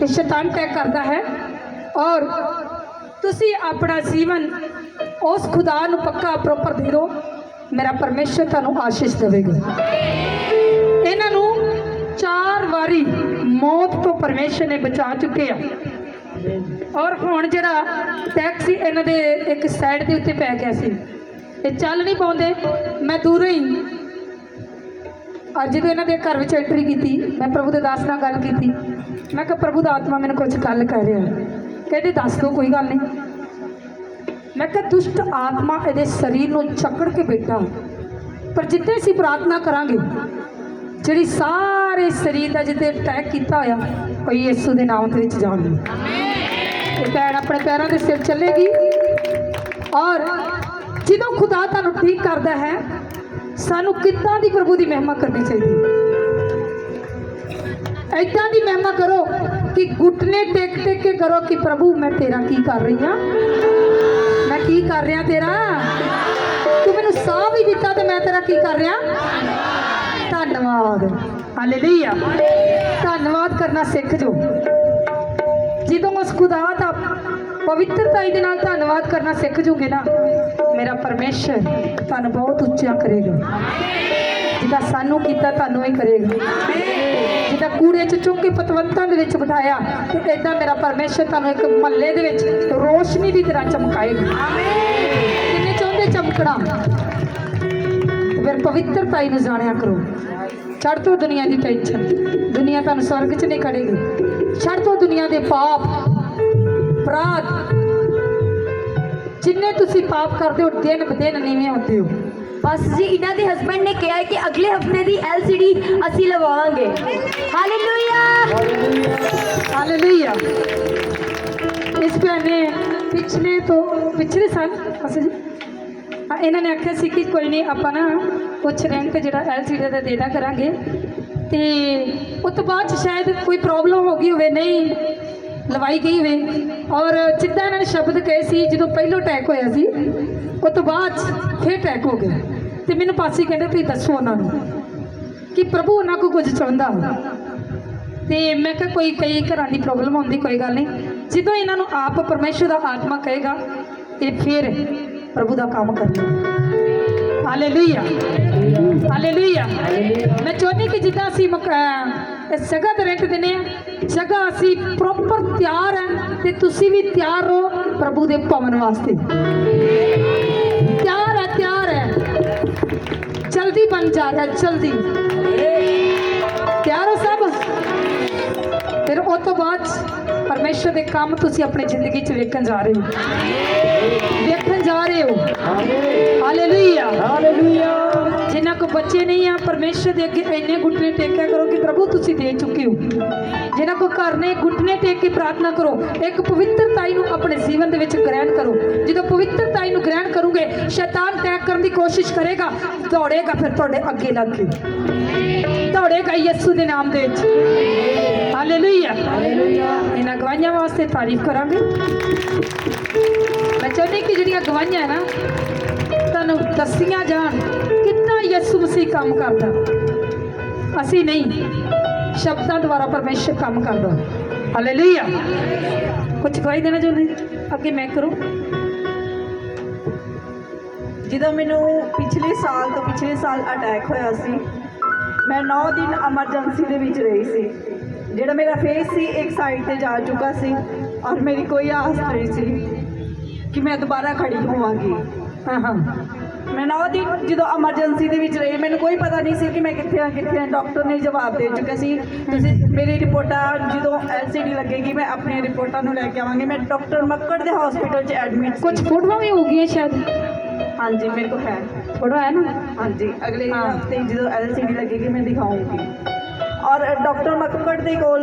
Speaker 3: ये शैतान अटैक करता है। और तुसी अपना जीवन उस खुदा नू पक्का प्रॉपर दे दो, मेरा परमेश्वर तुहानू आशीष देवेगा। इन्हां नू 4 वारी मौत तो परमेश्वर ने बचा चुके हैं। और हुण जिहड़ा टैक्सी इन्हां दे एक साइड दे उत्ते पै गया सी, ये चल नहीं पाउंदे। मैं दूरों ही अज जो इन्हां दे घर विच एंट्री की, मैं प्रभु दे दास नाल गल की। मैं कहा प्रभु दा आत्मा मैनूं कुछ गल कह रहा है। कहते दस दो, कोई गल नहीं। मैं कहा दुष्ट आत्मा ये शरीर को चकड़ के बैठा, पर जितने असीं प्रार्थना करांगे, जिहड़ी सारे शरीर का जिते अटैक किया होया वो यीशु के नाम के विच जाणगी। ते भैण अपने पैरों के सिर चलेगी। और जो खुदा तुहानूं ठीक करता है, सानू किदां दी प्रभु की महिमा करनी चाहिए। ऐदां दी महिमा करो कि घुटने टेक टेक के करो कि प्रभु मैं तेरा की कर रही हाँ, मैं की कर रहा तेरा, तू मैनू साह भी दिता तो मैं तेरा की कर रहा। धन्यवाद। हालेलुया धन्यवाद करना सीख जो। जो उस खुदा का पवित्रता दे नाल धन्यवाद करना सीख जूगे ना, मेरा परमेश्वर तुहानू बहुत उच्चा करेगा। जिदा सानू कीता तुहानू ही करेगा। ਜਿੱਦਾਂ ਕੂੜੇ 'ਚ ਚੁੱਕ ਕੇ ਪਤਵੰਤਾਂ ਦੇ ਵਿੱਚ ਬਿਠਾਇਆ ਤੇ ਇਦਾਂ ਮੇਰਾ ਪਰਮੇਸ਼ਰ ਤੁਹਾਨੂੰ ਇੱਕ ਮਹੱਲੇ ਦੇ ਵਿੱਚ ਰੋਸ਼ਨੀ ਦੀ ਤਰ੍ਹਾਂ ਚਮਕਾਏਗਾ। ਕਿੰਨੇ ਚਾਹੁੰਦੇ ਚਮਕਣਾ? ਫਿਰ ਪਵਿੱਤਰਤਾ ਨੂੰ ਜਾਣਿਆ ਕਰੋ। ਛੱਡ ਦੋ ਦੁਨੀਆ ਦੀ ਟੈਨਸ਼ਨ, ਦੁਨੀਆ ਤੁਹਾਨੂੰ ਸਵਰਗ 'ਚ ਨਹੀਂ ਖੜੇਗੀ। ਛੱਡ ਦੋ ਦੁਨੀਆ ਦੇ ਪਾਪ ਅਪਰਾਧ, ਜਿੰਨੇ ਤੁਸੀਂ ਪਾਪ ਕਰਦੇ ਹੋ ਦਿਨ ਬ ਦਿਨ ਨੀਵੇਂ ਹੁੰਦੇ ਹੋ।
Speaker 2: ਬਸ ਜੀ ਇਹਨਾਂ ਦੇ ਹਸਬੰਡ ਨੇ ਕਿਹਾ ਹੈ ਕਿ ਅਗਲੇ ਹਫਤੇ ਦੀ LCD ਅਸੀਂ ਲਵਾਵਾਂਗੇ। Hallelujah
Speaker 3: hallelujah. ਇਸ ਭੈਣ ਨੇ ਪਿਛਲੇ ਸਾਲ ਜੀ ਇਹਨਾਂ ਨੇ ਆਖਿਆ ਸੀ ਕਿ ਕੋਈ ਨਹੀਂ ਆਪਾਂ ਨਾ ਕੁਛ ਰੈਂਟ ਜਿਹੜਾ LCD ਦਾ ਦੇ ਦਿਆ ਕਰਾਂਗੇ, ਤੇ ਉਸ ਤੋਂ ਬਾਅਦ 'ਚ ਸ਼ਾਇਦ ਕੋਈ ਪ੍ਰੋਬਲਮ ਹੋ ਗਈ ਹੋਵੇ, ਨਹੀਂ ਲਵਾਈ ਗਈ ਹੋਵੇ। ਔਰ ਜਿੱਦਾਂ ਇਹਨਾਂ ਨੇ ਸ਼ਬਦ ਕਹੇ ਸੀ, ਜਦੋਂ ਪਹਿਲੋਂ ਅਟੈਕ ਹੋਇਆ ਸੀ ਉਸ ਤੋਂ ਬਾਅਦ 'ਚ ਫਿਰ ਅਟੈਕ ਹੋ ਗਿਆ। ਤੇ ਮੈਨੂੰ ਪਾਸੀ ਕਹਿੰਦੇ ਤੁਸੀਂ ਦੱਸੋ ਉਹਨਾਂ ਨੂੰ ਕਿ ਪ੍ਰਭੂ ਉਹਨਾਂ ਕੋਲ ਕੁਝ ਚਾਹੁੰਦਾ। ਤੇ ਮੈਂ ਕਿਹਾ ਕੋਈ ਕਈ ਘਰਾਂ ਦੀ ਪ੍ਰੋਬਲਮ ਹੁੰਦੀ, ਕੋਈ ਗੱਲ ਨਹੀਂ, ਜਦੋਂ ਇਹਨਾਂ ਨੂੰ ਆਪ ਪਰਮੇਸ਼ਰ ਦਾ ਆਤਮਾ ਕਹੇਗਾ ਤੇ ਫਿਰ ਪ੍ਰਭੂ ਦਾ ਕੰਮ ਕਰਨਾ। Hallelujah hallelujah. ਮੈਂ ਚਾਹੁੰਦੀ ਕਿ ਜਿੱਦਾਂ ਅਸੀਂ ਇਸ ਜਗ੍ਹਾ ਤੇ ਰੈਂਟ ਦਿੰਦੇ ਹਾਂ, ਜਗ੍ਹਾ ਅਸੀਂ ਪ੍ਰੋਪਰ ਤਿਆਰ ਹੈ ਤੇ ਤੁਸੀਂ ਵੀ ਤਿਆਰ ਰਹੋ ਪ੍ਰਭੂ ਦੇ ਭਵਨ ਵਾਸਤੇ। ਤਿਆਰ ਹੈ, ਜਲਦੀ ਬਣ ਜਾ ਰਿਹਾ, ਜਲਦੀ ਤਿਆਰ ਹੋ ਸਭ। ਫਿਰ ਉਸ ਤੋਂ ਬਾਅਦ ਪਰਮੇਸ਼ਰ ਦੇ ਕੰਮ ਤੁਸੀਂ ਆਪਣੀ ਜ਼ਿੰਦਗੀ 'ਚ ਵੇਖਣ ਜਾ ਰਹੇ ਹੋ। Hallelujah hallelujah. ਜਿਨ੍ਹਾਂ ਕੋ ਬੱਚੇ ਨਹੀਂ ਆ, ਪਰਮੇਸ਼ਰ ਦੇ ਅੱਗੇ ਇੰਨੇ ਘੁੱਟਨੇ ਟੇਕਿਆ ਕਰੋ ਕਿ ਪ੍ਰਭੂ ਤੁਸੀਂ ਦੇ ਚੁੱਕੇ ਹੋ। ਜਿਨ੍ਹਾਂ ਕੋ ਘਰ ਨੇ, ਘੁੱਟਨੇ ਟੇਕ ਕੇ ਪ੍ਰਾਰਥਨਾ ਕਰੋ। ਇੱਕ ਪਵਿੱਤਰਤਾ ਨੂੰ ਆਪਣੇ ਜੀਵਨ ਦੇ ਵਿੱਚ ਗ੍ਰਹਿਣ ਕਰੋ। ਜਦੋਂ ਪਵਿੱਤਰਤਾ ਨੂੰ ਗ੍ਰਹਿਣ ਕਰੋਗੇ, ਸ਼ੈਤਾਨ ਅਟੈਕ ਕਰਨ ਦੀ ਕੋਸ਼ਿਸ਼ ਕਰੇਗਾ, ਦੌੜੇਗਾ, ਫਿਰ ਤੁਹਾਡੇ ਅੱਗੇ ਲੱਗ ਕੇ ਦੌੜੇਗਾ ਯਿਸੂ ਦੇ ਨਾਮ ਦੇ ਵਿੱਚ। ਹਾਲੇਲੂਇਆ ਇਹਨਾਂ ਗਵਾਹੀਆਂ ਵਾਸਤੇ ਤਾਰੀਫ ਕਰਾਂਗੇ। ਮੈਂ ਚਾਹੁੰਦੀ ਕਿ ਜਿਹੜੀਆਂ ਗਵਾਹੀਆਂ ਹੈ ਨਾ, ਤੁਹਾਨੂੰ ਦੱਸੀਆਂ ਜਾਣ ਕਿੰਨਾ ਯਿਸੂ ਮਸੀਹ ਕੰਮ ਕਰਦਾ। ਅਸੀਂ ਨਹੀਂ, ਸ਼ਬਦਾਂ ਦੁਆਰਾ ਪਰਮੇਸ਼ਰ ਕੰਮ ਕਰਦਾ। ਹਾਲੇਲੂਇਆ। ਕੁਝ ਗਵਾਹੀ ਦੇਣਾ ਚਾਹੁੰਦੇ ਅੱਗੇ ਮੈਂ ਕਰੂੰ।
Speaker 6: ਜਦੋਂ ਮੈਨੂੰ ਪਿਛਲੇ ਸਾਲ ਅਟੈਕ ਹੋਇਆ ਸੀ, ਮੈਂ 9 ਦਿਨ ਐਮਰਜੈਂਸੀ ਦੇ ਵਿੱਚ ਰਹੀ ਸੀ। ਜਿਹੜਾ ਮੇਰਾ ਫੇਸ ਸੀ ਇੱਕ ਸਾਈਡ ਤੇ ਜਾ ਚੁੱਕਾ ਸੀ ਔਰ ਮੇਰੀ ਕੋਈ ਆਸ ਨਹੀਂ ਸੀ ਕਿ ਮੈਂ ਦੁਬਾਰਾ ਖੜੀ ਹੋਵਾਂਗੀ। ਮੈਂ 9 ਦਿਨ ਜਦੋਂ ਐਮਰਜੈਂਸੀ ਦੇ ਵਿੱਚ ਰਹੀ, ਮੈਨੂੰ ਕੋਈ ਪਤਾ ਨਹੀਂ ਸੀ ਕਿ ਮੈਂ ਕਿੱਥੇ ਹਾਂ। ਡਾਕਟਰ ਨੇ ਜਵਾਬ ਦੇ ਚੁੱਕਿਆ ਸੀ, ਤੁਸੀਂ ਮੇਰੀ ਰਿਪੋਰਟਾਂ ਜਦੋਂ LCD ਲੱਗੇਗੀ ਮੈਂ ਆਪਣੀਆਂ ਰਿਪੋਰਟਾਂ ਨੂੰ ਲੈ ਕੇ ਆਵਾਂਗੀ। ਮੈਂ ਡਾਕਟਰ ਮੱਕੜ ਦੇ ਹਸਪੀਟਲ 'ਚ ਐਡਮਿਟ।
Speaker 3: ਕੁਝ ਫੋਟੋਆਂ ਵੀ ਹੋ ਗਈਆਂ ਸ਼ਾਇਦ।
Speaker 6: ਹਾਂਜੀ ਮੇਰੇ ਕੋਲ ਹੈ,
Speaker 3: ਫੋਟੋ ਹੈ ਨਾ।
Speaker 6: ਹਾਂਜੀ ਅਗਲੇ ਹਫਤੇ ਜਦੋਂ LCD ਲੱਗੇਗੀ ਮੈਂ ਦਿਖਾਉਂਗੀ। ਔਰ ਡਾਕਟਰ ਮੱਕੜ ਦੇ ਕੋਲ,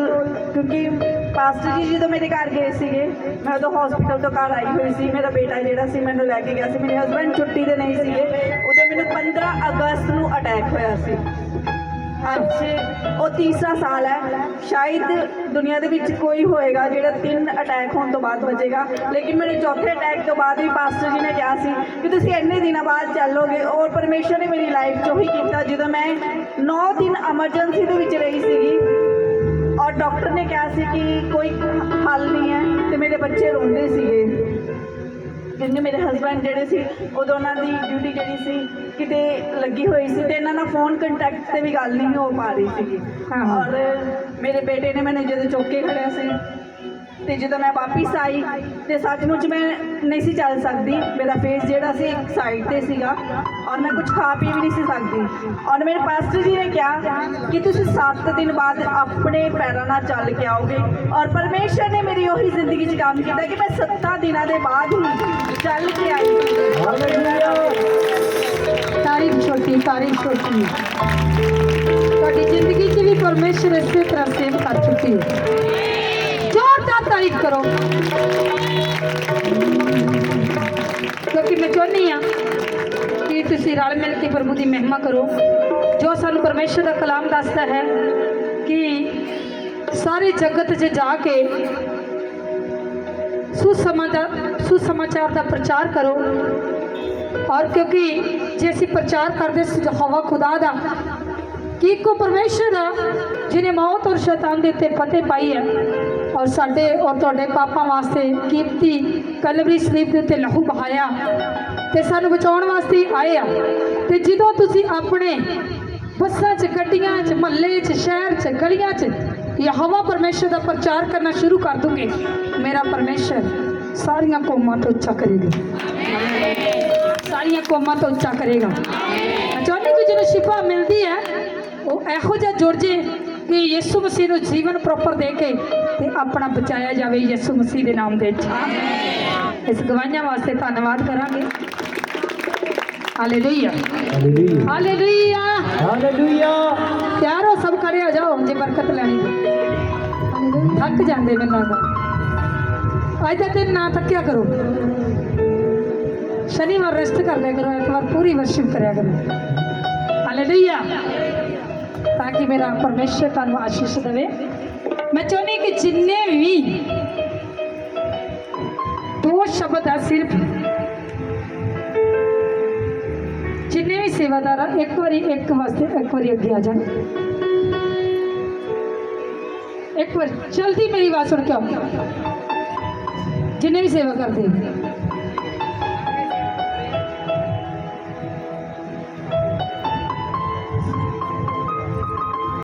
Speaker 6: ਕਿਉਂਕਿ ਪਾਸਟਰ ਜੀ ਜਦੋਂ ਮੇਰੇ ਘਰ ਗਏ ਸੀਗੇ, ਮੈਂ ਉਦੋਂ ਹਸਪੀਟਲ ਤੋਂ ਘਰ ਆਈ ਹੋਈ ਸੀ। ਮੇਰਾ ਬੇਟਾ ਜਿਹੜਾ ਸੀ ਮੈਨੂੰ ਲੈ ਕੇ ਗਿਆ ਸੀ, ਮੇਰੇ ਹਸਬੈਂਡ ਛੁੱਟੀ ਤੇ ਨਹੀਂ ਸੀਗੇ। ਉਦੋਂ ਮੈਨੂੰ 15 ਅਗਸਤ ਨੂੰ ਅਟੈਕ ਹੋਇਆ ਸੀ। ਅੱਜ ਉਹ ਤੀਸਰਾ ਸਾਲ ਹੈ। ਸ਼ਾਇਦ ਦੁਨੀਆ ਦੇ ਵਿੱਚ ਕੋਈ ਹੋਏਗਾ ਜਿਹੜਾ 3 ਅਟੈਕ ਹੋਣ ਤੋਂ ਬਾਅਦ ਬਚੇਗਾ, ਲੇਕਿਨ ਮੇਰੇ ਚੌਥੇ ਅਟੈਕ ਤੋਂ ਬਾਅਦ ਵੀ ਪਾਸਟਰ ਜੀ ਨੇ ਕਿਹਾ ਸੀ ਕਿ ਤੁਸੀਂ ਇੰਨੇ ਦਿਨਾਂ ਬਾਅਦ ਚੱਲੋਗੇ। ਔਰ ਪਰਮੇਸ਼ਰ ਨੇ ਮੇਰੀ ਲਾਈਫ 'ਚ ਉਹੀ ਕੀਤਾ। ਜਦੋਂ ਮੈਂ 9 ਦਿਨ ਐਮਰਜੈਂਸੀ ਦੇ ਵਿੱਚ ਰਹੀ ਸੀਗੀ ਔਰ ਡਾਕਟਰ ਨੇ ਕਿਹਾ ਸੀ ਕਿ ਕੋਈ ਹੱਲ ਨਹੀਂ ਹੈ, ਤੇ ਮੇਰੇ ਬੱਚੇ ਰੋਂਦੇ ਸੀਗੇ ਕਿਉਂਕਿ ਮੇਰੇ ਹਸਬੈਂਡ ਜਿਹੜੇ ਸੀ ਉਦੋਂ ਉਹਨਾਂ ਦੀ ਡਿਊਟੀ ਜਿਹੜੀ ਸੀ ਕਿਤੇ ਲੱਗੀ ਹੋਈ ਸੀ, ਤੇ ਇਹਨਾਂ ਨਾਲ ਫੋਨ ਕੰਟੈਕਟ 'ਤੇ ਵੀ ਗੱਲ ਨਹੀਂ ਹੋ ਪਾ ਰਹੀ ਸੀਗੀ। ਔਰ ਮੇਰੇ ਬੇਟੇ ਨੇ ਮੈਨੂੰ ਜਦੋਂ ਚੁੱਕ ਕੇ ਖੜਿਆ ਸੀ, ਤੇ ਜਦੋਂ ਮੈਂ ਵਾਪਿਸ ਆਈ ਤੇ ਸੱਚਮੁੱਚ ਮੈਂ ਨਹੀਂ ਸੀ ਚੱਲ ਸਕਦੀ। ਮੇਰਾ ਫੇਸ ਜਿਹੜਾ ਸੀ ਇੱਕ ਸਾਈਡ ਤੇ ਸੀਗਾ ਔਰ ਮੈਂ ਕੁਝ ਖਾ ਪੀ ਵੀ ਨਹੀਂ ਸੀ ਸਕਦੀ। ਔਰ ਮੇਰੇ ਪਾਸਟਰ ਜੀ ਨੇ ਕਿਹਾ ਕਿ ਤੁਸੀਂ 7 ਦਿਨ ਬਾਅਦ ਆਪਣੇ ਪੈਰਾਂ ਨਾਲ ਚੱਲ ਕੇ ਆਓਗੇ। ਔਰ ਪਰਮੇਸ਼ਰ ਨੇ ਮੇਰੀ ਉਹੀ ਜ਼ਿੰਦਗੀ 'ਚ ਕੰਮ ਕੀਤਾ ਕਿ ਮੈਂ 7 ਦਿਨਾਂ ਦੇ ਬਾਅਦ ਹੀ ਚੱਲ ਕੇ ਆਈ।
Speaker 3: ਤਾਰੀਫ ਛੋਟੀ ਤੁਹਾਡੀ ਜ਼ਿੰਦਗੀ 'ਚ ਵੀ ਪਰਮੇਸ਼ਰ ਇਸੇ ਤਰ੍ਹਾਂ ਸੇਵ ਕਰ ਚੁੱਕੀ ਹੈ। जोरदार तारीफ करो, क्योंकि मैं चाहती हाँ कि तुसी रल मिल के प्रभु की महिमा करो। जो सानू परमेश्वर का कलाम दसदा है कि सारे जगत 'च जाके सुसमाचार का प्रचार करो। और क्योंकि जे असीं प्रचार करते यहोवा खुदा दा कि को परमेश्वर जिन्हें मौत और शैतान दे उत्ते फतेह पाई है और साडे और तुहाडे पापां वास्ते कीमती कलवरी सलीब दे उत्ते लहू बहाया ते सानू बचाउण वास्ते आए आ। ते जदों तुसीं अपने बसां च गड्डियां च महल्ले च शहर च गलियां च यहोवा परमेश्वर का प्रचार करना शुरू कर दूंगे, मेरा परमेश्वर सारियां कौमां तो उच्चा करेगा, सारियां कौमां तो उच्चा करेगा। मैं चाहती कि जिन्हें शिफा मिलती है वो एहो जिहा जुड़ जे कि यीशु मसीह को जीवन प्रॉपर दे के ते अपना बचाया जाए यीशु मसीह के नाम दे। इस गवाहियां वास्ते धन्यवाद करांगे। Hallelujah hallelujah
Speaker 4: hallelujah.
Speaker 3: तैयार हो सब, खड़े हो जाओ जे बरकत लैनी। थक जाते मैनू लगदा अज का दिन ना थक्या करो, शनिवार रेस्ट कर लिया करो, एक बार पूरी वर्शिप कराया करो। हालेलुया, ताकि मेरा परमेश्वर तुहानू आशीष देवे। मैं चाहनी कि जिन्ने भी दो शब्द है सिर्फ, जिन्ने भी सेवादार एक बारी एक वास्ते एक बारी अगे आ जाए, एक बार जल्दी मेरी बात सुन के आओ। जिन्ने भी सेवा करते